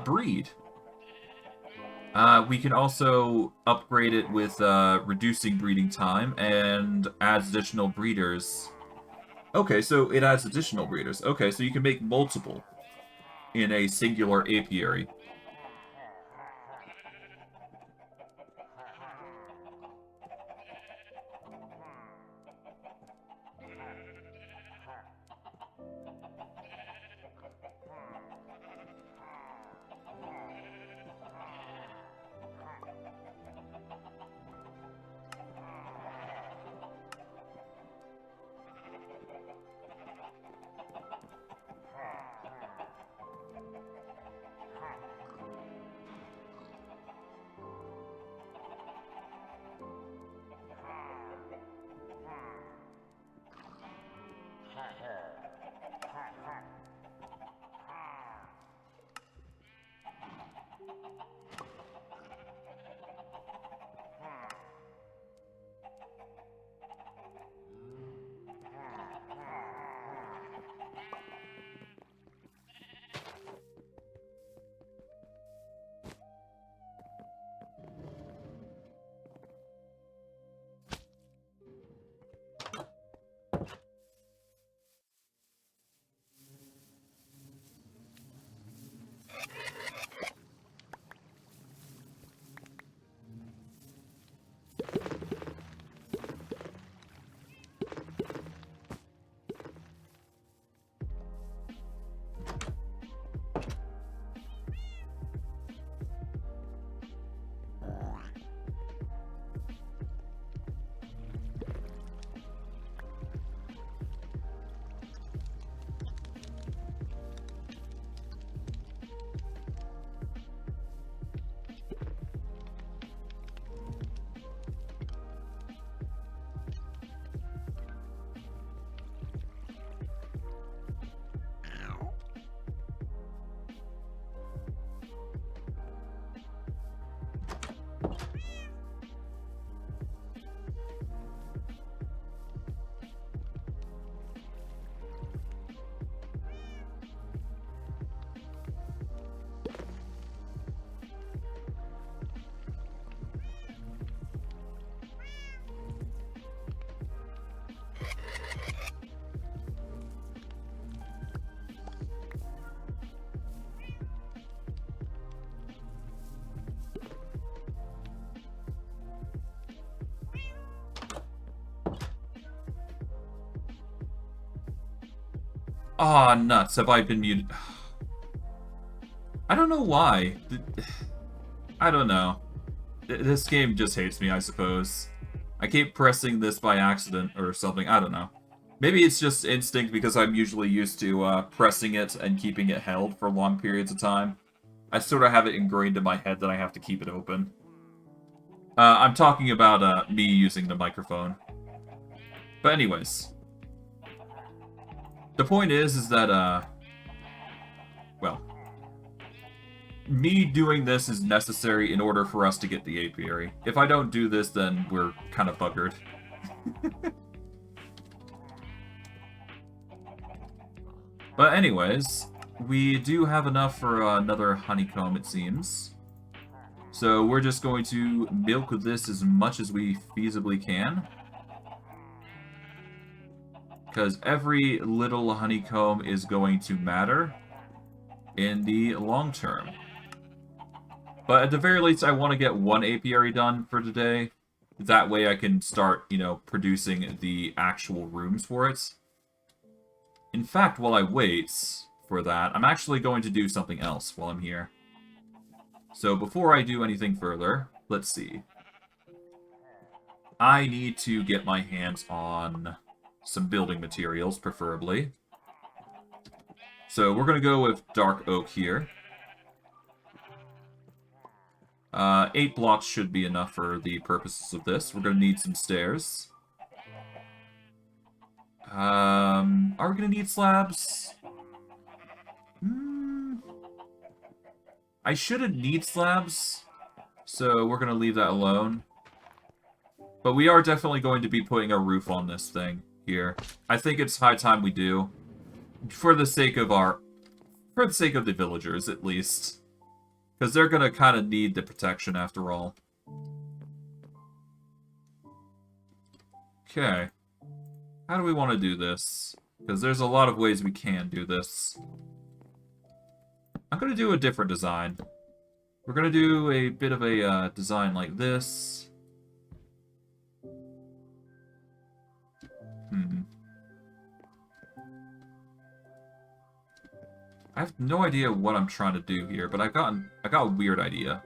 breed. We can also upgrade it with reducing breeding time and adds additional breeders. Okay, so it adds additional breeders. Okay, so you can make multiple in a singular apiary. Ah, nuts. Have I been muted? I don't know why. I don't know. This game just hates me, I suppose. I keep pressing this by accident or something. I don't know. Maybe it's just instinct because I'm usually used to pressing it and keeping it held for long periods of time. I sort of have it ingrained in my head that I have to keep it open. I'm talking about me using the microphone. But anyways. The point is that, well, me doing this is necessary in order for us to get the apiary. If I don't do this, then we're kind of buggered. But anyways, we do have enough for another honeycomb, it seems. So we're just going to milk this as much as we feasibly can. Because every little honeycomb is going to matter in the long term. But at the very least, I want to get one apiary done for today. That way I can start, you know, producing the actual rooms for it. In fact, while I wait for that, I'm actually going to do something else while I'm here. So before I do anything further, let's see. I need to get my hands on some building materials, preferably. So we're going to go with dark oak here. 8 blocks should be enough for the purposes of this. We're going to need some stairs. Are we going to need slabs? I shouldn't need slabs, so we're going to leave that alone. But we are definitely going to be putting a roof on this thing here. I think it's high time we do. For the sake of the villagers, at least. Because they're going to kind of need the protection after all. Okay. How do we want to do this? Because there's a lot of ways we can do this. I'm going to do a different design. We're going to do a bit of a design like this. I have no idea what I'm trying to do here, but I got a weird idea.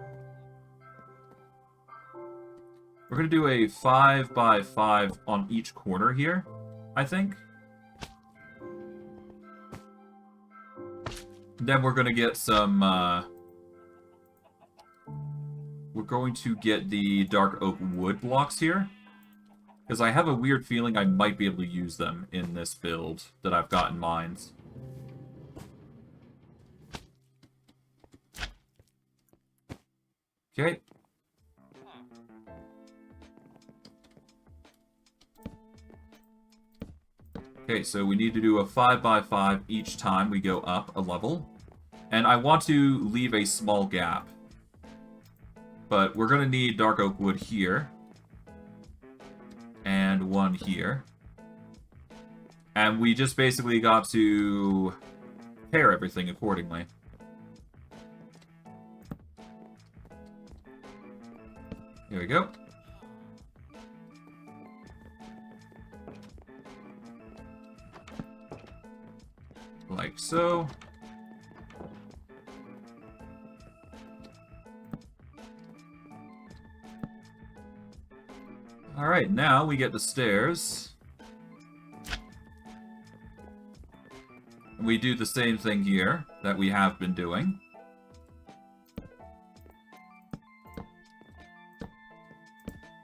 We're going to do a 5 by 5 on each corner here, I think. Then we're going to get some, we're going to get the dark oak wood blocks here. Because I have a weird feeling I might be able to use them in this build that I've got in mind. Okay. Okay, so we need to do a 5 by 5 each time we go up a level. And I want to leave a small gap. But we're going to need dark oak wood here. And one here. And we just basically got to pair everything accordingly. Here we go. Like so. Alright, now we get the stairs. We do the same thing here that we have been doing.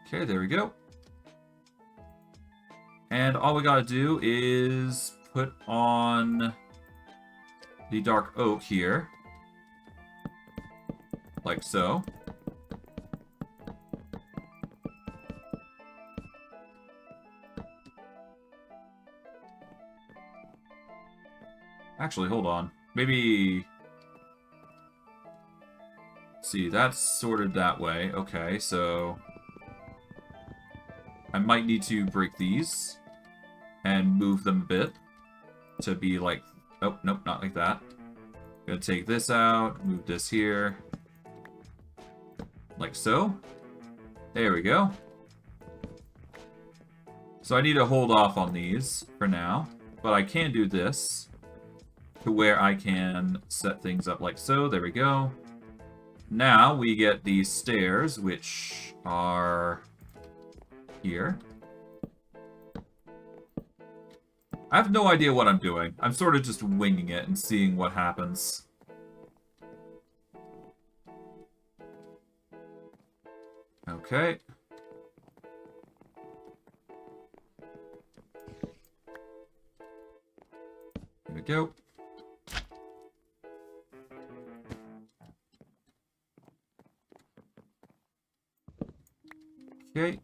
Okay, there we go. And all we gotta do is put on the dark oak here. Like so. Actually, hold on. Maybe... Let's see, that's sorted that way. Okay, so... I might need to break these and move them a bit to be like... Oh, nope, not like that. Gonna take this out, move this here. Like so. There we go. So I need to hold off on these for now, but I can do this. to where I can set things up like so. There we go. Now we get these stairs, which are here. I have no idea what I'm doing. I'm sort of just winging it and seeing what happens. Okay. There we go. Okay.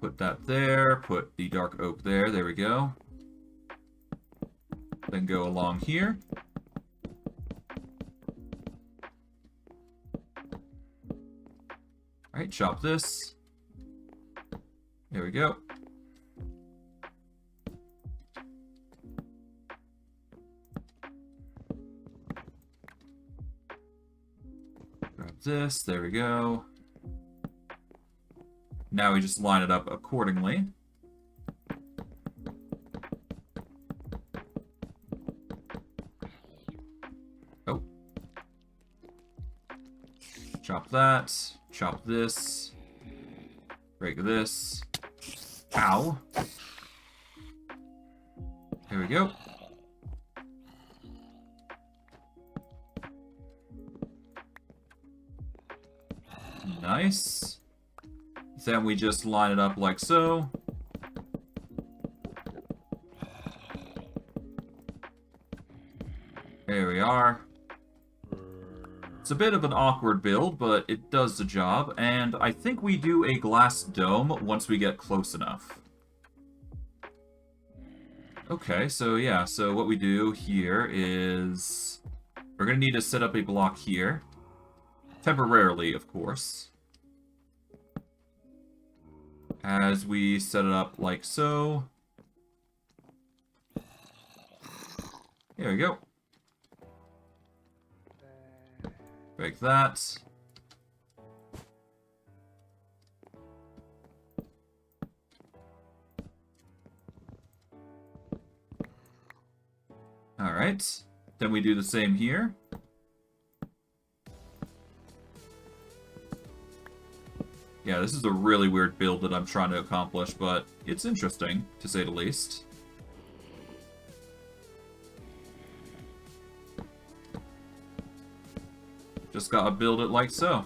Put that there, put the dark oak there we go. Then go along here. Alright, chop this. There we go. Grab this, there we go. Now we just line it up accordingly. Oh. Chop that. Chop this. Break this. Ow. There we go. Nice. Then we just line it up like so. There we are. It's a bit of an awkward build, but it does the job, and I think we do a glass dome once we get close enough. Okay, so yeah, so what we do here is... we're going to need to set up a block here. Temporarily, of course. As we set it up like so. There we go. Break that. Alright. Then we do the same here. Yeah, this is a really weird build that I'm trying to accomplish, but it's interesting, to say the least. Just gotta build it like so.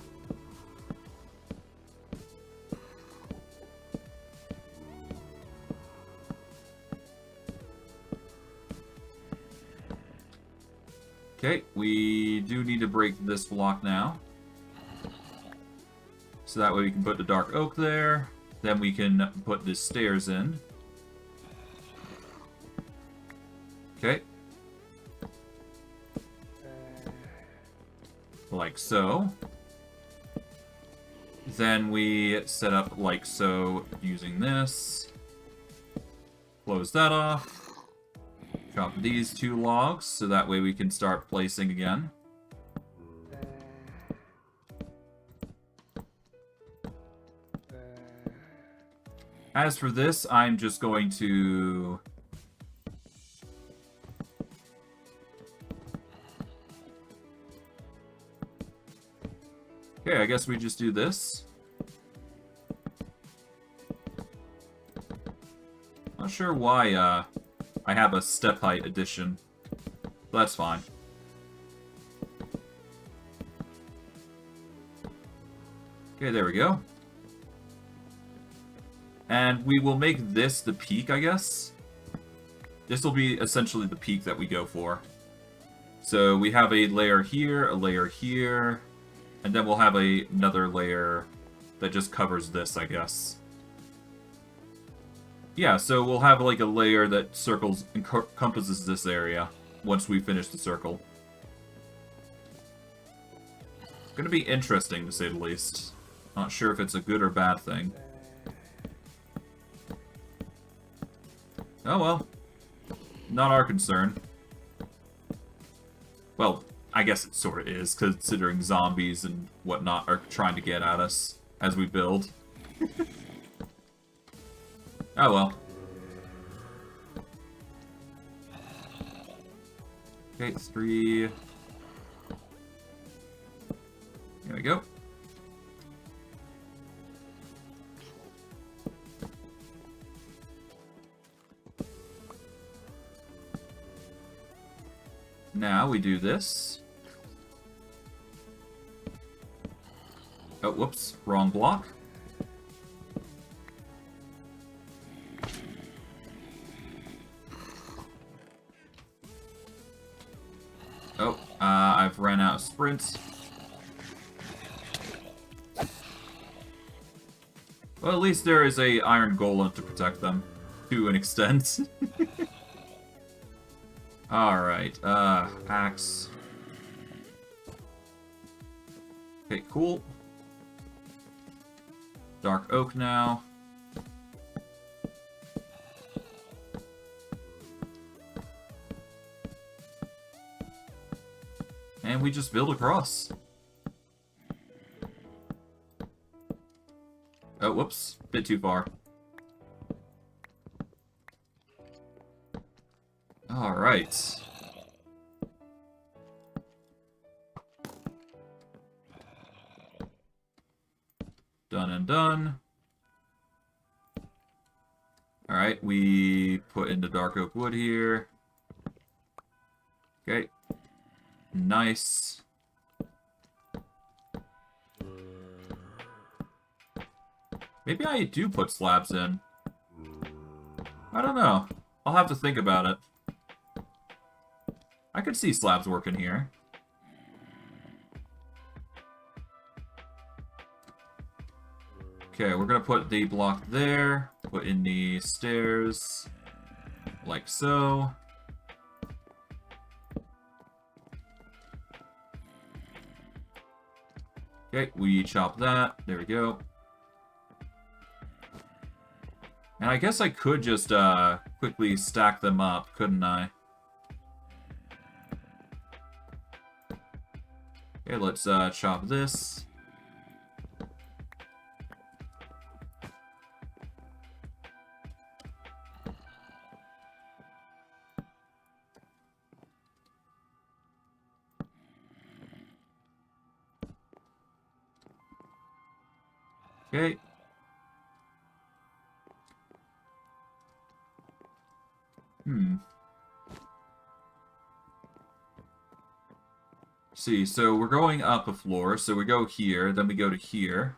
Okay, we do need to break this block now. So that way we can put the dark oak there. Then we can put the stairs in. Okay. Like so. Then we set up like so using this. Close that off. Drop these two logs so that way we can start placing again. As for this, I'm just going to... okay, I guess we just do this. Not sure why I have a step height addition. But that's fine. Okay, there we go. And we will make this the peak, I guess. This will be essentially the peak that we go for. So we have a layer here, and then we'll have another layer that just covers this, I guess. Yeah, so we'll have like a layer that circles, encompasses this area once we finish the circle. Gonna be interesting, to say the least. Not sure if it's a good or bad thing. Oh well. Not our concern. Well, I guess it sort of is, considering zombies and whatnot are trying to get at us as we build. Oh well. Okay, 3. There we go. Now we do this. Oh, whoops. Wrong block. Oh, I've ran out of sprints. Well, at least there is a iron golem to protect them. To an extent. Alright, axe. Okay, cool. Dark oak now. And we just build across. Oh, whoops. Bit too far. Alright. Done and done. Alright, we put in the dark oak wood here. Okay. Nice. Maybe I do put slabs in. I don't know. I'll have to think about it. I could see slabs working here. Okay, we're gonna put the block there. Put in the stairs. Like so. Okay, we chop that. There we go. And I guess I could just quickly stack them up, couldn't I? Okay, let's chop this. Okay. See, so we're going up a floor, so we go here, then we go to here.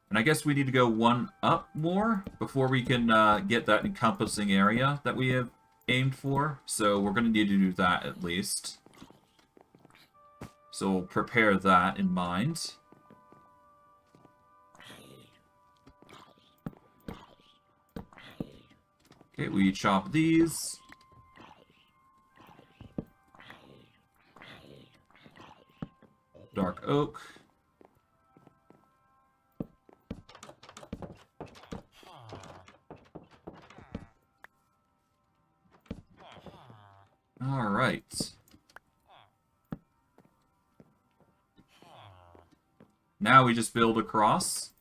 And I guess we need to go one up more before we can get that encompassing area that we have aimed for. So we're going to need to do that at least. So we'll prepare that in mind. Okay, we chop these. Dark oak. All right. Now we just build across.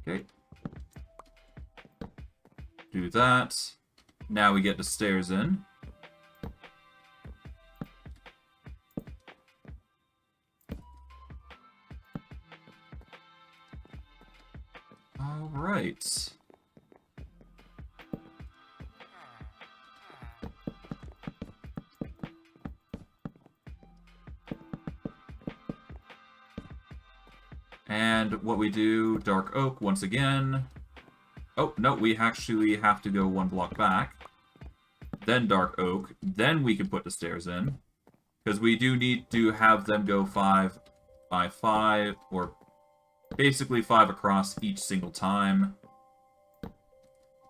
Okay. Do that. Now we get the stairs in. All right. And what we do, dark oak once again. Oh, no, we actually have to go one block back. Then dark oak. Then we can put the stairs in. Because we do need to have them go 5 by 5, or basically 5 across each single time.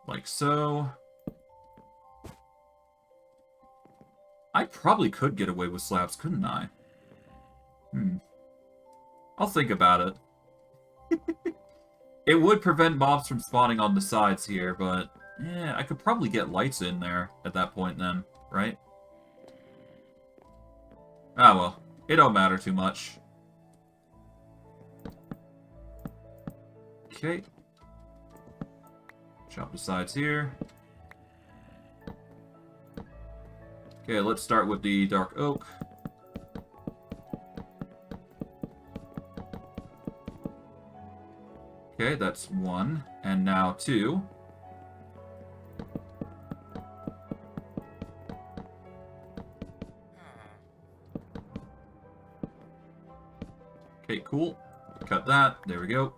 Like so. I probably could get away with slabs, couldn't I? I'll think about it. It would prevent mobs from spawning on the sides here, but yeah, I could probably get lights in there at that point then, right? Ah well, it don't matter too much. Okay. Chop the sides here. Okay, let's start with the dark oak. Okay, that's 1. And now 2. Okay, cool. Cut that. There we go.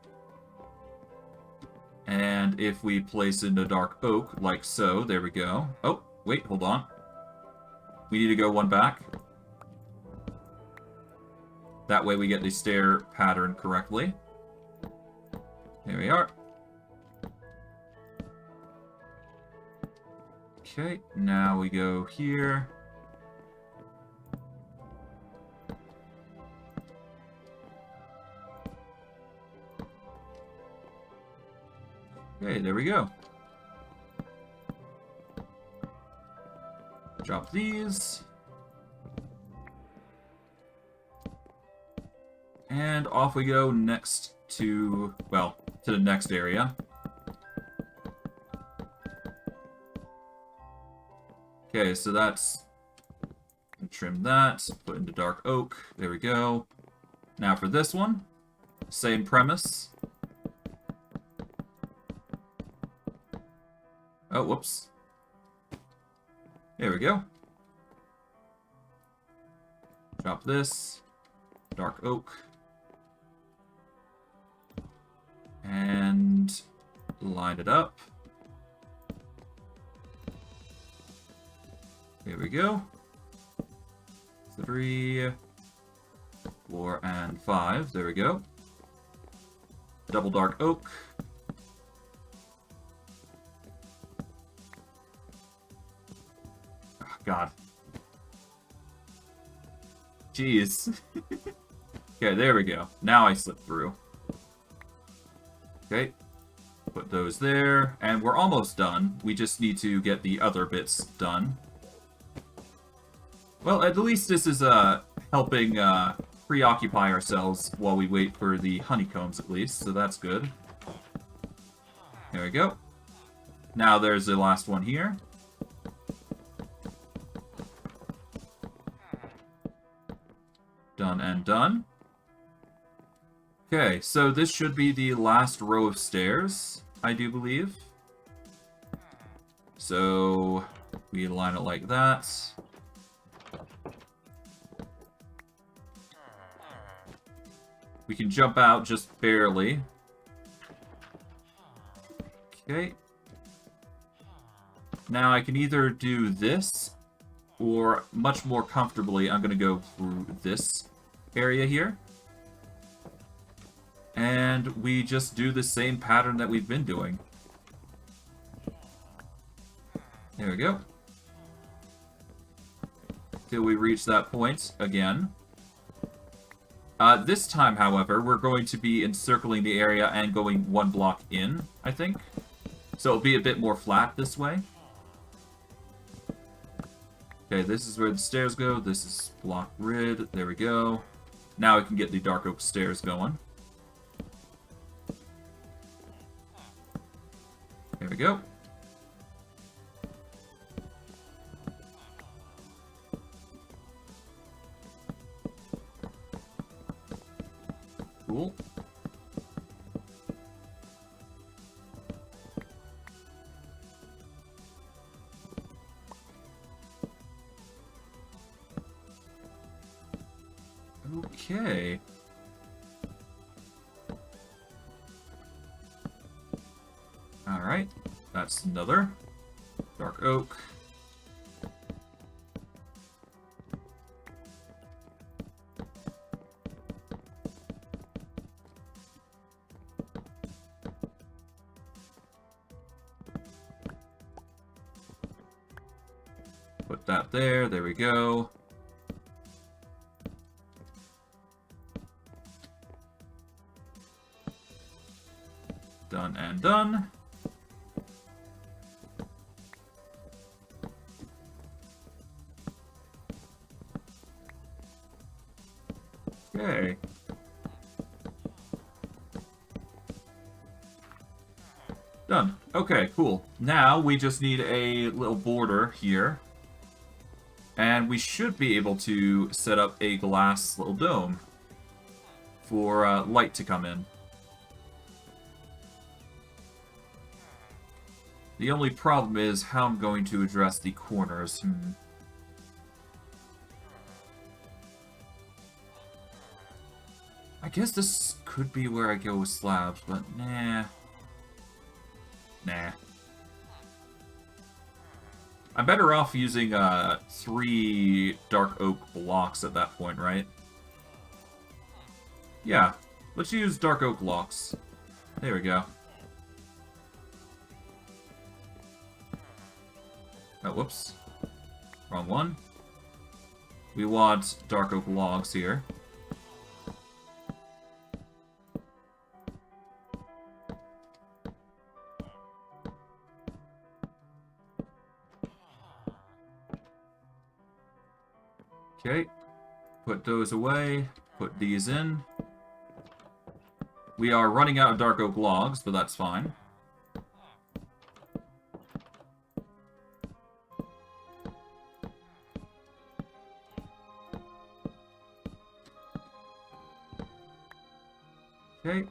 And if we place in the dark oak, like so, there we go. Oh, wait, hold on. We need to go 1 back. That way we get the stair pattern correctly. There we are. Okay, now we go here. Okay, there we go. Drop these. And off we go next to, well, to the next area. Okay, so that's... trim that, put into dark oak. There we go. Now for this one, same premise. Oh, whoops. There we go. Drop this. Dark oak. And line it up. There we go. 3, 4, and 5. There we go. Double dark oak. Oh, God. Jeez. Okay, there we go. Now I slip through. Okay. Put those there. And we're almost done. We just need to get the other bits done. Well, at least this is helping preoccupy ourselves while we wait for the honeycombs, at least, so that's good. There we go. Now there's the last one here. Done and done. Okay, so this should be the last row of stairs, I do believe. So we line it like that. We can jump out just barely. Okay. Now I can either do this, or much more comfortably, I'm going to go through this area here. And we just do the same pattern that we've been doing. There we go. Till we reach that point again. This time, however, we're going to be encircling the area and going 1 block in, I think. So it'll be a bit more flat this way. Okay, this is where the stairs go. This is block grid. There we go. Now we can get the dark oak stairs going. There we go. Cool. Okay. Alright. That's another. Dark oak. Put that there. There we go. Done and done. Okay. Done. Okay, cool. Now we just need a little border here. And we should be able to set up a glass little dome for light to come in. The only problem is how I'm going to address the corners. I guess this could be where I go with slabs, but nah. Nah. I'm better off using 3 dark oak blocks at that point, right? Yeah, let's use dark oak blocks. There we go. Oh, whoops. Wrong one. We want dark oak logs here. Okay, put those away, put these in. We are running out of dark oak logs, but that's fine. Okay.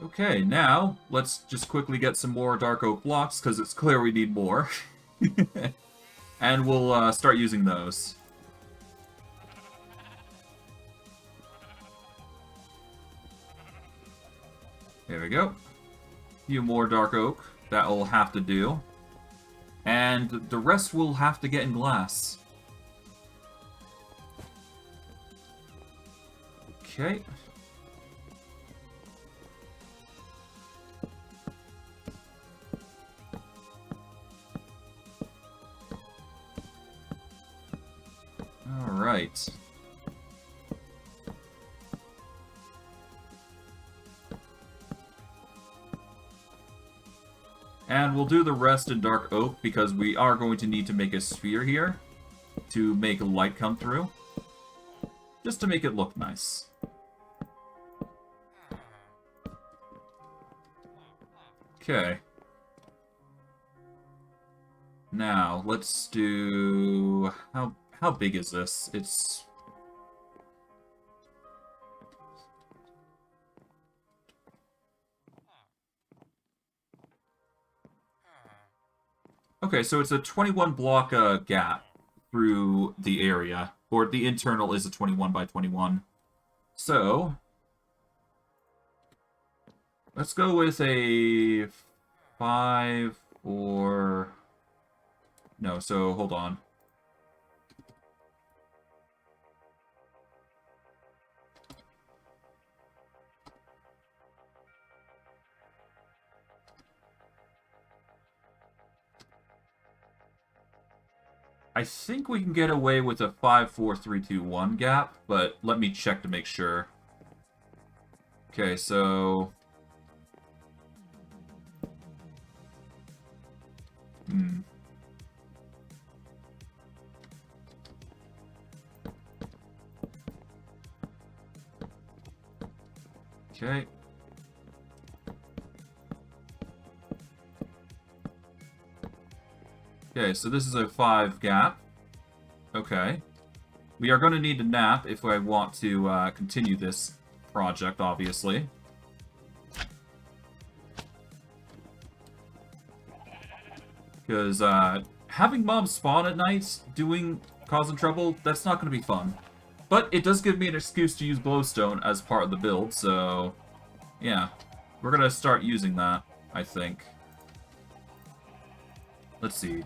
Okay, now, let's just quickly get some more dark oak blocks, because it's clear we need more. And we'll start using those. There we go. A few more dark oak. That'll have to do. And the rest will have to get in glass. Okay. Alright. And we'll do the rest in dark oak because we are going to need to make a sphere here to make light come through. Just to make it look nice. Okay. Now, let's do... How big is this? It's... Okay, so it's a 21 block gap through the area. Or the internal is a 21 by 21. So... let's go with a 5 or... No, so hold on. I think we can get away with a 5, 4, 3, 2, 1 gap, but let me check to make sure. Okay, so... Okay. Okay, so this is a 5 gap. Okay. We are going to need a nap if I want to continue this project, obviously. Because having mobs spawn at night, causing trouble, that's not going to be fun. But it does give me an excuse to use glowstone as part of the build, so... yeah. We're going to start using that, I think. Let's see.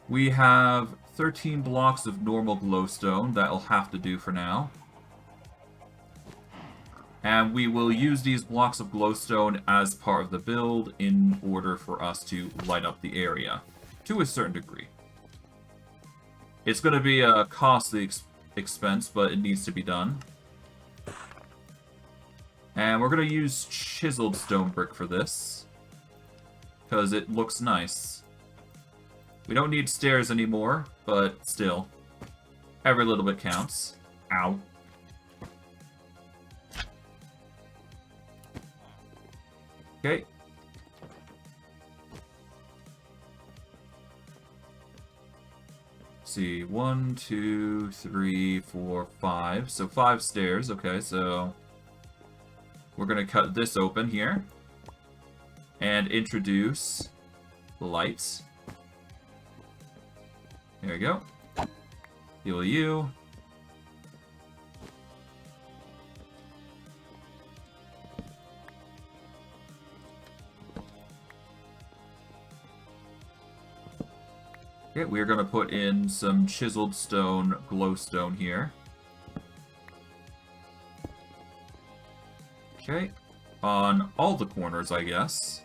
We have 13 blocks of normal glowstone. That'll have to do for now. And we will use these blocks of glowstone as part of the build in order for us to light up the area. To a certain degree. It's going to be a costly expense, but it needs to be done. And we're going to use chiseled stone brick for this. Because it looks nice. We don't need stairs anymore, but still. Every little bit counts. Ow. Okay. See, 1, 2, 3, 4, 5. So 5 stairs. Okay, so we're gonna cut this open here and introduce lights. There we go. Heal you. Okay, we're gonna put in some chiseled stone, glowstone here. Okay, on all the corners, I guess.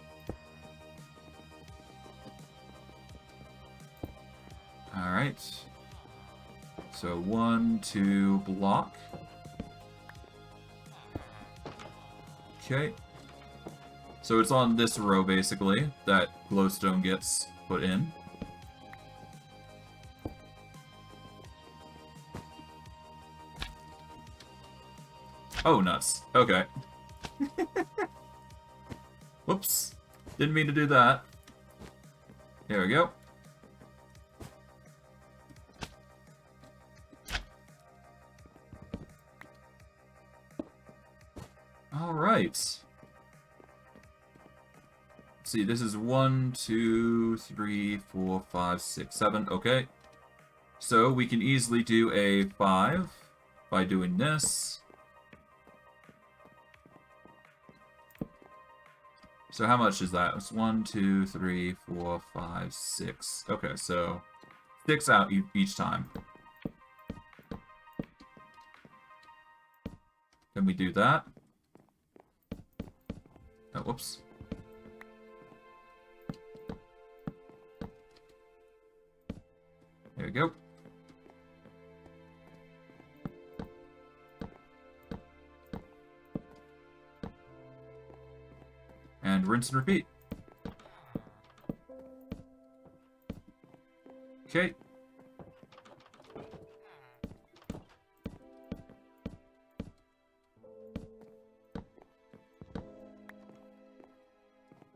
Alright. So 1, 2 block. Okay. So it's on this row, basically, that glowstone gets put in. Oh, nuts. Okay. Whoops. Didn't mean to do that. There we go. Alright. See, this is 1, 2, 3, 4, 5, 6, 7. Okay. So we can easily do a 5 by doing this. So how much is that? It's 1, 2, 3, 4, 5, 6. Okay, so 6 out each time. Can we do that? Oh, whoops. There we go. And rinse and repeat. Okay.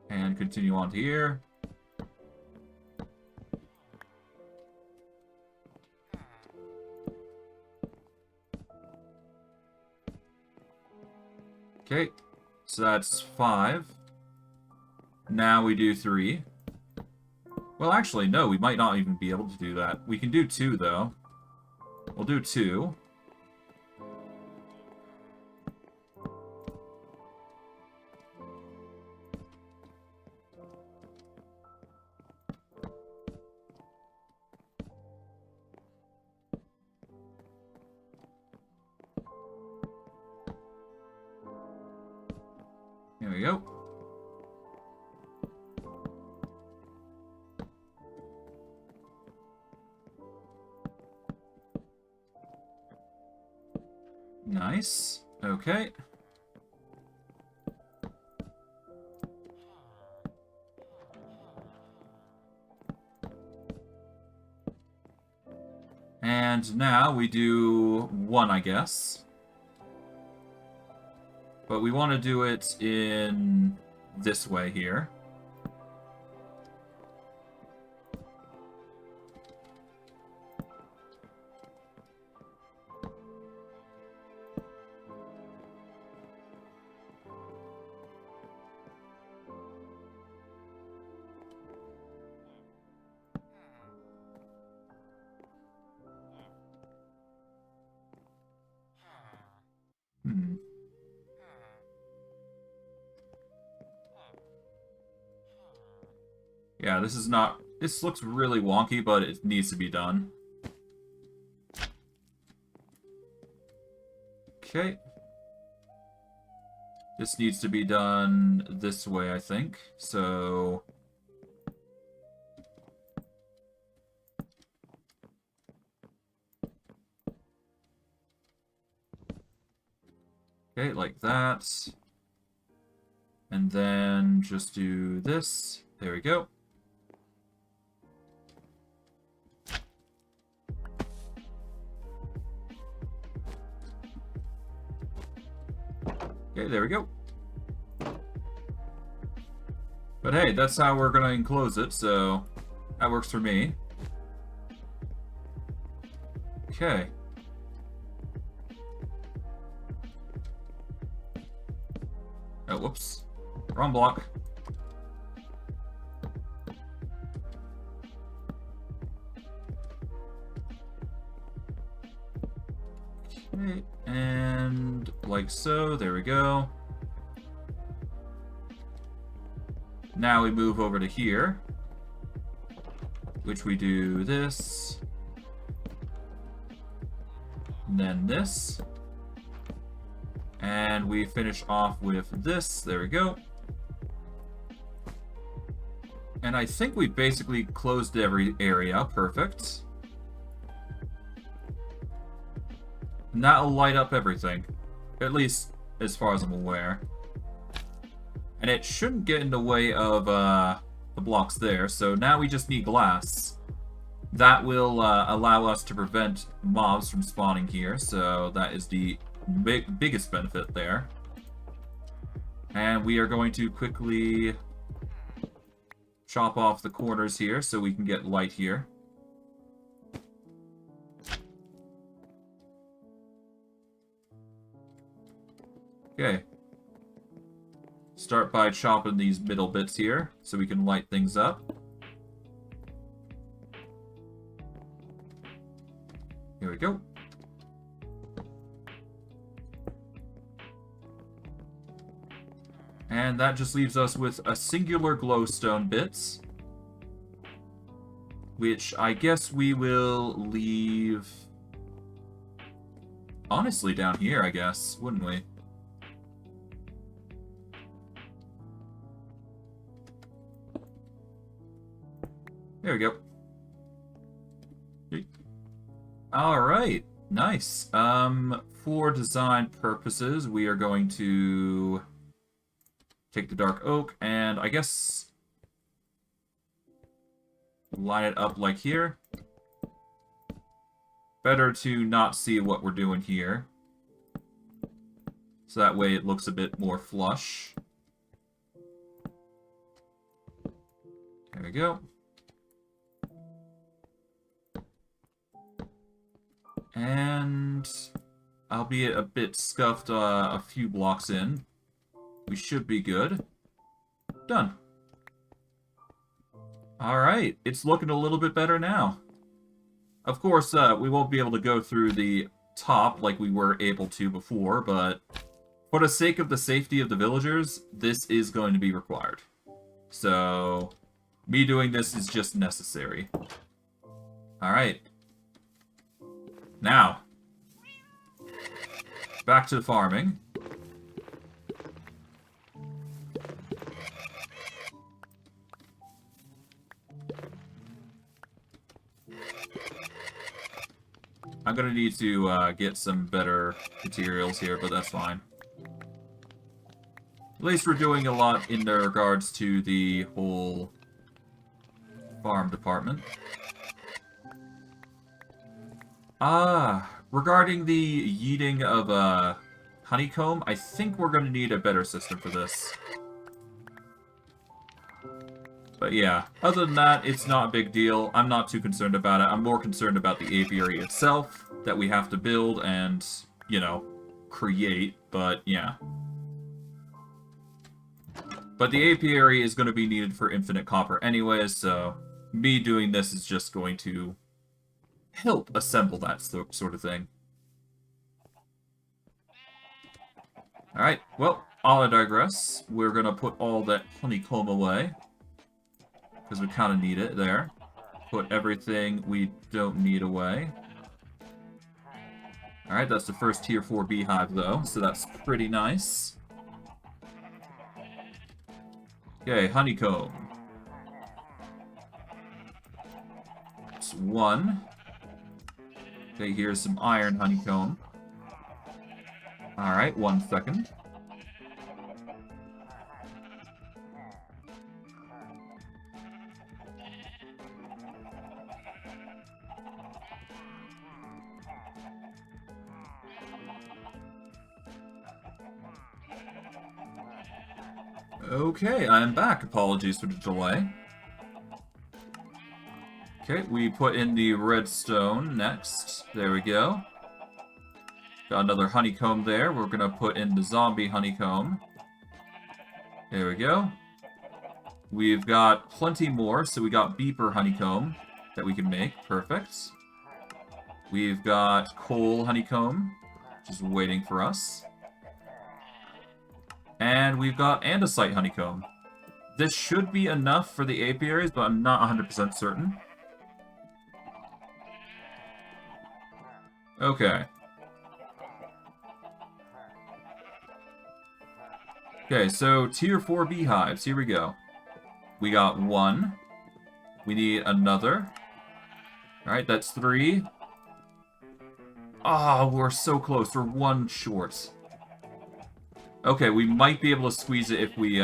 And continue on to here. Okay, so that's 5. Now we do 3. Well, actually, no, we might not even be able to do that. We can do 2, though. We'll do 2. There we go. Nice. Okay. And now we do 1, I guess. But we want to do it in this way here. Hmm. Yeah, this is not... This looks really wonky, but it needs to be done. Okay. This needs to be done this way, I think. So... Okay, like that. And then just do this. There we go. Okay, there we go. But hey, that's how we're gonna enclose it, so that works for me. Okay. Oh, whoops. Wrong block. Okay, and like so, there we go. Now we move over to here, which we do this, and then this, and we finish off with this. There we go. And I think we basically closed every area. Perfect. And that'll light up everything, at least as far as I'm aware. And it shouldn't get in the way of the blocks there, so now we just need glass. That will allow us to prevent mobs from spawning here, so that is the biggest benefit there. And we are going to quickly chop off the corners here so we can get light here. Okay. Start by chopping these middle bits here so we can light things up. Here we go. And that just leaves us with a singular glowstone bits, which I guess we will leave, honestly, down here, I guess, wouldn't we? There we go. Alright, nice. For design purposes, we are going to take the dark oak and I guess line it up like here. Better to not see what we're doing here, so that way it looks a bit more flush. There we go. And, albeit a bit scuffed a few blocks in, we should be good. Done. Alright, it's looking a little bit better now. Of course, we won't be able to go through the top like we were able to before, but for the sake of the safety of the villagers, this is going to be required. So, me doing this is just necessary. Alright. Now, back to the farming. I'm gonna need to get some better materials here, but that's fine. At least we're doing a lot in regards to the whole farm department. Regarding the yeeting of honeycomb, I think we're going to need a better system for this. But yeah, other than that, it's not a big deal. I'm not too concerned about it. I'm more concerned about the apiary itself that we have to build and, you know, create, but yeah. But the apiary is going to be needed for infinite copper anyways, so me doing this is just going to help assemble that sort of thing. Alright, well, I digress. We're gonna put all that honeycomb away, because we kind of need it there. Put everything we don't need away. Alright, that's the first tier 4 beehive though, so that's pretty nice. Okay, honeycomb. It's 1. Okay, here's some iron honeycomb. Alright, 1 second. Okay, I'm back. Apologies for the delay. Okay, we put in the redstone next. There we go. Got another honeycomb there. We're gonna put in the zombie honeycomb. There we go. We've got plenty more, so we got beeper honeycomb that we can make. Perfect. We've got coal honeycomb, just waiting for us. And we've got andesite honeycomb. This should be enough for the apiaries, but I'm not 100% certain. Okay. Okay, so tier 4 beehives. Here we go. We got 1. We need another. Alright, that's 3. Ah, oh, we're so close. We're 1 short. Okay, we might be able to squeeze it if we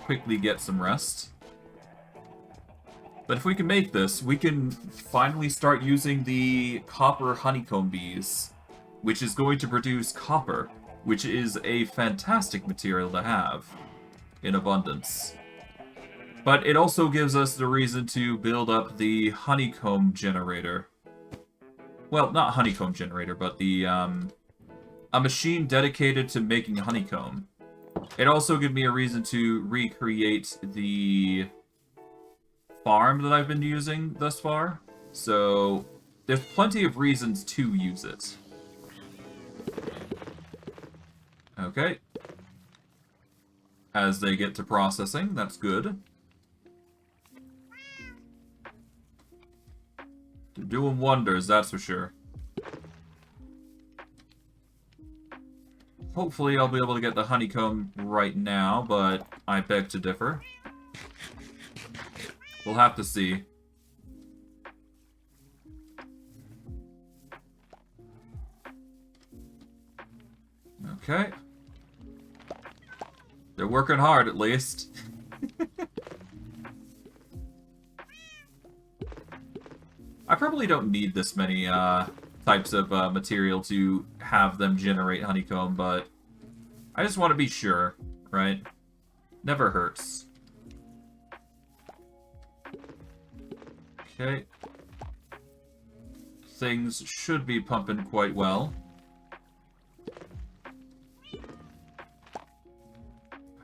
quickly get some rest. But if we can make this, we can finally start using the copper honeycomb bees, which is going to produce copper, which is a fantastic material to have in abundance. But it also gives us the reason to build up the honeycomb generator. Well, not honeycomb generator, but the a machine dedicated to making honeycomb. It also gives me a reason to recreate the farm that I've been using thus far. So there's plenty of reasons to use it. Okay. As they get to processing, that's good. They're doing wonders, that's for sure. Hopefully I'll be able to get the honeycomb right now, but I beg to differ. We'll have to see. Okay. They're working hard, at least. I probably don't need this many types of material to have them generate honeycomb, but I just want to be sure, right? Never hurts. Okay. Things should be pumping quite well.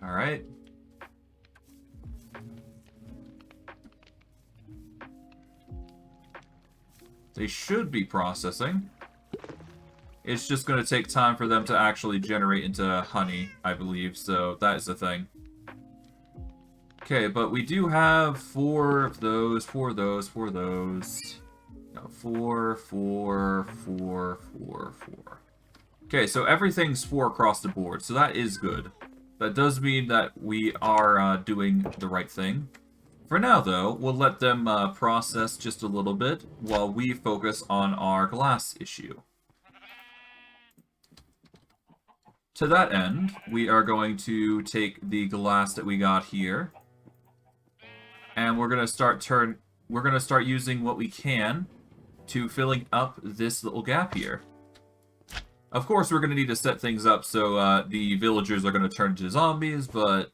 Alright. They should be processing. It's just going to take time for them to actually generate into honey, I believe, so that is the thing. Okay, but we do have 4 of those, 4 of those, 4 of those. No, 4, 4, 4, 4, 4. Okay, so everything's 4 across the board, so that is good. That does mean that we are doing the right thing. For now, though, we'll let them process just a little bit while we focus on our glass issue. To that end, we are going to take the glass that we got here, and we're gonna start using what we can to filling up this little gap here. Of course, we're gonna need to set things up so the villagers are gonna turn into zombies, but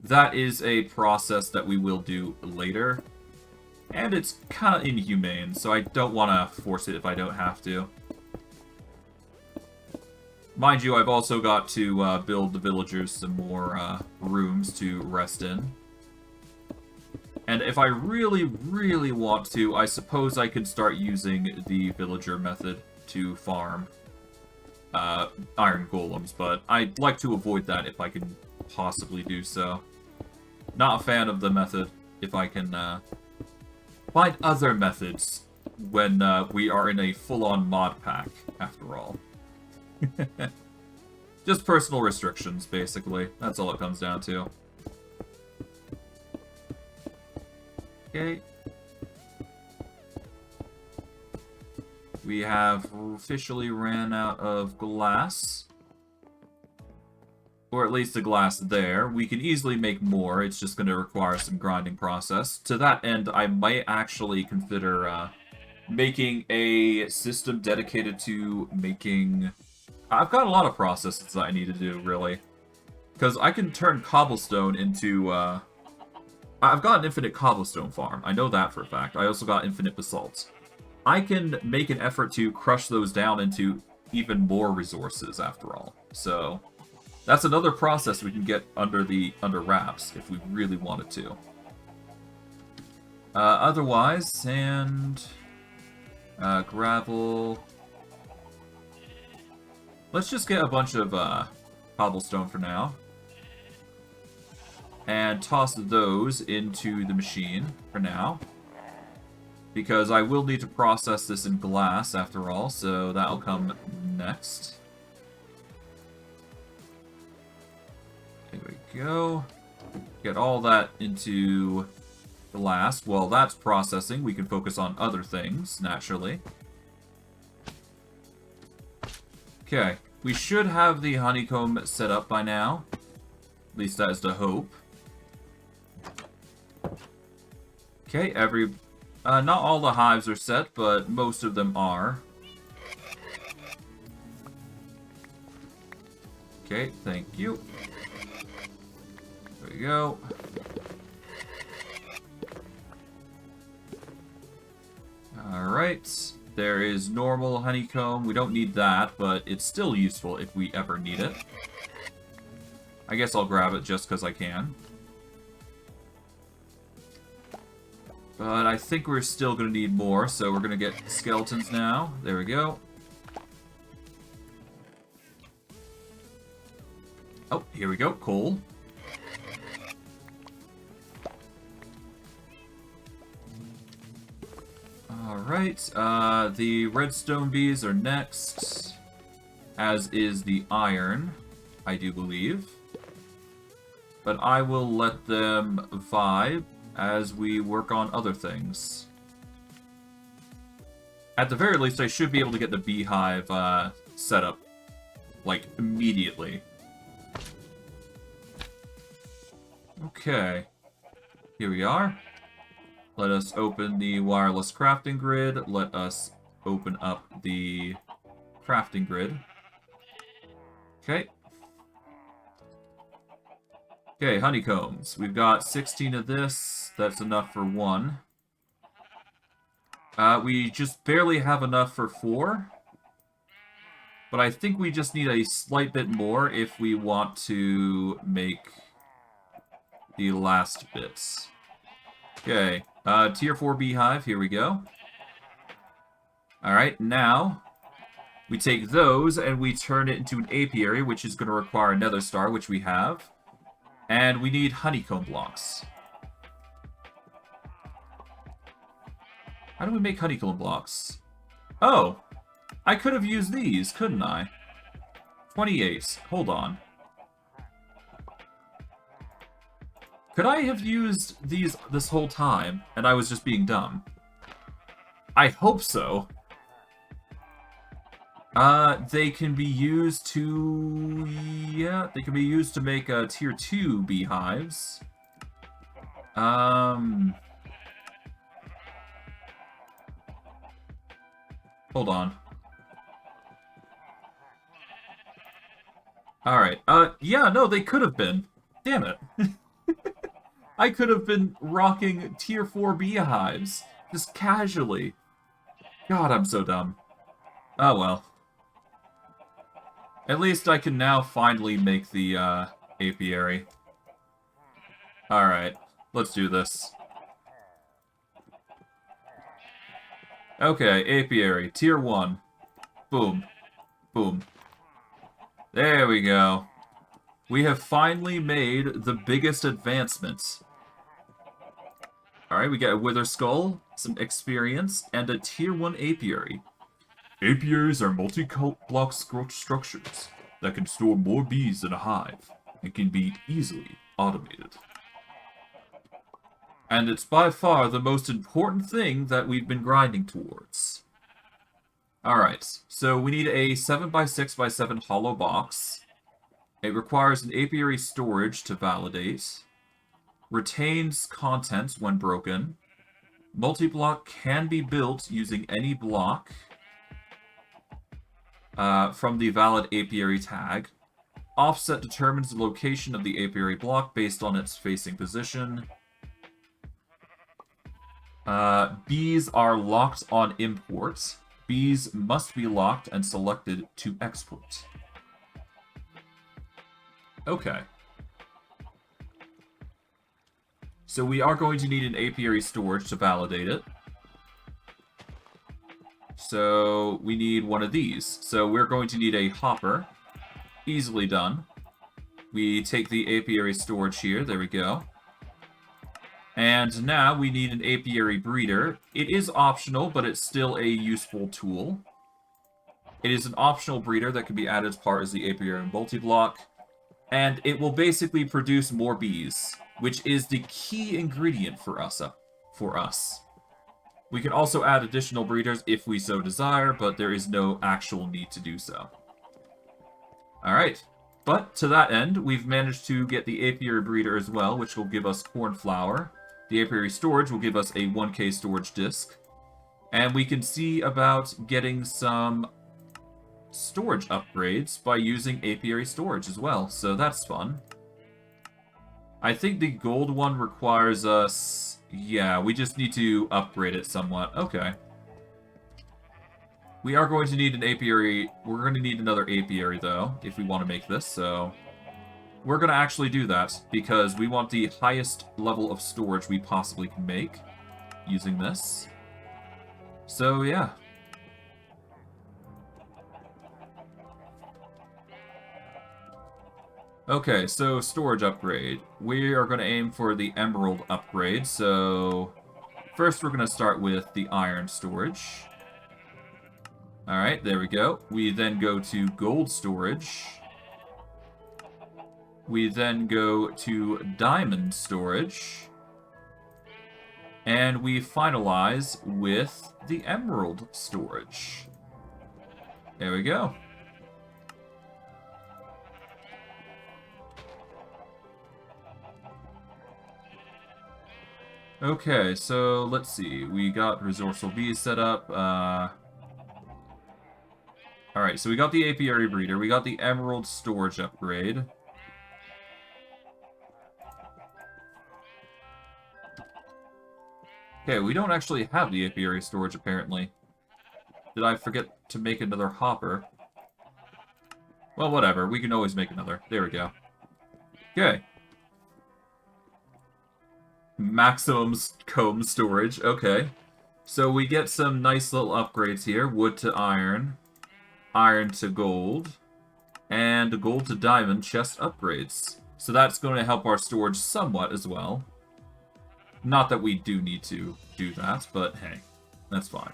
that is a process that we will do later. And it's kind of inhumane, so I don't want to force it if I don't have to. Mind you, I've also got to build the villagers some more rooms to rest in. And if I really, really want to, I suppose I could start using the villager method to farm iron golems, but I'd like to avoid that if I can possibly do so. Not a fan of the method if I can find other methods when we are in a full-on mod pack, after all. Just personal restrictions, basically. That's all it comes down to. Okay. We have officially ran out of glass. Or at least the glass there. We can easily make more, it's just going to require some grinding process. To that end, I might actually consider making a system dedicated to making... I've got a lot of processes that I need to do, really. Because I can turn cobblestone into, I've got an infinite cobblestone farm. I know that for a fact. I also got infinite basalt. I can make an effort to crush those down into even more resources, after all. So, that's another process we can get under wraps, if we really wanted to. Otherwise, sand, gravel. Let's just get a bunch of cobblestone for now. And toss those into the machine for now. Because I will need to process this in glass after all, so that'll come next. There we go. Get all that into glass. While that's processing, we can focus on other things, naturally. Okay, we should have the honeycomb set up by now. At least that is the hope. Okay, not all the hives are set, but most of them are. Okay, thank you. There we go. Alright, there is normal honeycomb. We don't need that, but it's still useful if we ever need it. I guess I'll grab it just because I can. But I think we're still going to need more, so we're going to get skeletons now. There we go. Oh, here we go. Coal. Alright, the redstone bees are next, as is the iron, I do believe. But I will let them vibe as we work on other things. At the very least, I should be able to get the beehive set up, like, immediately. Okay. Here we are. Let us open the wireless crafting grid. Let us open up the crafting grid. Okay. Okay, honeycombs. We've got 16 of this. That's enough for 1. We just barely have enough for 4. But I think we just need a slight bit more if we want to make the last bits. Okay, tier 4 beehive, here we go. Alright, now we take those and we turn it into an apiary, which is going to require another star, which we have. And we need honeycomb blocks. How do we make honeycomb blocks? Oh, I could have used these, couldn't I? 28. Hold on. Could I have used these this whole time, and I was just being dumb? I hope so. They can be used to... yeah, they can be used to make, tier 2 beehives. Hold on. Alright, yeah, no, they could have been. Damn it. I could have been rocking tier 4 beehives, just casually. God, I'm so dumb. Oh well. At least I can now finally make the, apiary. Alright, let's do this. Okay, apiary, tier 1. Boom. Boom. There we go. We have finally made the biggest advancements. Alright, we get a wither skull, some experience, and a tier 1 apiary. Apiaries are multi-block structures that can store more bees than a hive and can be easily automated. And it's by far the most important thing that we've been grinding towards. Alright, so we need a 7x6x7 hollow box. It requires an apiary storage to validate. Retains contents when broken. Multi-block can be built using any block from the valid apiary tag. Offset determines the location of the apiary block based on its facing position. Bees are locked on import. Bees must be locked and selected to export. Okay. So we are going to need an apiary storage to validate it. So we need one of these. So we're going to need a hopper. Easily done. We take the apiary storage here. There we go. And now we need an apiary breeder. It is optional, but it's still a useful tool. It is an optional breeder that can be added as part of the apiary multi-block. And it will basically produce more bees, which is the key ingredient for us. We can also add additional breeders if we so desire, but there is no actual need to do so. Alright, but to that end, we've managed to get the apiary breeder as well, which will give us cornflower. The apiary storage will give us a 1K storage disk. And we can see about getting some storage upgrades by using apiary storage as well, so that's fun. I think the gold one requires us... Yeah, we just need to upgrade it somewhat. Okay. We are going to need an apiary... We're going to need another apiary, though, if we want to make this, so... We're going to actually do that, because we want the highest level of storage we possibly can make using this. So, yeah. Okay, so storage upgrade. We are going to aim for the emerald upgrade, so... First, we're going to start with the iron storage. Alright, there we go. We then go to gold storage. We then go to diamond storage. And we finalize with the emerald storage. There we go. Okay, so let's see. We got resourceful bees set up. Alright, so we got the apiary breeder. We got the emerald storage upgrade. Okay, we don't actually have the apiary storage, apparently. Did I forget to make another hopper? Well, whatever. We can always make another. There we go. Okay. Maximum comb storage. Okay. So we get some nice little upgrades here. Wood to iron. Iron to gold. And gold to diamond chest upgrades. So that's going to help our storage somewhat as well. Not that we do need to do that, but hey, that's fine.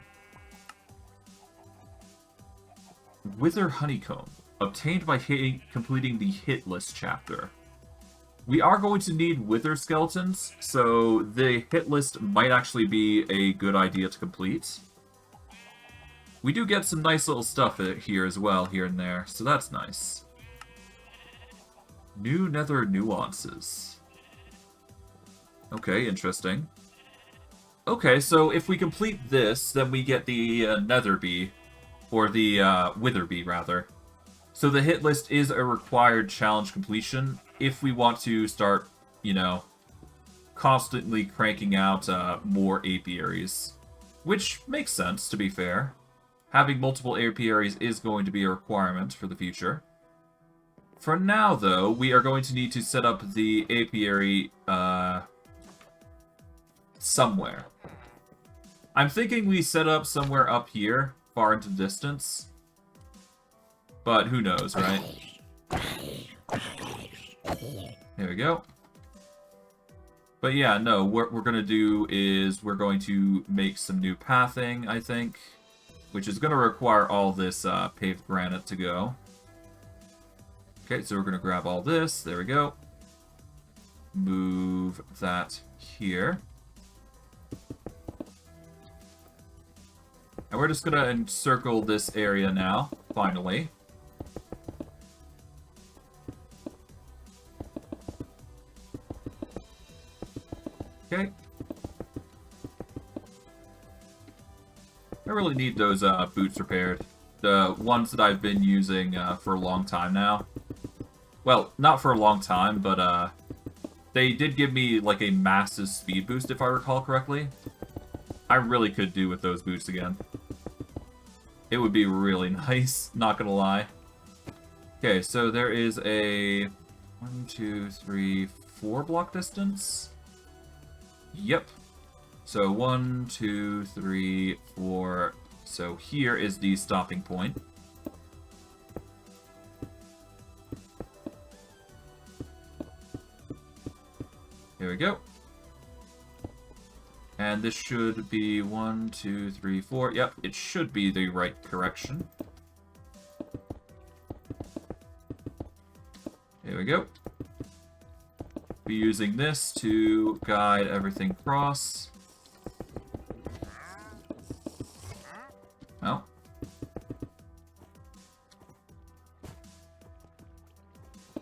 Wither honeycomb. Obtained by completing the hit list chapter. We are going to need wither skeletons, so the hit list might actually be a good idea to complete. We do get some nice little stuff here as well, here and there, so that's nice. New nether nuances. Okay, interesting. Okay, so if we complete this, then we get the nether bee, or the wither bee, rather. So the hit list is a required challenge completion if we want to start, you know, constantly cranking out more apiaries. Which makes sense, to be fair. Having multiple apiaries is going to be a requirement for the future. For now, though, we are going to need to set up the apiary somewhere. I'm thinking we set up somewhere up here, far into the distance. But who knows, right? There we go. But yeah, no, what we're going to do is we're going to make some new pathing, I think. Which is going to require all this paved granite to go. Okay, so we're going to grab all this. There we go. Move that here. And we're just going to encircle this area now, finally. Okay. I really need those boots repaired. The ones that I've been using for a long time now. Well, not for a long time, but they did give me like a massive speed boost, if I recall correctly. I really could do with those boots again. It would be really nice, not gonna lie. Okay, so there is a 1, 2, 3, 4 block distance. Yep. So 1, 2, 3, 4. So here is the stopping point. Here we go. And this should be 1, 2, 3, 4. Yep, it should be the right correction. Here we go. Be using this to guide everything across. Oh.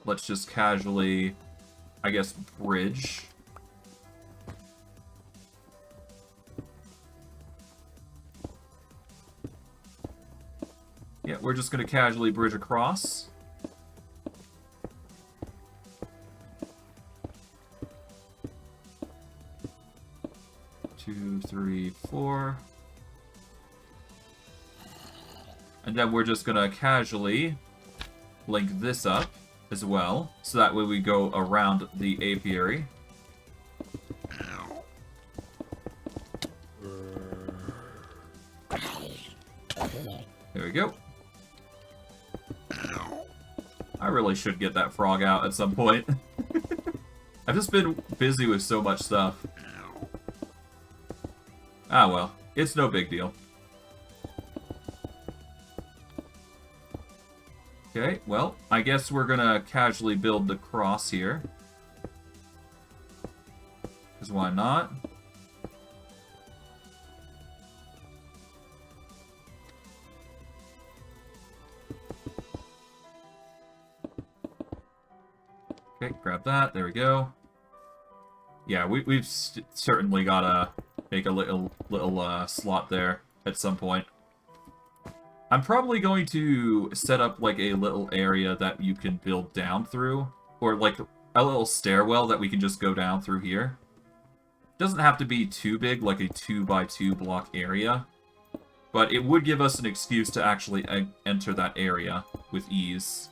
Let's just casually, I guess, bridge. Yeah, we're just going to casually bridge across. Two, three, four. And then we're just going to casually link this up as well, so that way we go around the apiary. There we go. I really should get that frog out at some point. I've just been busy with so much stuff. Ah well, it's no big deal. Okay, well, I guess we're gonna casually build the cross here. Because why not? Okay, grab that. There we go. Yeah, we've certainly gotta make a little slot there at some point. I'm probably going to set up like a little area that you can build down through, or like a little stairwell that we can just go down through here. Doesn't have to be too big, like a 2x2 block area, but it would give us an excuse to actually enter that area with ease.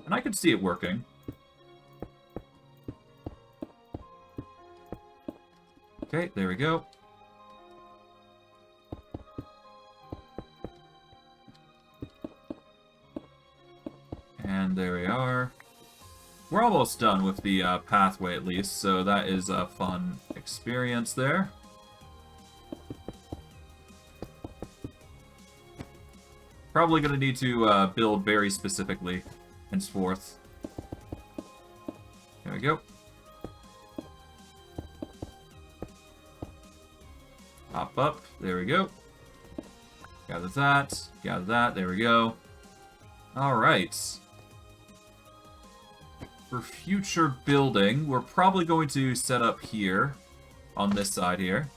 And I can see it working. Okay, there we go. And there we are. We're almost done with the pathway at least, so that is a fun experience there. Probably going to need to build very specifically henceforth. There we go. Hop up, there we go. Gather that, there we go. Alright. For future building, we're probably going to set up here, on this side here.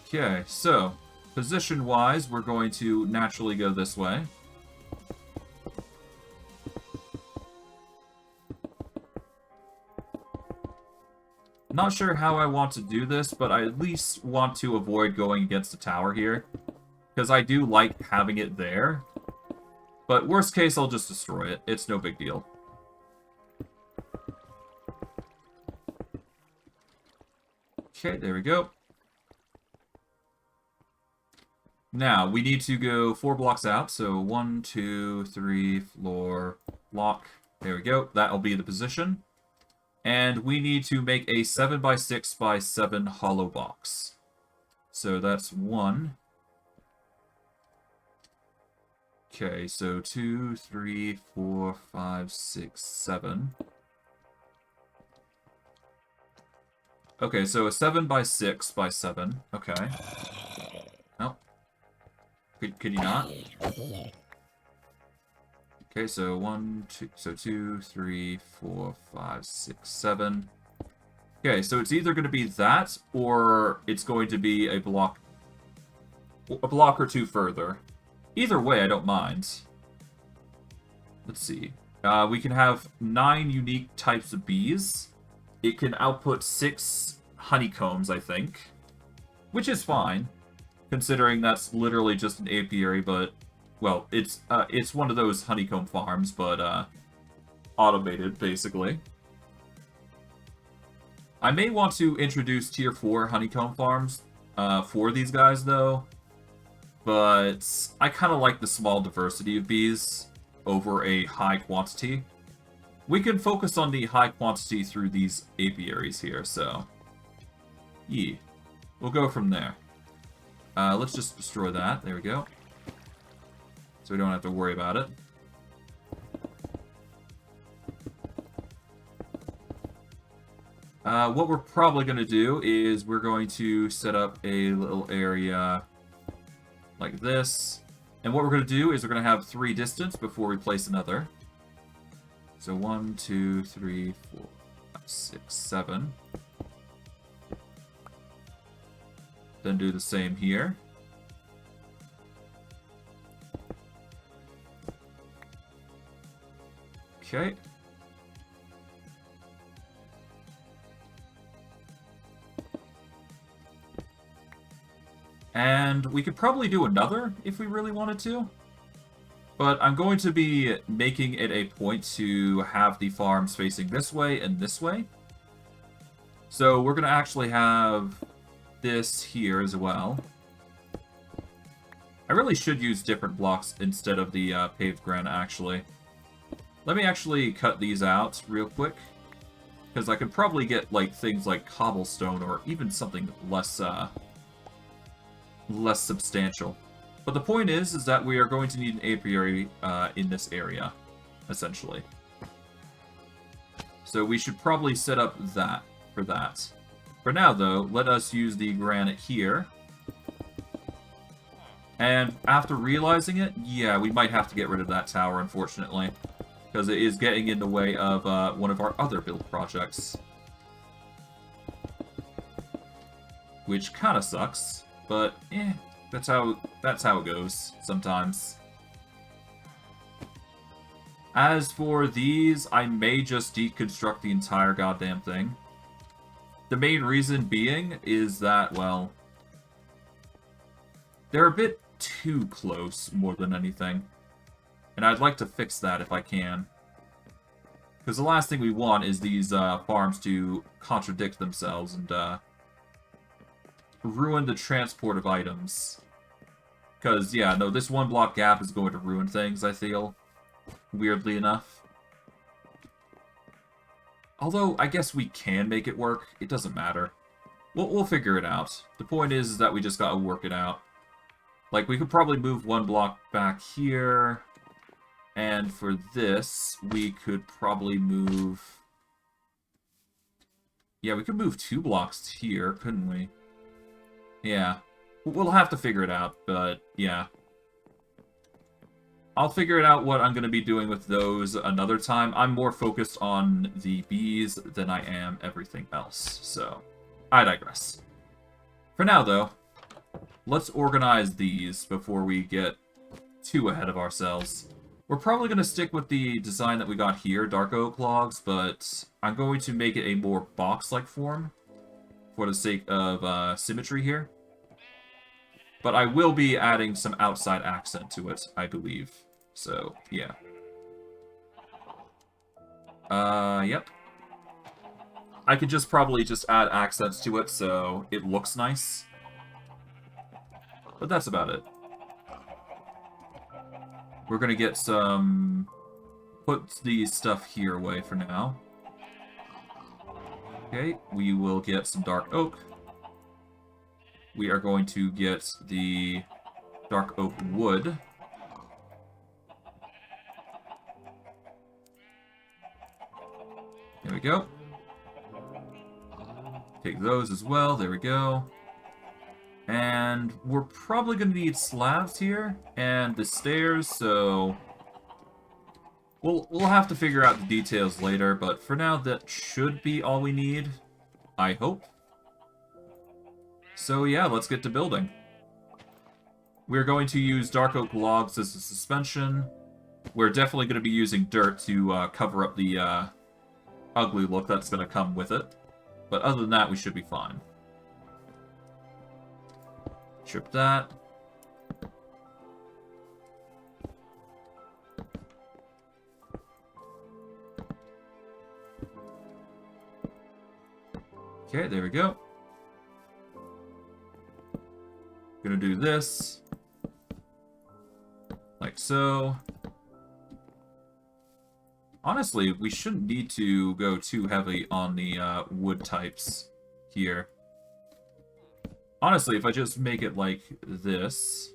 Okay, so, position-wise, we're going to naturally go this way. Not sure how I want to do this, but I at least want to avoid going against the tower here. Because I do like having it there. But worst case, I'll just destroy it. It's no big deal. Okay, there we go. Now, we need to go 4 blocks out. So 1, 2, 3, floor, block. There we go. That'll be the position. And we need to make a 7x6x7 hollow box. So that's 1. Okay, so 2, 3, 4, 5, 6, 7. Okay, so a 7x6x7. Okay. Oh. Could you not? Okay, so 1, 2, so 2, 3, 4, 5, 6, 7. Okay, so it's either going to be that, or it's going to be a block or two further. Either way, I don't mind. Let's see. We can have 9 unique types of bees. It can output 6 honeycombs, I think. Which is fine, considering that's literally just an apiary, but... Well, it's one of those honeycomb farms, but, automated, basically. I may want to introduce Tier 4 honeycomb farms for these guys, though. But I kind of like the small diversity of bees over a high quantity. We can focus on the high quantity through these apiaries here, so... Yeah. We'll go from there. Let's just destroy that. There we go. So we don't have to worry about it. What we're probably going to do is we're going to set up a little area like this. And what we're going to do is we're going to have 3 distance before we place another. So 1, 2, 3, 4, 5, 6, 7. Then do the same here. Okay. And we could probably do another if we really wanted to. But I'm going to be making it a point to have the farms facing this way and this way. So we're going to actually have this here as well. I really should use different blocks instead of the paved granite, actually. Let me actually cut these out real quick. Because I could probably get like things like cobblestone or even something less less substantial. But the point is that we are going to need an apiary in this area, essentially. So we should probably set up that for that. For now, though, let us use the granite here. And after realizing it, yeah, we might have to get rid of that tower, unfortunately. Because it is getting in the way of one of our other build projects. Which kind of sucks. But, that's how it goes, sometimes. As for these, I may just deconstruct the entire goddamn thing. The main reason being is that, well, they're a bit too close, more than anything. And I'd like to fix that if I can. Because the last thing we want is these farms to contradict themselves and, ruin the transport of items. Because, yeah, no, this 1 block gap is going to ruin things, I feel. Weirdly enough. Although, I guess we can make it work. It doesn't matter. We'll figure it out. The point is that we just gotta work it out. Like, we could probably move 1 block back here. And for this, we could probably move... Yeah, we could move 2 blocks here, couldn't we? Yeah. We'll have to figure it out, but yeah. I'll figure it out what I'm going to be doing with those another time. I'm more focused on the bees than I am everything else, so I digress. For now, though, let's organize these before we get too ahead of ourselves. We're probably going to stick with the design that we got here, dark oak logs, but I'm going to make it a more box-like form for the sake of symmetry here. But I will be adding some outside accent to it, I believe. So, yeah. Yep. I could probably just add accents to it so it looks nice. But that's about it. We're gonna get some... Put the stuff here away for now. Okay, we will get some dark oak. We are going to get the dark oak wood. There we go. Take those as well. There we go. And we're probably going to need slabs here and the stairs, so we'll have to figure out the details later, but for now that should be all we need, I hope. So yeah, let's get to building. We're going to use dark oak logs as a suspension. We're definitely going to be using dirt to cover up the ugly look that's going to come with it. But other than that, we should be fine. Trip that. Okay, there we go. Gonna do this. Like so. Honestly, we shouldn't need to go too heavy on the wood types here. Honestly, if I just make it like this,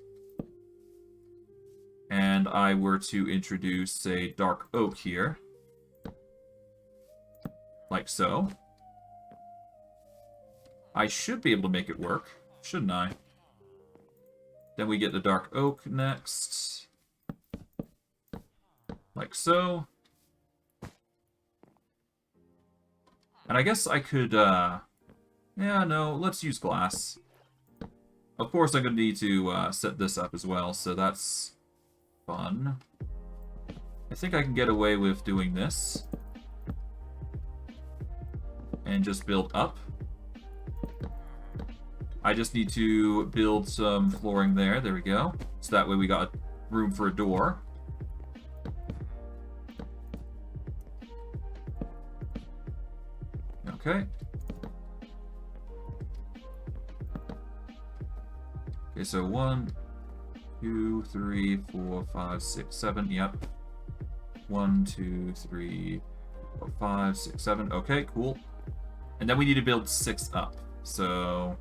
and I were to introduce, say, dark oak here, like so, I should be able to make it work, shouldn't I? Then we get the dark oak next, like so. And I guess I could, yeah, no, let's use glass. Of course, I'm going to need to set this up as well, so that's fun. I think I can get away with doing this. And just build up. I just need to build some flooring there. There we go. So that way we got room for a door. Okay. Okay, so 1, 2, 3, 4, 5, 6, 7. Yep. 1, 2, 3, 4, 5, 6, 7. Okay, cool. And then we need to build 6 up. So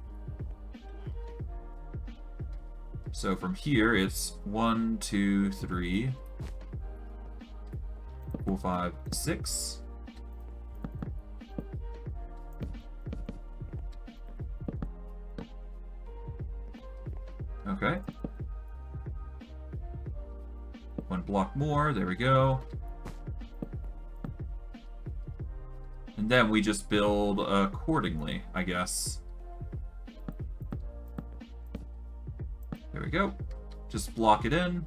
from here, it's 1, 2, 3, 4, 5, 6. Okay. 1 block more, there we go. And then we just build accordingly, I guess. There we go. Just block it in.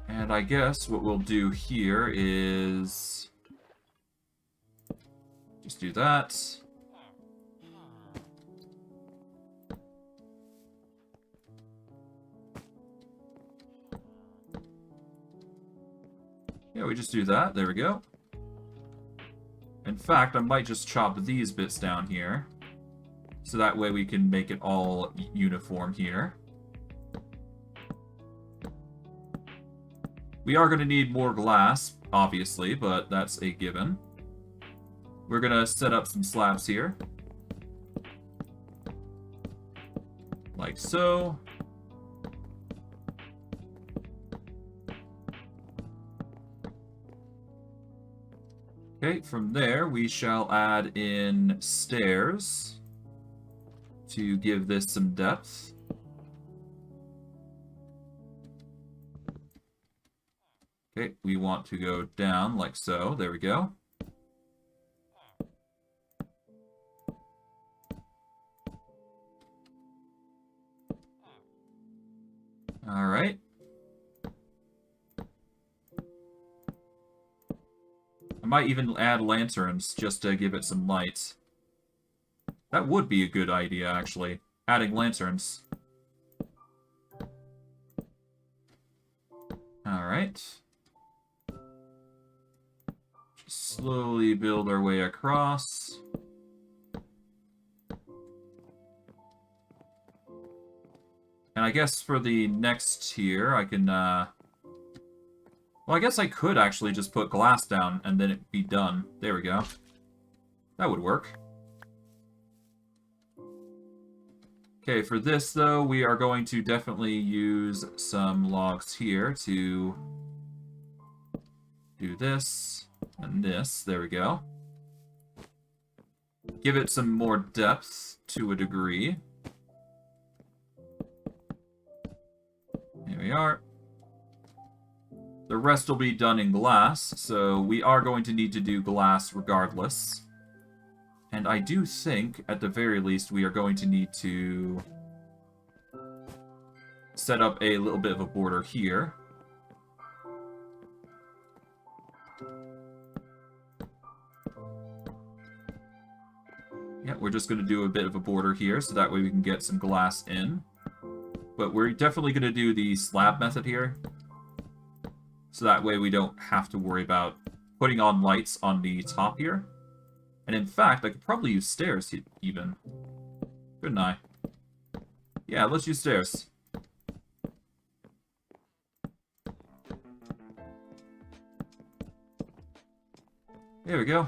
And I guess what we'll do here is just do that. Yeah, we just do that. There we go. In fact, I might just chop these bits down here. So that way we can make it all uniform here. We are going to need more glass, obviously, but that's a given. We're going to set up some slabs here. Like so. Okay, from there we shall add in stairs to give this some depth. Okay, we want to go down like so. There we go. All right. I might even add lanterns just to give it some light. That would be a good idea, actually. Adding lanterns. Alright. Just slowly build our way across. And I guess for the next tier, I can, well, I guess I could actually just put glass down and then it'd be done. There we go. That would work. Okay, for this, though, we are going to definitely use some logs here to do this and this. There we go. Give it some more depth to a degree. Here we are. The rest will be done in glass, so we are going to need to do glass regardless. And I do think, at the very least, we are going to need to set up a little bit of a border here. Yeah, we're just going to do a bit of a border here, so that way we can get some glass in. But we're definitely going to do the slab method here. So that way we don't have to worry about putting on lights on the top here. And in fact, I could probably use stairs even. Couldn't I? Yeah, let's use stairs. There we go.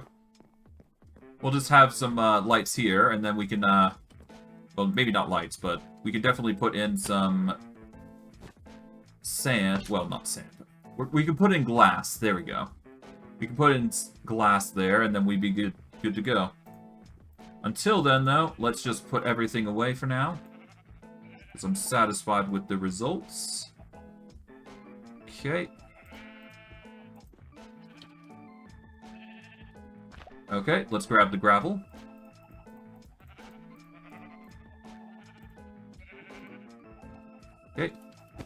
We'll just have some lights here, and then we can, well, maybe not lights, but we can definitely put in some sand. Well, not sand. We can put in glass. There we go. We can put in glass there, and then we'd be good to go. Until then, though, let's just put everything away for now, because I'm satisfied with the results. Okay. Okay, let's grab the gravel. Okay,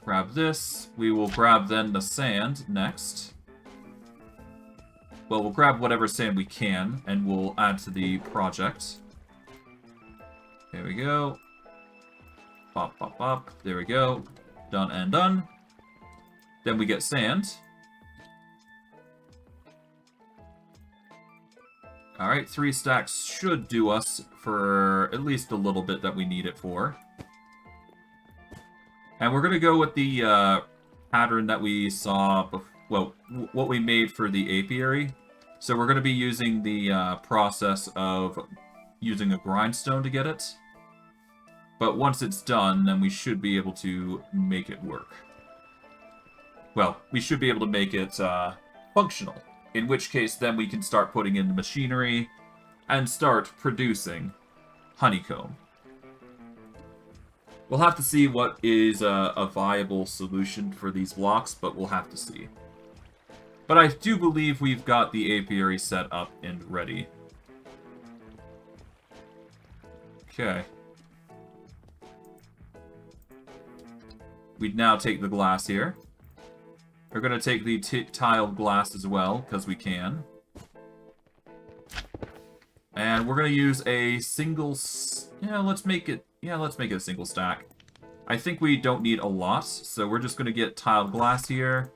grab this. We will grab then the sand next. Well, we'll grab whatever sand we can, and we'll add to the project. There we go. Pop, pop, pop. There we go. Done and done. Then we get sand. Alright, 3 stacks should do us for at least a little bit that we need it for. And we're going to go with the pattern that we saw, well, what we made for the apiary. So we're going to be using the process of using a grindstone to get it. But once it's done, then we should be able to make it work. Well, we should be able to make it functional. In which case, then we can start putting in the machinery and start producing honeycomb. We'll have to see what is a viable solution for these blocks, but we'll have to see. But I do believe we've got the apiary set up and ready. Okay. We'd now take the glass here. We're going to take the tiled glass as well, because we can. And we're going to use a single... let's make it a single stack. I think we don't need a lot, so we're just going to get tiled glass here.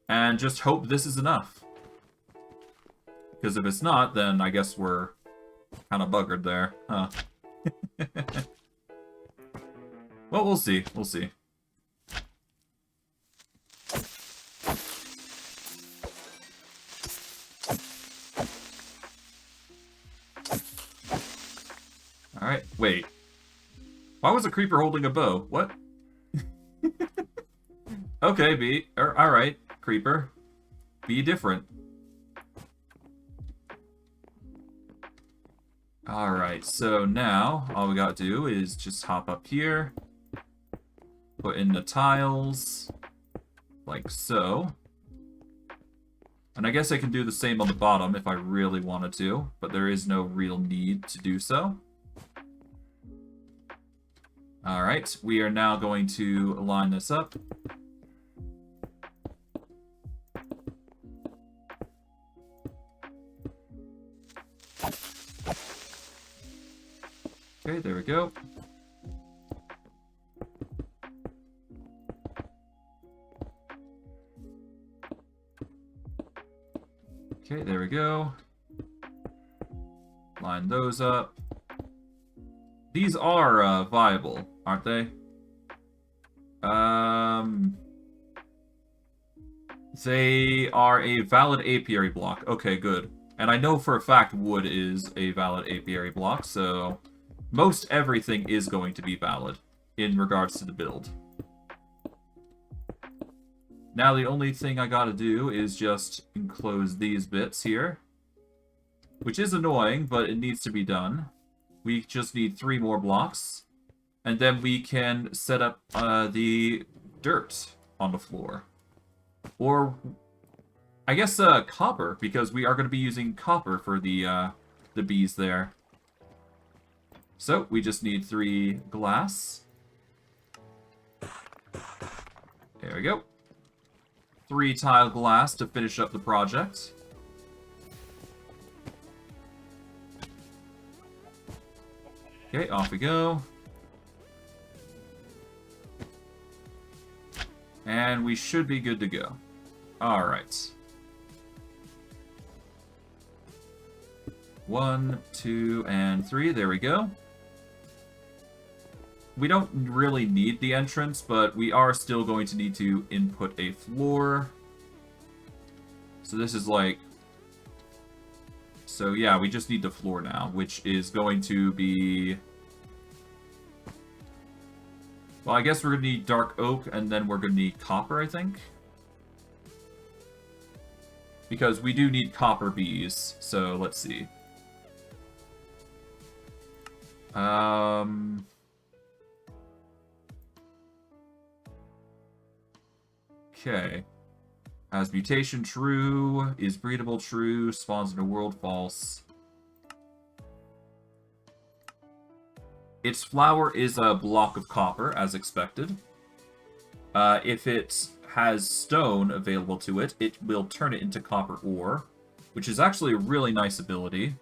And just hope this is enough. Because if it's not, then I guess we're kind of buggered there. Huh. Well, we'll see. We'll see. Alright, wait. Why was a creeper holding a bow? What? Okay, alright, creeper. Be different. Alright, so now all we gotta do is just hop up here. Put in the tiles. Like so. And I guess I can do the same on the bottom if I really wanted to, but there is no real need to do so. Alright, we are now going to line this up. Okay, there we go. Okay, there we go. Line those up. These are viable, aren't they? They are a valid apiary block. Okay, good. And I know for a fact wood is a valid apiary block, so most everything is going to be valid in regards to the build. Now the only thing I gotta do is just enclose these bits here. Which is annoying, but it needs to be done. We just need 3 more blocks. And then we can set up the dirt on the floor. Or, I guess, copper, because we are going to be using copper for the bees there. So, we just need 3 glass. There we go. 3 tile glass to finish up the project. Okay, off we go. And we should be good to go. Alright. 1, 2, and 3. There we go. We don't really need the entrance, but we are still going to need to input a floor. So this is like... So yeah, we just need the floor now, which is going to be... Well, I guess we're going to need dark oak, and then we're going to need copper, I think. Because we do need copper bees, so let's see. Okay. Has mutation true, is breedable true, spawns in a world false. Its flower is a block of copper, as expected. If it has stone available to it, it will turn it into copper ore, which is actually a really nice ability.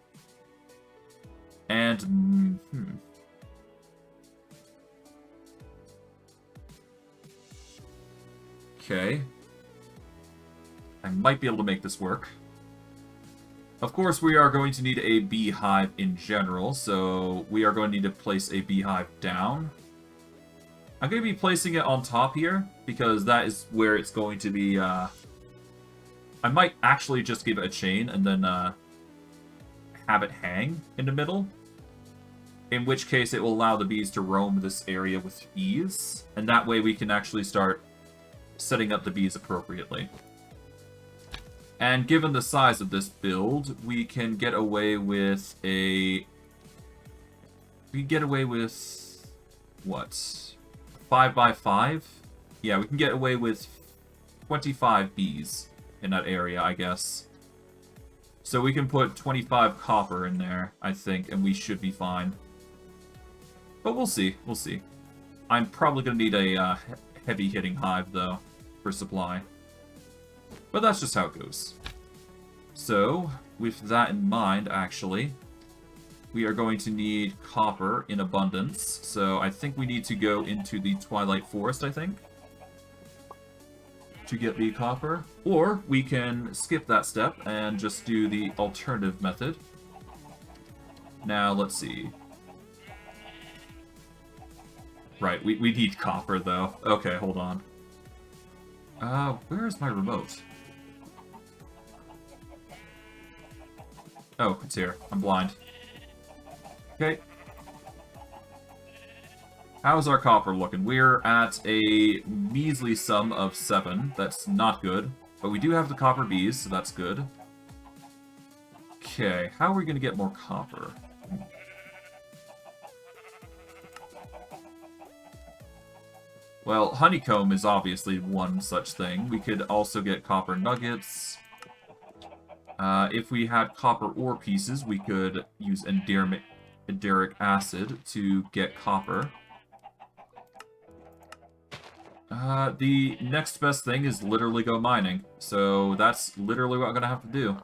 And, Okay. I might be able to make this work. Of course, we are going to need a beehive in general, so we are going to need to place a beehive down. I'm going to be placing it on top here, because that is where it's going to be, I might actually just give it a chain and then, have it hang in the middle. In which case, it will allow the bees to roam this area with ease, and that way we can actually start setting up the bees appropriately. And given the size of this build, we can get away with a... We can get away with... What? 5 by 5? Yeah, we can get away with 25 bees in that area, I guess. So we can put 25 copper in there, I think, and we should be fine. But we'll see, we'll see. I'm probably going to need a heavy-hitting hive, though, for supply. But that's just how it goes. So, with that in mind, actually, we are going to need copper in abundance. So I think we need to go into the Twilight Forest, I think, to get the copper. Or we can skip that step and just do the alternative method. Now, let's see. Right, we need copper, though. Okay, hold on. Where is my remote? Oh, it's here. I'm blind. Okay. How's our copper looking? We're at a measly sum of 7. That's not good. But we do have the copper bees, so that's good. Okay, how are we going to get more copper? Well, honeycomb is obviously one such thing. We could also get copper nuggets. If we had copper ore pieces, we could use enderic acid to get copper. The next best thing is literally go mining. So that's literally what I'm going to have to do.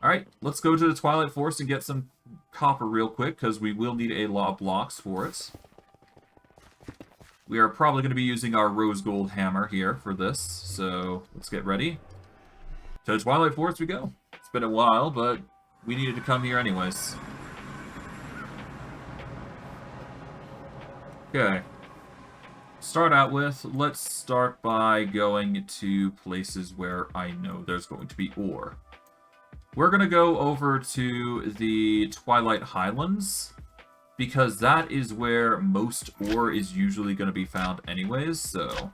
Alright, let's go to the Twilight Forest and get some copper real quick, because we will need a lot of blocks for it. We are probably going to be using our rose gold hammer here for this, so let's get ready. To the Twilight Forest we go. It's been a while, but we needed to come here anyways. Okay. Start out with, let's start by going to places where I know there's going to be ore. We're going to go over to the Twilight Highlands, because that is where most ore is usually going to be found anyways, so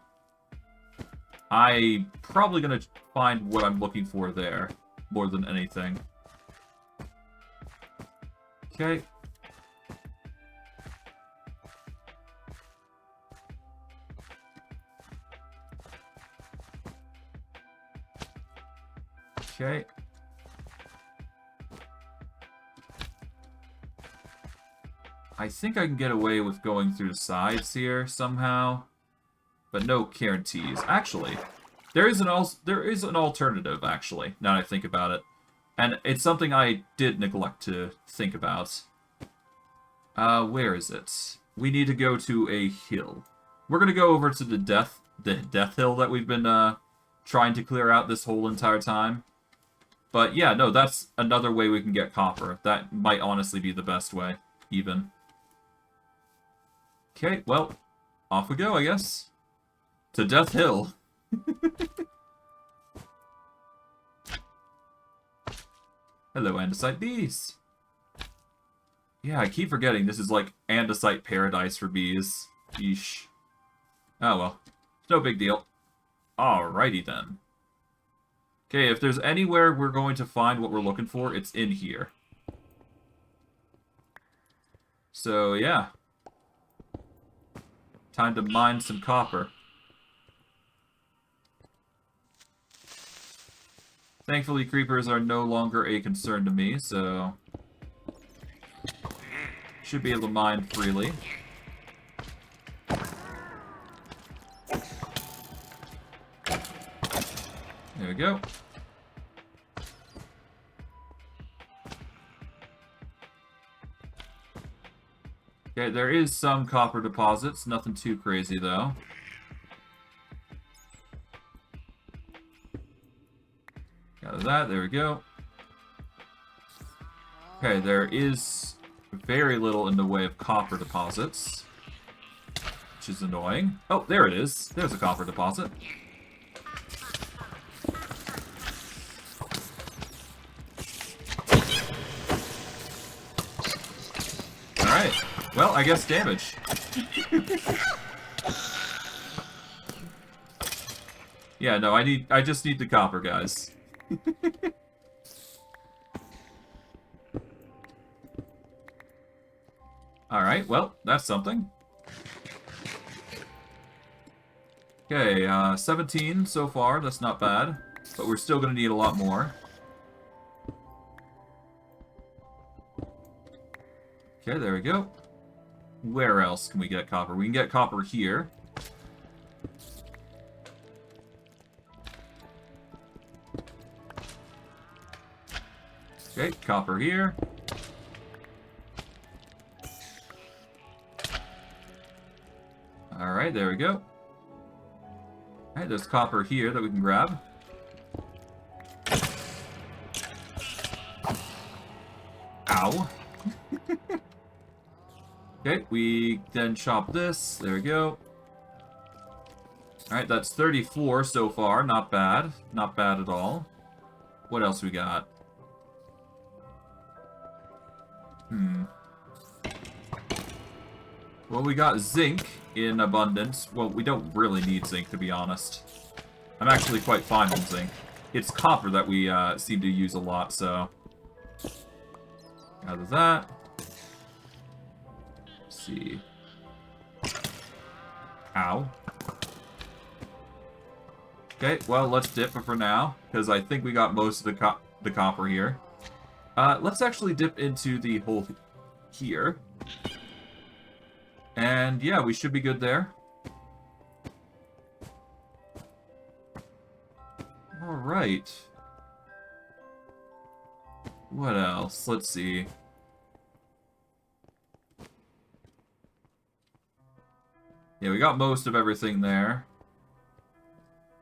I'm probably going to find what I'm looking for there, more than anything. Okay. Okay. I think I can get away with going through the sides here somehow, but no guarantees. Actually, there is an alternative, actually, now that I think about it. And it's something I did neglect to think about. Where is it? We need to go to a hill. We're gonna go over to the death hill that we've been trying to clear out this whole entire time. But yeah, no, that's another way we can get copper. That might honestly be the best way, even. Okay, well, off we go, I guess. To Death Hill. Hello, andesite bees. Yeah, I keep forgetting this is like andesite paradise for bees. Yeesh. Oh well. No big deal. Alrighty then. Okay, if there's anywhere we're going to find what we're looking for, it's in here. So, yeah. Time to mine some copper. Thankfully, creepers are no longer a concern to me, so... should be able to mine freely. There we go. Okay, there is some copper deposits, nothing too crazy though. Got that, there we go. Okay, there is very little in the way of copper deposits, which is annoying. Oh, there it is. There's a copper deposit. Alright. Well, I guess damage. Yeah, no, I just need the copper, guys. Alright, well, that's something. Okay, 17 so far, that's not bad. But we're still gonna need a lot more. Okay, there we go. Where else can we get copper? We can get copper here. Okay, copper here. Alright, there we go. Alright, there's copper here that we can grab. Ow. Okay, we then chop this. There we go. Alright, that's 34 so far. Not bad. Not bad at all. What else we got? Well, we got zinc in abundance. Well, we don't really need zinc, to be honest. I'm actually quite fine on zinc. It's copper that we seem to use a lot, so... Out of that. Let's see. Ow. Okay, well, let's dip for now, because I think we got most of the copper here. Let's actually dip into the hole here. And yeah, we should be good there. Alright. What else? Let's see. Yeah, we got most of everything there.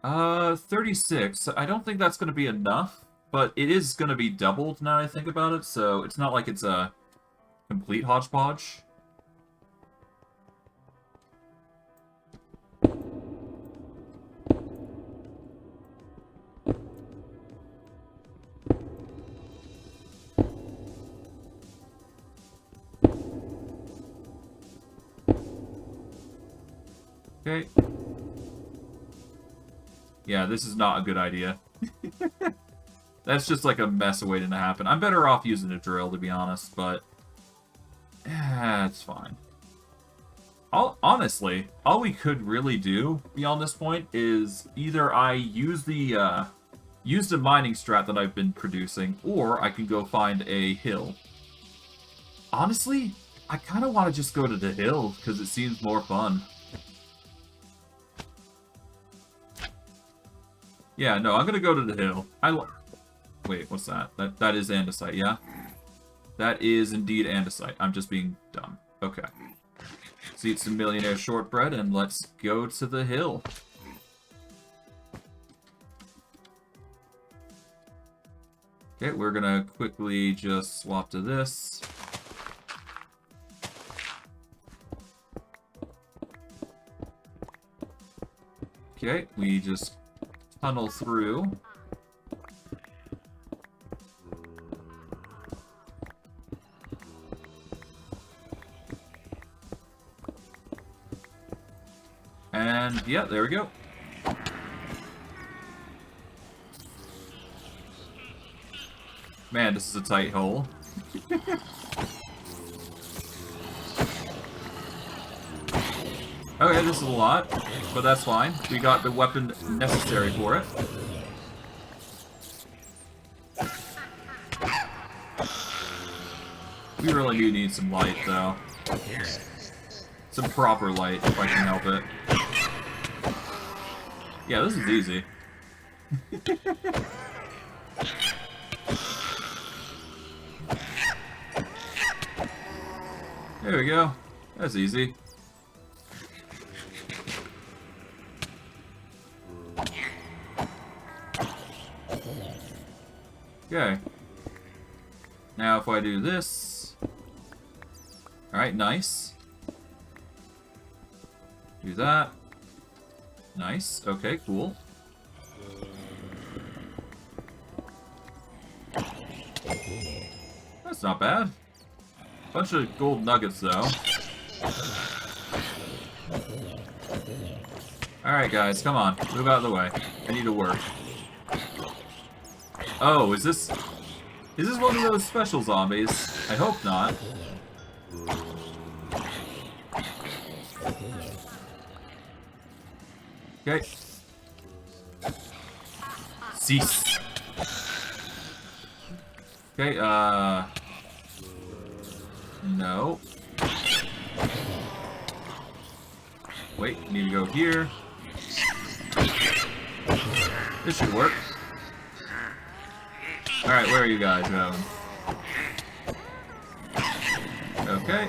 36. I don't think that's going to be enough, but it is going to be doubled now I think about it, so it's not like it's a complete hodgepodge. Okay. Yeah, this is not a good idea. That's just like a mess waiting to happen. I'm better off using a drill, to be honest, but... it's fine. Honestly, all we could really do beyond this point is either I use the use the mining strat that I've been producing, or I can go find a hill. Honestly, I kind of want to just go to the hill, because it seems more fun. Yeah, no, I'm going to go to the hill. Wait, what's that? That is andesite, yeah? That is indeed andesite. I'm just being dumb. Okay. Let's eat some millionaire shortbread, and let's go to the hill. Okay, we're gonna quickly just swap to this. Okay, we just tunnel through. And yeah, there we go. Man, this is a tight hole. Okay, this is a lot, but that's fine. We got the weapon necessary for it. We really do need some light, though. Some proper light, if I can help it. Yeah, this is easy. There we go. That's easy. Okay. Now if I do this... Alright, nice. Do that. Nice. Okay, cool. That's not bad. Bunch of gold nuggets, though. Alright, guys, come on. Move out of the way. I need to work. Oh, is this one of those special zombies? I hope not. Okay. Cease. Okay, no. Wait, need to go here. This should work. Alright, where are you guys going? Okay.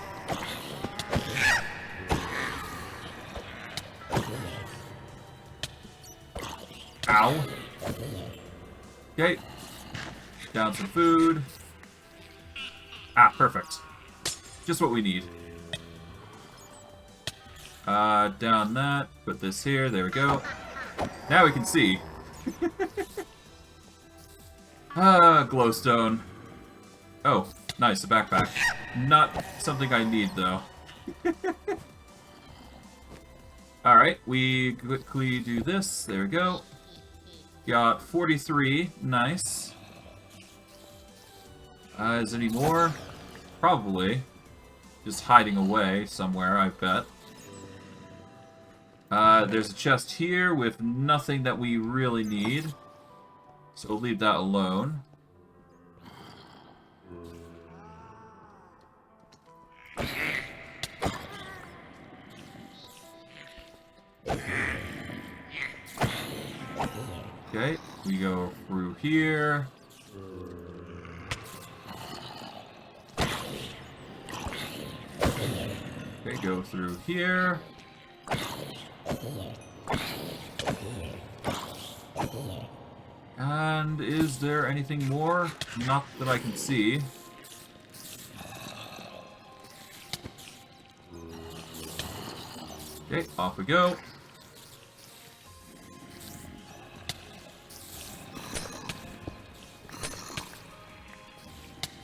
Ow. Okay. Down some food. Ah, perfect. Just what we need. Down that. Put this here. There we go. Now we can see. Glowstone. Oh, nice, a backpack. Not something I need, though. Alright, we quickly do this. There we go. Got 43. Nice. Is there any more? Probably. Just hiding away somewhere, I bet. There's a chest here with nothing that we really need. So we'll leave that alone. Okay, we go through here. Okay, go through here. And is there anything more? Not that I can see. Okay, off we go.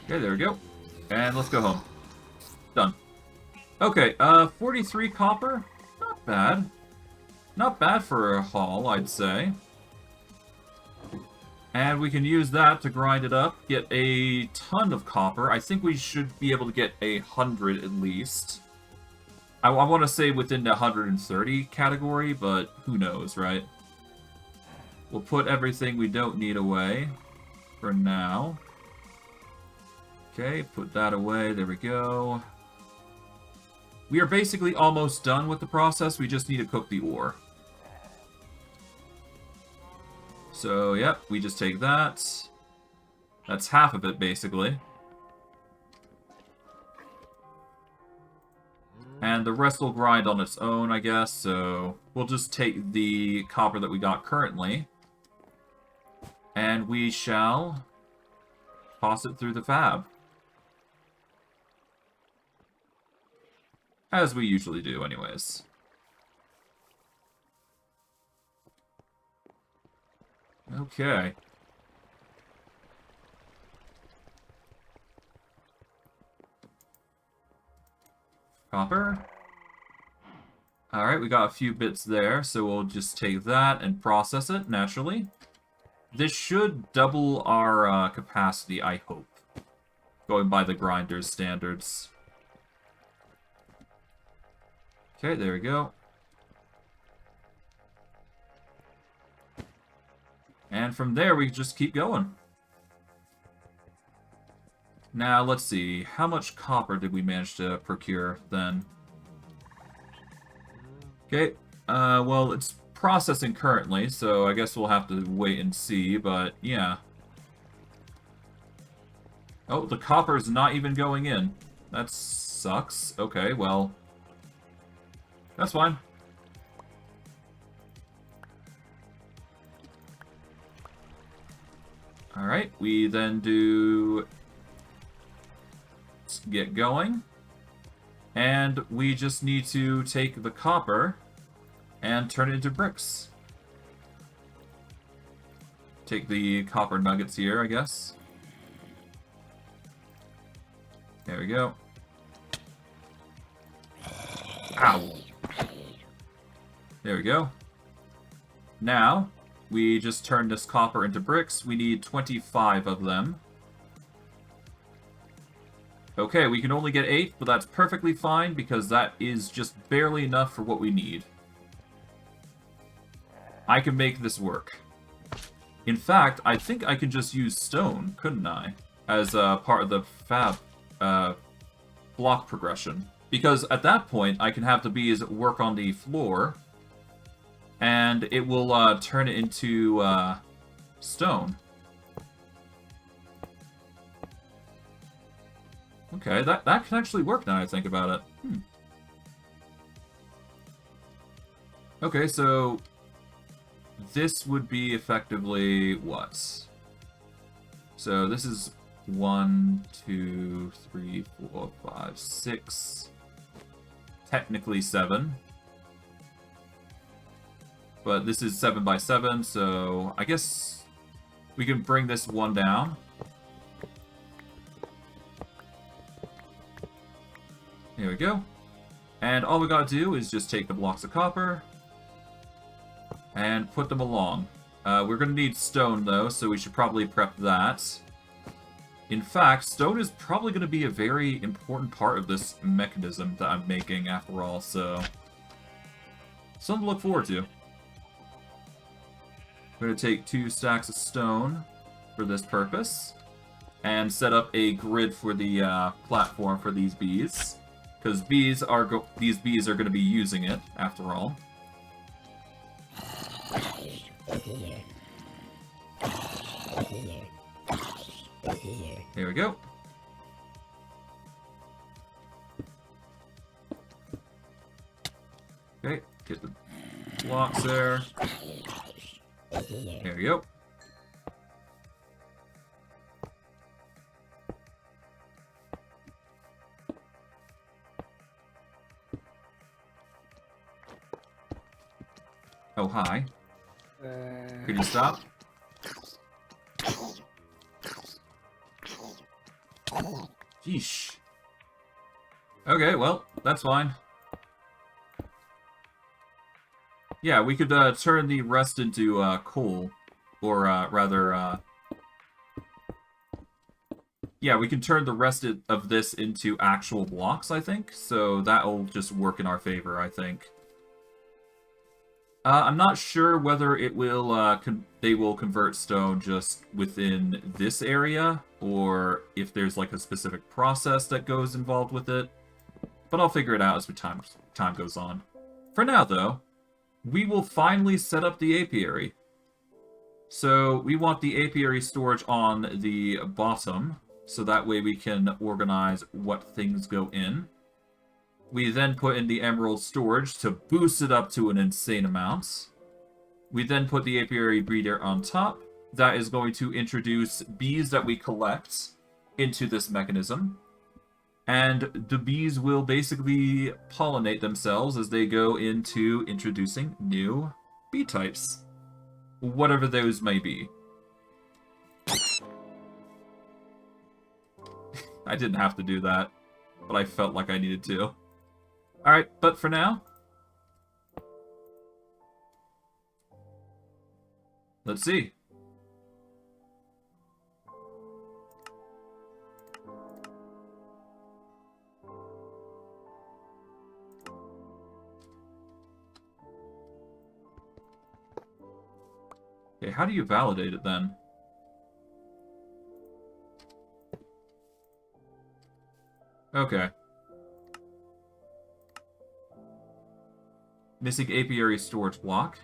Okay, there we go. And let's go home. Done. Okay, 43 copper? Not bad. Not bad for a haul, I'd say. And we can use that to grind it up, get a ton of copper. I think we should be able to get 100 at least. I want to say within the 130 category, but who knows, right? We'll put everything we don't need away for now. Okay, put that away. There we go. We are basically almost done with the process. We just need to cook the ore. So, yep, we just take that. That's half of it, basically. And the rest will grind on its own, I guess. So, we'll just take the copper that we got currently. And we shall toss it through the fab. As we usually do, anyways. Okay. Copper. Alright, we got a few bits there, so we'll just take that and process it, naturally. This should double our capacity, I hope. Going by the grinder's standards. Okay, there we go. And from there, we just keep going. Now, let's see. How much copper did we manage to procure, then? Okay, well, it's processing currently, so I guess we'll have to wait and see, but yeah. Oh, the copper's not even going in. That sucks. Okay, well, that's fine. Alright, we then do... Let's get going. And we just need to take the copper and turn it into bricks. Take the copper nuggets here, I guess. There we go. Ow! There we go. Now, we just turn this copper into bricks. We need 25 of them. Okay, we can only get 8, but that's perfectly fine because that is just barely enough for what we need. I can make this work. In fact, I think I could just use stone, couldn't I? As part of the fab block progression. Because at that point, I can have the bees work on the floor, and it will turn it into stone. Okay, that can actually work now I think about it. Okay, so this would be effectively what? So this is 1, 2, 3, 4, 5, 6. Technically 7. But this is 7 by 7, so I guess we can bring this one down. Here we go. And all we gotta do is just take the blocks of copper and put them along. We're gonna need stone though, so we should probably prep that. In fact, stone is probably gonna be a very important part of this mechanism that I'm making after all, so something to look forward to. I'm gonna take 2 stacks of stone for this purpose and set up a grid for the platform for these bees. Because these bees are going to be using it, after all. There we go. Okay, get the blocks there. There we go. Oh, hi. Could you stop? Yeesh. Okay, well, that's fine. Yeah, we could turn the rest into coal. Or rather, yeah, we can turn the rest of this into actual blocks, I think. So that'll just work in our favor, I think. I'm not sure whether it will they will convert stone just within this area, or if there's like a specific process that goes involved with it. But I'll figure it out as time goes on. For now, though, we will finally set up the apiary. So we want the apiary storage on the bottom, so that way we can organize what things go in. We then put in the emerald storage to boost it up to an insane amount. We then put the apiary breeder on top. That is going to introduce bees that we collect into this mechanism. And the bees will basically pollinate themselves as they go into introducing new bee types. Whatever those may be. I didn't have to do that, but I felt like I needed to. Alright, but for now, let's see. Okay, how do you validate it then? Okay. Missing apiary storage block.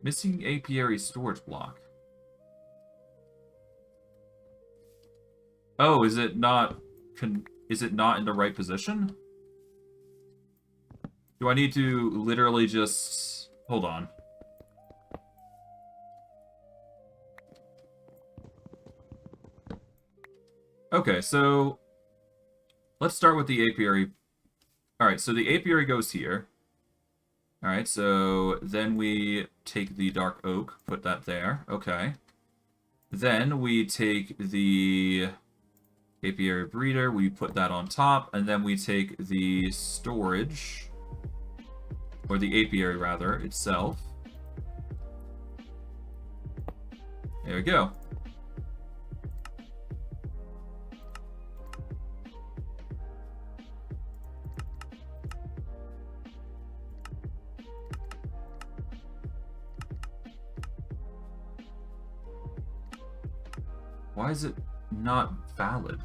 Missing apiary storage block. Oh, is it not in the right position? Do I need to literally just... Hold on. Okay, so... Let's start with the apiary. Alright, so the apiary goes here. Alright, so then we take the dark oak, put that there. Okay. Then we take the apiary breeder, we put that on top, and then we take the storage, or the apiary rather, itself. There we go. Why is it not valid?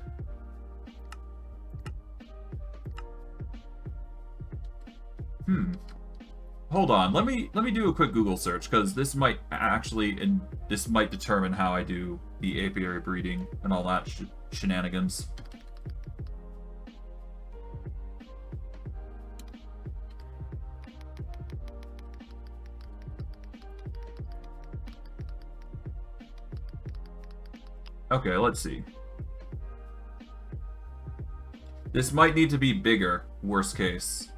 Hold on. Let me do a quick Google search, because this might determine how I do the apiary breeding and all that shenanigans. Okay, let's see. This might need to be bigger, worst case.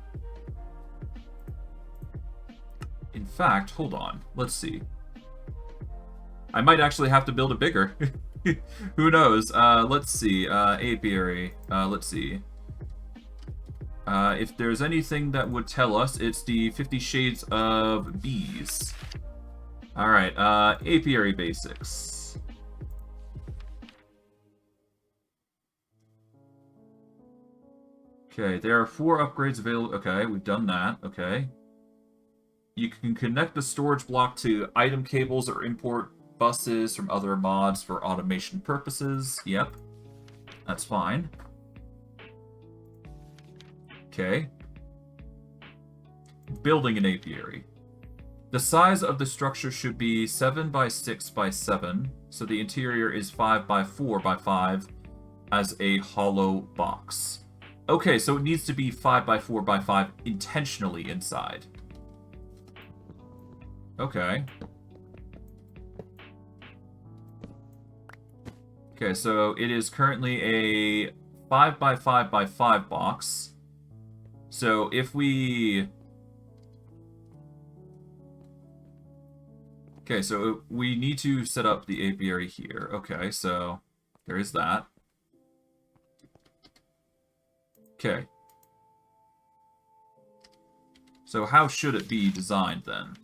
In fact, hold on. Let's see. I might actually have to build it bigger. Who knows? Let's see. Apiary. Let's see. If there's anything that would tell us, it's the 50 Shades of Bees. Alright, apiary basics. Okay, there are 4 upgrades available. Okay, we've done that. Okay. You can connect the storage block to item cables or import buses from other mods for automation purposes. Yep. That's fine. Okay. Building an apiary. The size of the structure should be 7 by 6 by 7, so the interior is 5 by 4 by 5 as a hollow box. Okay, so it needs to be 5 by 4 by 5 intentionally inside. Okay. Okay, so it is currently a 5 by 5 by 5 box. So if we... Okay, so we need to set up the apiary here. Okay, so there is that. Okay. So how should it be designed then?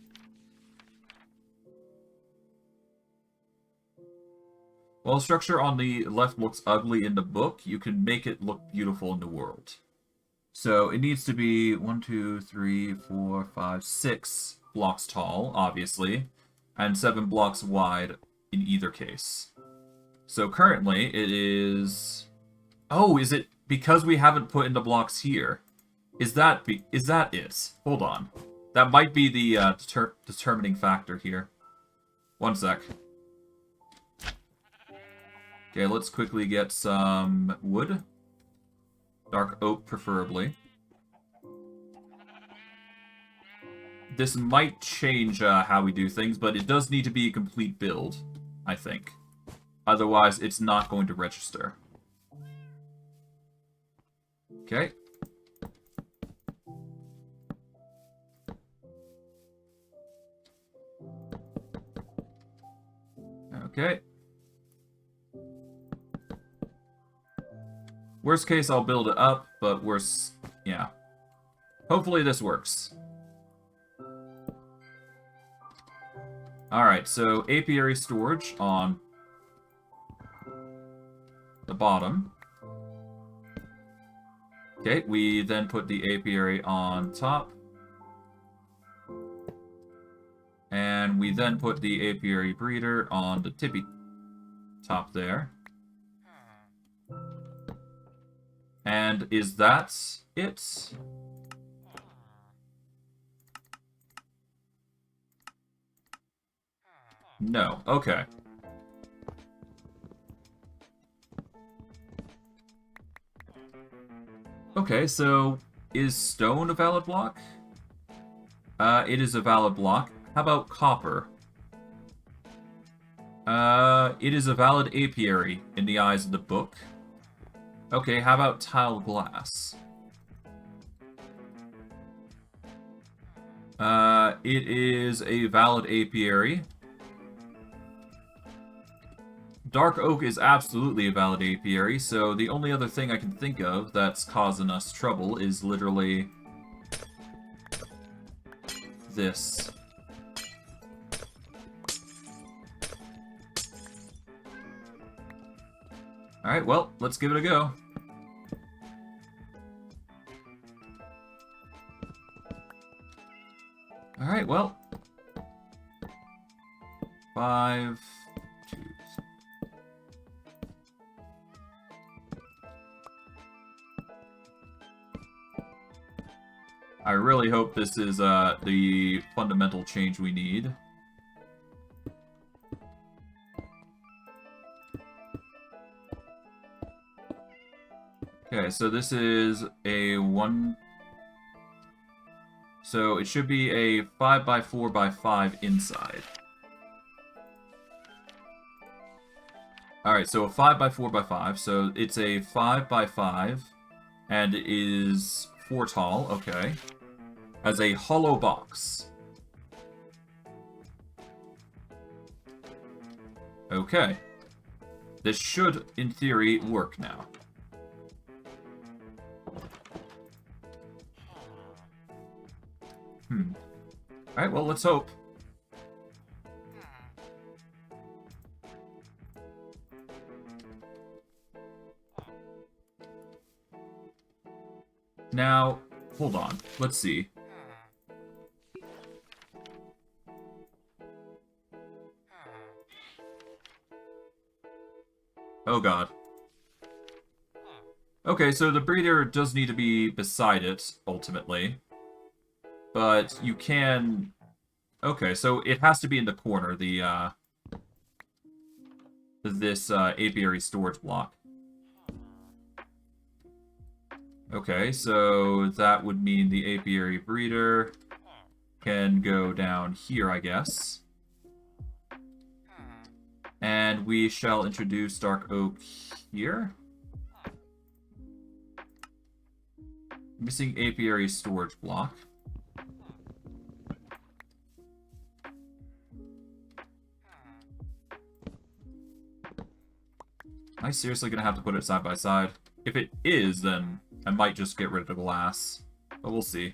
While structure on the left looks ugly in the book, you can make it look beautiful in the world. So it needs to be 1, 2, 3, 4, 5, 6 blocks tall, obviously, and 7 blocks wide in either case. So currently it is... Oh, is it because we haven't put in the blocks here? Is that it? Hold on. That might be the determining factor here. One sec. Okay, let's quickly get some wood. Dark oak, preferably. This might change how we do things, but it does need to be a complete build, I think. Otherwise, it's not going to register. Okay. Okay. Worst case, I'll build it up, but worst... yeah. Hopefully this works. Alright, so apiary storage on the bottom. Okay, we then put the apiary on top. And we then put the apiary breeder on the tippy top there. And is that it? No. Okay. Okay, so is stone a valid block? It is a valid block. How about copper? It is a valid apiary in the eyes of the book. Okay, how about tiled glass? It is a valid apiary. Dark oak is absolutely a valid apiary, so the only other thing I can think of that's causing us trouble is literally this. Alright, well, let's give it a go. Alright, well. 5, 2. I really hope this is the fundamental change we need. Okay, so this is a 1... So it should be a 5 by 4 by 5 inside. Alright, so a 5 by 4 by 5. So it's a 5 by 5 and it is 4 tall, okay. As a hollow box. Okay. This should, in theory, work now. Alright, well, let's hope. Now, hold on. Let's see. Oh god. Okay, so the breeder does need to be beside it, ultimately. But you can... Okay, so it has to be in the corner, this apiary storage block. Okay, so that would mean the apiary breeder can go down here, I guess. And we shall introduce dark oak here. Missing apiary storage block. Am I seriously gonna have to put it side by side? If it is, then I might just get rid of the glass. But we'll see.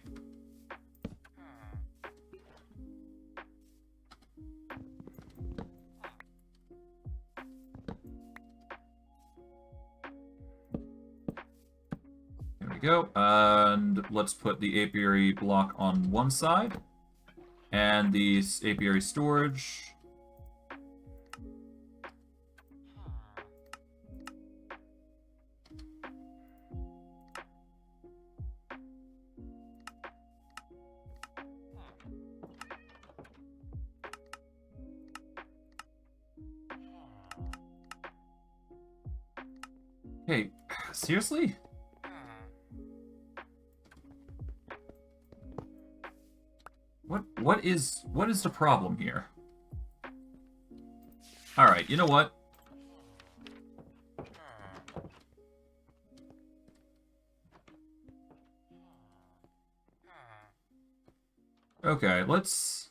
There we go. And let's put the apiary block on one side. And the apiary storage. Hey, seriously? What is the problem here? Alright, you know what? Okay, let's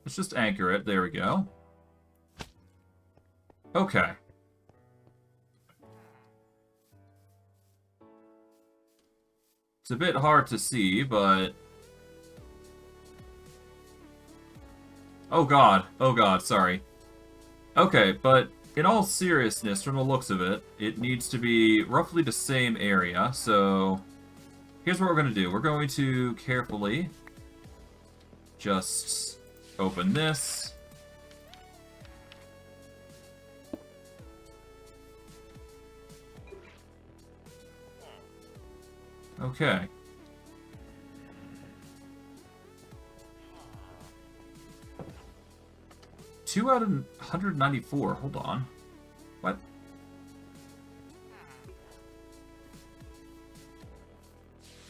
just anchor it. There we go. Okay. It's a bit hard to see, but... Oh god, sorry. Okay, but in all seriousness, from the looks of it, it needs to be roughly the same area, so... Here's what we're going to do. We're going to carefully just open this. Okay. Two out of 194. Hold on. What?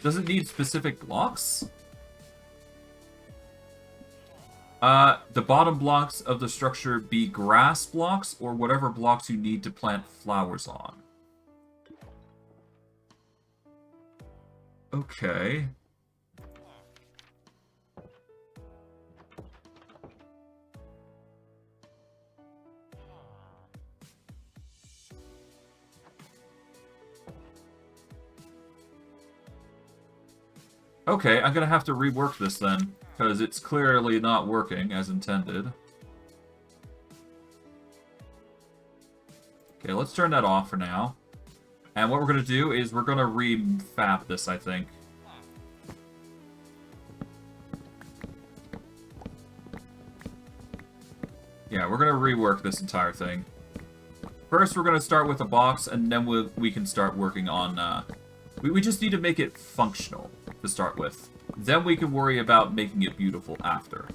Does it need specific blocks? The bottom blocks of the structure be grass blocks or whatever blocks you need to plant flowers on. Okay. Okay, I'm gonna have to rework this then, because it's clearly not working as intended. Okay, let's turn that off for now. And what we're going to do is we're going to refab this, I think. Yeah, we're going to rework this entire thing. First, we're going to start with a box, and then we can start working on... We just need to make it functional to start with. Then we can worry about making it beautiful after.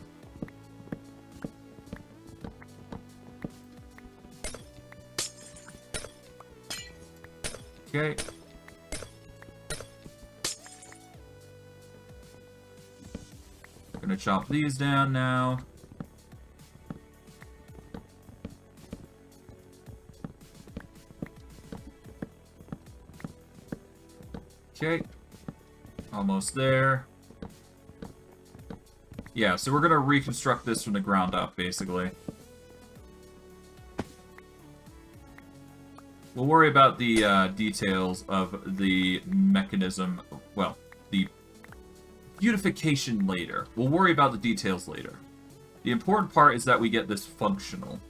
Okay. We're gonna chop these down now. Okay. Almost there. Yeah, so we're gonna reconstruct this from the ground up, basically. We'll worry about the details of the mechanism, well, the beautification later. We'll worry about the details later. The important part is that we get this functional.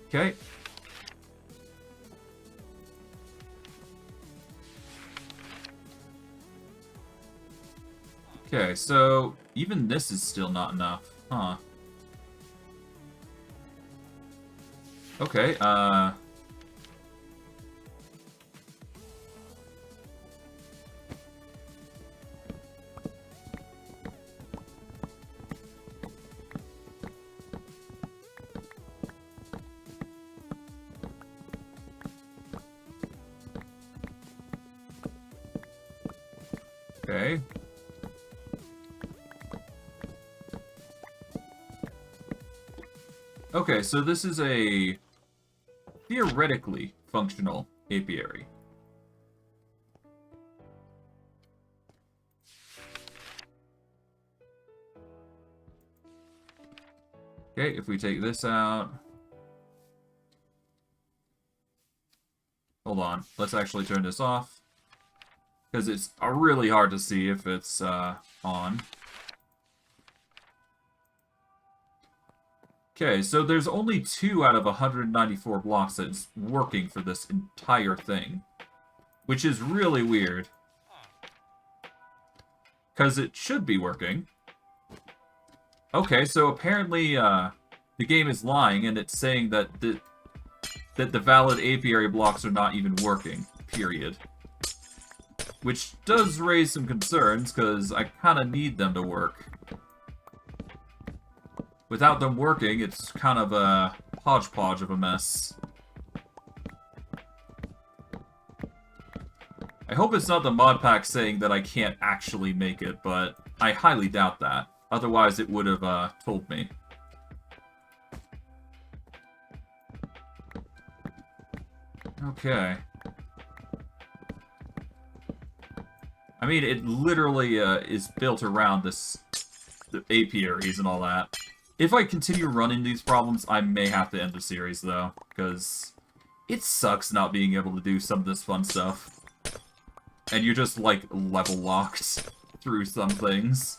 Okay. Okay, so even this is still not enough, huh? Okay, Okay. Okay, so this is a theoretically functional apiary. Okay, if we take this out... Hold on, let's actually turn this off. Because it's really hard to see if it's on. Okay, so there's only 2 out of 194 blocks that's working for this entire thing. Which is really weird. Because it should be working. Okay, so apparently the game is lying and it's saying that the valid apiary blocks are not even working, period. Which does raise some concerns, because I kind of need them to work. Without them working, it's kind of a hodgepodge of a mess. I hope it's not the mod pack saying that I can't actually make it, but I highly doubt that. Otherwise, it would have told me. Okay. I mean, it literally is built around the apiaries and all that. If I continue running these problems, I may have to end the series, though, because it sucks not being able to do some of this fun stuff. And you're just, like, level locked through some things.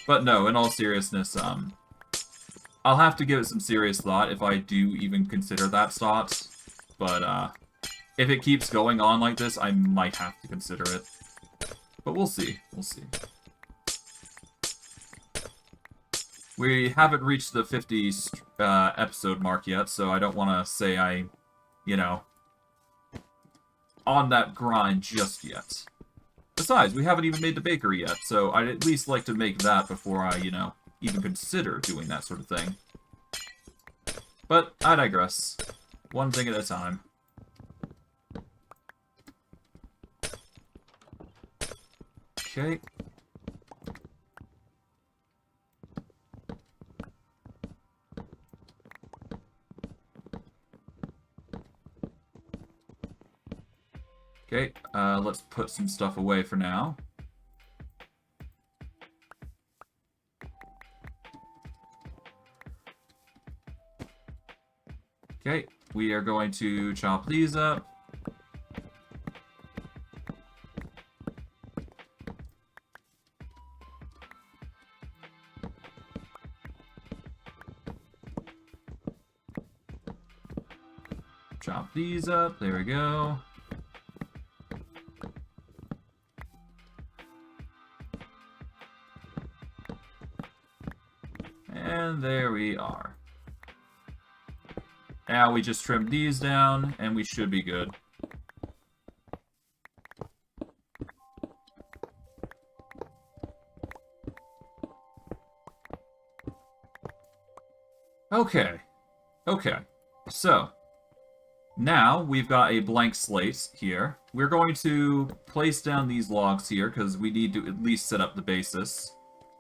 But no, in all seriousness, I'll have to give it some serious thought if I do even consider that thought. But, if it keeps going on like this, I might have to consider it. But we'll see. We'll see. We haven't reached the 50 episode mark yet, so I don't want to say I, you know, on that grind just yet. Besides, we haven't even made the bakery yet, so I'd at least like to make that before I, you know, even consider doing that sort of thing. But I digress. One thing at a time. Okay. Okay, let's put some stuff away for now. Okay, we are going to chop these up. Chop these up, there we go. And there we are. Now we just trim these down, and we should be good. Okay. Okay. So, now we've got a blank slate here. We're going to place down these logs here, because we need to at least set up the basis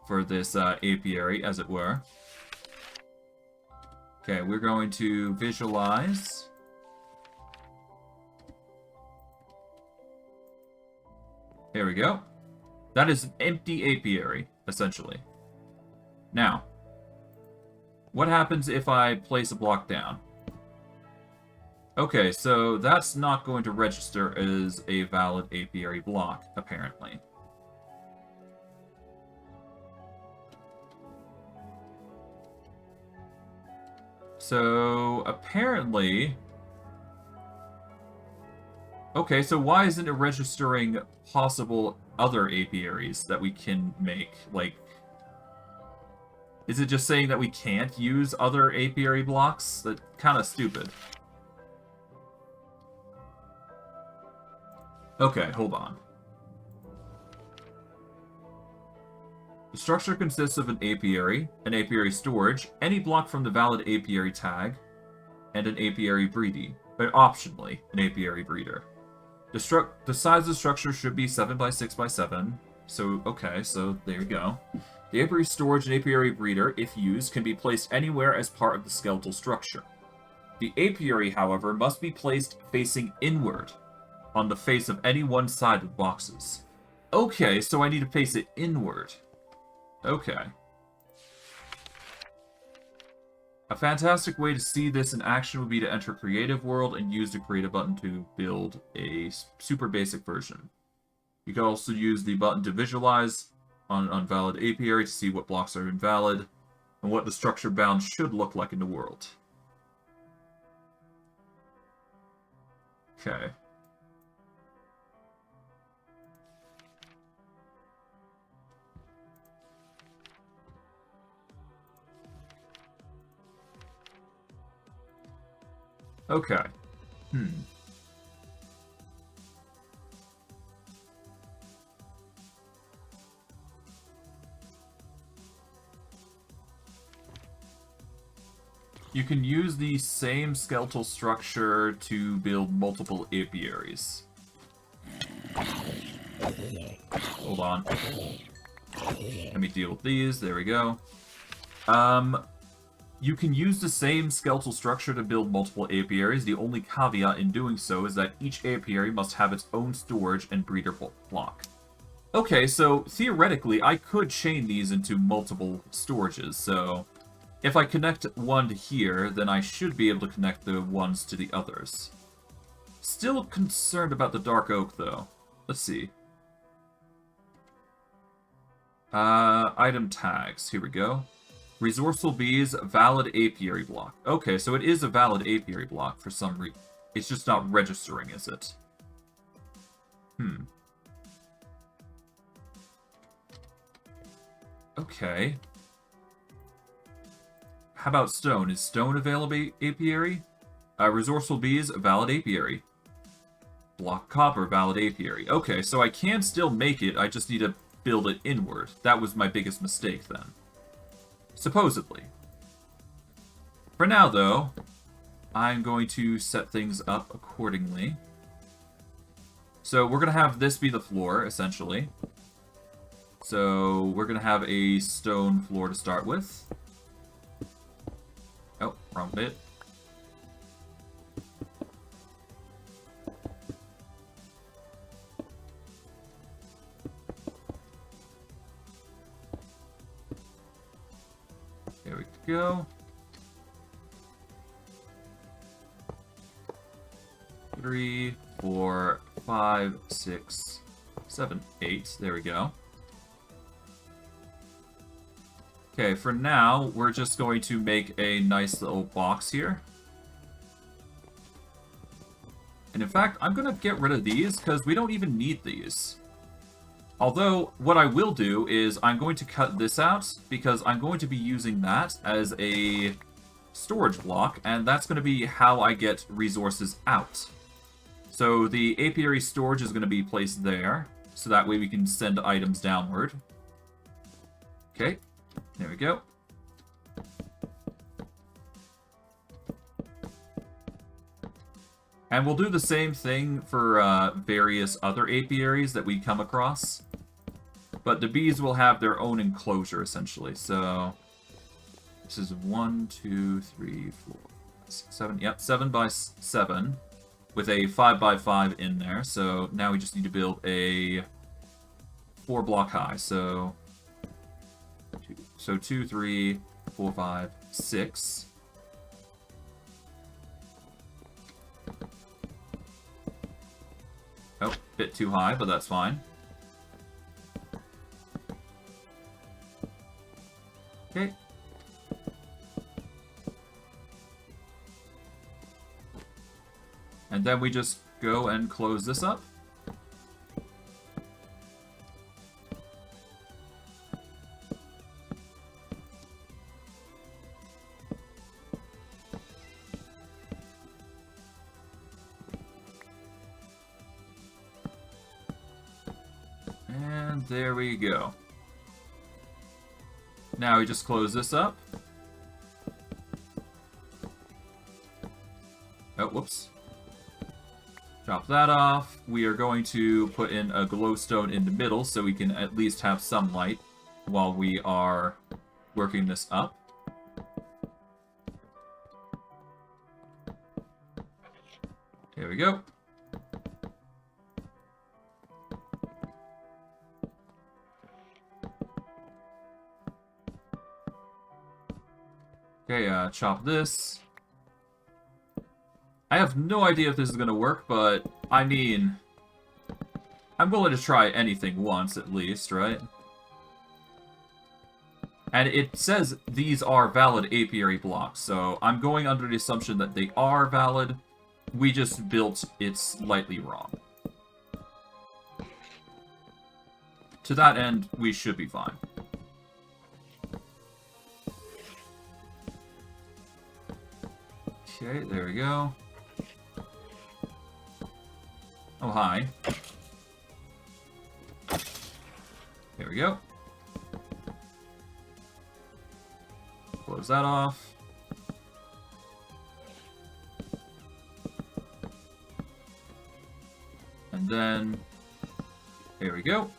for this apiary, as it were. Okay, we're going to visualize. There we go. That is an empty apiary, essentially. Now, what happens if I place a block down? Okay, so that's not going to register as a valid apiary block, apparently. So, apparently... Okay, so why isn't it registering possible other apiaries that we can make? Like, is it just saying that we can't use other apiary blocks? That's kind of stupid. Okay, hold on. The structure consists of an apiary storage, any block from the valid apiary tag, and an apiary breeding, but optionally, an apiary breeder. The size of the structure should be 7 by 6 by 7. So, okay, so there you go. The apiary storage and apiary breeder, if used, can be placed anywhere as part of the skeletal structure. The apiary, however, must be placed facing inward on the face of any one side of the boxes. Okay, so I need to face it inward. Okay. A fantastic way to see this in action would be to enter Creative World and use the Creative button to build a super basic version. You can also use the button to visualize on an invalid apiary to see what blocks are invalid and what the structure bound should look like in the world. Okay. Okay. You can use the same skeletal structure to build multiple apiaries. Hold on. Let me deal with these. There we go. You can use the same skeletal structure to build multiple apiaries. The only caveat in doing so is that each apiary must have its own storage and breeder block. Okay, so theoretically, I could chain these into multiple storages, so if I connect one to here, then I should be able to connect the ones to the others. Still concerned about the dark oak, though. Let's see. Item tags. Here we go. Resourceful bees, valid apiary block. Okay, so it is a valid apiary block for some reason. It's just not registering, is it? Okay. How about stone? Is stone a valid apiary? Resourceful bees, valid apiary. Block copper, valid apiary. Okay, so I can still make it, I just need to build it inward. That was my biggest mistake then. Supposedly. For now, though, I'm going to set things up accordingly. So we're going to have this be the floor, essentially. So we're going to have a stone floor to start with. Oh, wrong bit. There we go. 3, 4, 5, 6, 7, 8. There we go. Okay, for now, we're just going to make a nice little box here. And in fact, I'm going to get rid of these because we don't even need these. Although, what I will do is I'm going to cut this out because I'm going to be using that as a storage block, and that's going to be how I get resources out. So the apiary storage is going to be placed there, so that way we can send items downward. Okay, there we go. And we'll do the same thing for various other apiaries that we come across. But the bees will have their own enclosure, essentially. So, this is 1, 2, 3, 4, 6, 7. Yep, 7 by 7. With a 5 by 5 in there. So, now we just need to build a 4 block high. So, 2, 3, 4, 5, 6. Oh, bit too high, but that's fine. Okay. And then we just go and close this up. And there we go. Now we just close this up. Oh, whoops. Chop that off. We are going to put in a glowstone in the middle so we can at least have some light while we are working this up. Here we go. Okay, chop this. I have no idea if this is going to work, but, I mean, I'm willing to try anything once, at least, right? And it says these are valid apiary blocks, so I'm going under the assumption that they are valid. We just built it slightly wrong. To that end, we should be fine. Okay, there we go. Oh, hi. Here we go. Close that off. And then, here we go.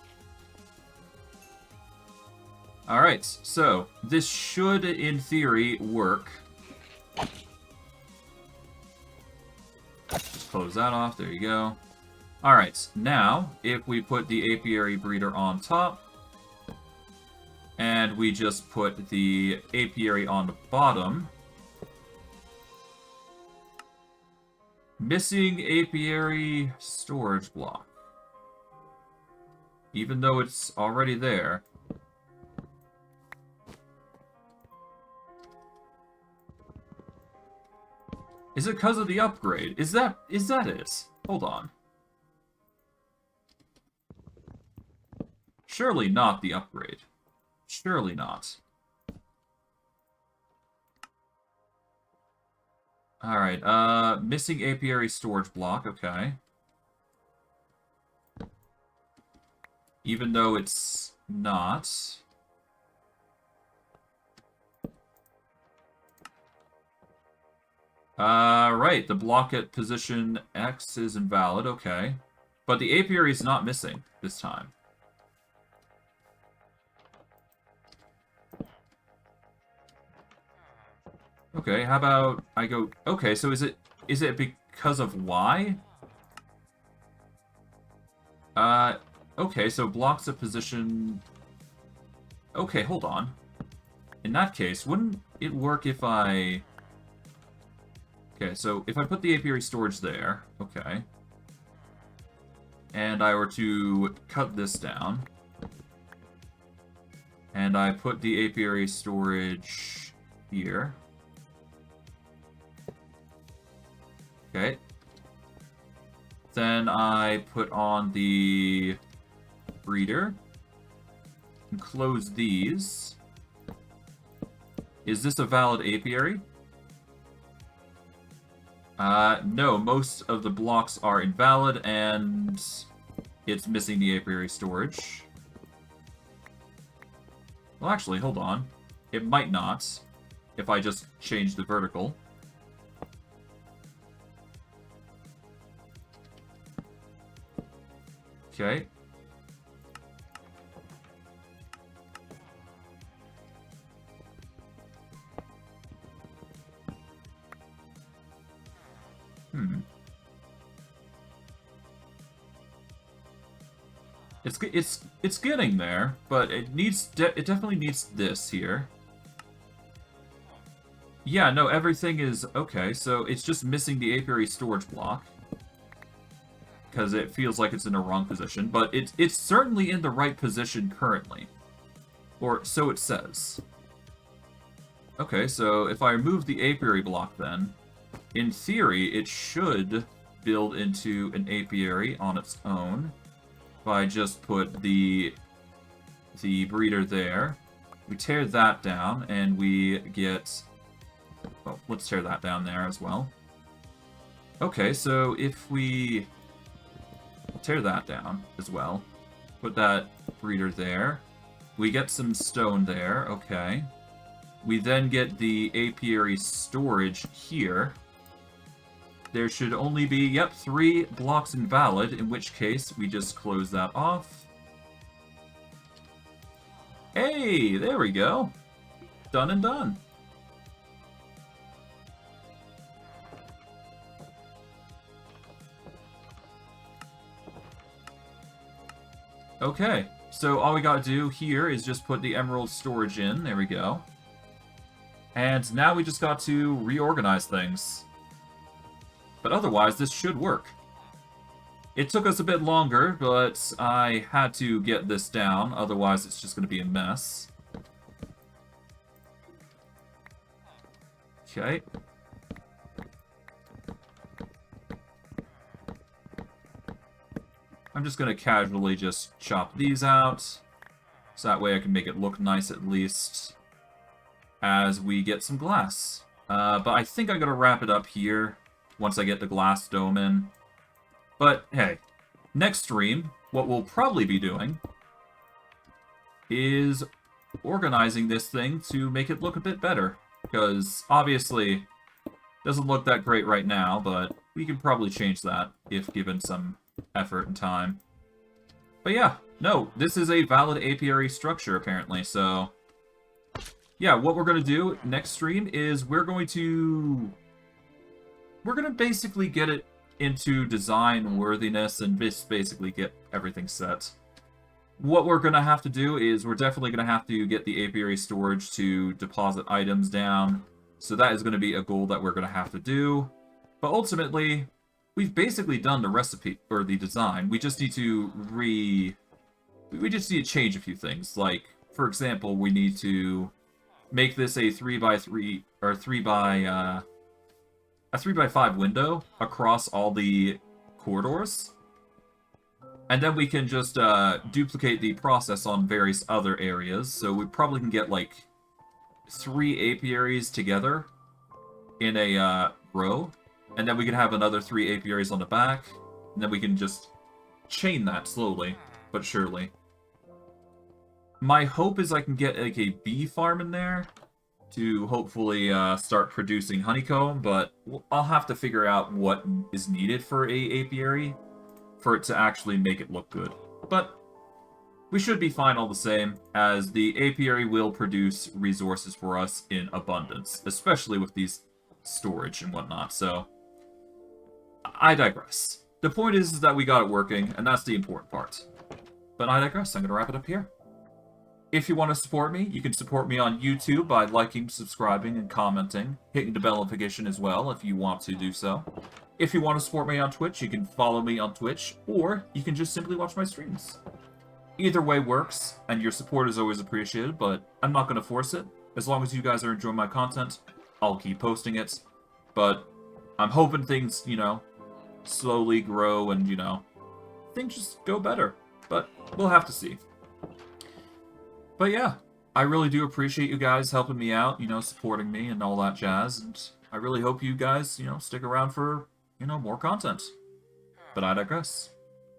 Alright, so, this should, in theory, work. Just close that off, there you go. Alright, now, if we put the apiary breeder on top, and we just put the apiary on the bottom, missing apiary storage block. Even though it's already there. Is it because of the upgrade? Is that it? Hold on. Surely not the upgrade. Surely not. Alright, missing apiary storage block, okay. Even though it's not. Right, the block at position X is invalid, okay. But the apiary is not missing this time. Okay, how about I go... Okay, so is it because of Y? Okay, so blocks at position... Okay, hold on. In that case, wouldn't it work if I... Okay, so if I put the apiary storage there, okay. And I were to cut this down. And I put the apiary storage here. Okay. Then I put on the breeder. And close these. Is this a valid apiary? No, most of the blocks are invalid, and it's missing the apiary storage. Well, actually, hold on. It might not, if I just change the vertical. Okay. It's getting there, but it needs it definitely needs this here. Yeah, no, everything is okay. So it's just missing the apiary storage block because it feels like it's in a wrong position, but it's certainly in the right position currently, or so it says. Okay, so if I remove the apiary block, then in theory it should build into an apiary on its own. If I just put the breeder there, we tear that down, and we get... Well, let's tear that down there as well. Okay, so if we tear that down as well, put that breeder there, we get some stone there, okay. We then get the apiary storage here. there should only be, yep, 3 blocks invalid, in which case we just close that off. Hey, there we go. Done and done. Okay, so all we gotta do here is just put the emerald storage in. There we go. And now we just got to reorganize things. But otherwise, this should work. It took us a bit longer, but I had to get this down. Otherwise, it's just going to be a mess. Okay. I'm just going to casually just chop these out. So that way I can make it look nice at least as we get some glass. But I think I'm going to wrap it up here once I get the glass dome in. But hey, next stream, what we'll probably be doing is organizing this thing to make it look a bit better. Because obviously, it doesn't look that great right now, but we can probably change that if given some effort and time. But yeah, no, this is a valid apiary structure apparently, so yeah, what we're going to do next stream is we're going to basically get it into design worthiness and just basically get everything set. What we're going to have to do is we're definitely going to have to get the apiary storage to deposit items down. So that is going to be a goal that we're going to have to do. But ultimately, we've basically done the recipe, or the design. We just need to change a few things. Like, for example, we need to make this a 3x3, or a 3x5 window across all the corridors. And then we can just duplicate the process on various other areas. So we probably can get like 3 apiaries together in a row. And then we can have another 3 apiaries on the back. And then we can just chain that slowly but surely. My hope is I can get like a bee farm in there to hopefully start producing honeycomb, but I'll have to figure out what is needed for a apiary for it to actually make it look good. But we should be fine all the same, as the apiary will produce resources for us in abundance, especially with these storage and whatnot, so I digress. The point is that we got it working, and that's the important part. But I digress, I'm going to wrap it up here. If you want to support me, you can support me on YouTube by liking, subscribing, and commenting. Hitting the bell notification as well if you want to do so. If you want to support me on Twitch, you can follow me on Twitch, or you can just simply watch my streams. Either way works, and your support is always appreciated, but I'm not going to force it. As long as you guys are enjoying my content, I'll keep posting it. But I'm hoping things, you know, slowly grow and, you know, things just go better. But we'll have to see. But yeah, I really do appreciate you guys helping me out, you know, supporting me and all that jazz. And I really hope you guys, you know, stick around for, you know, more content. But I digress.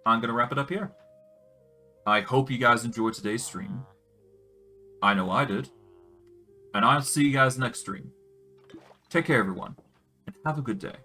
I'm going to wrap it up here. I hope you guys enjoyed today's stream. I know I did. And I'll see you guys next stream. Take care, everyone, and have a good day.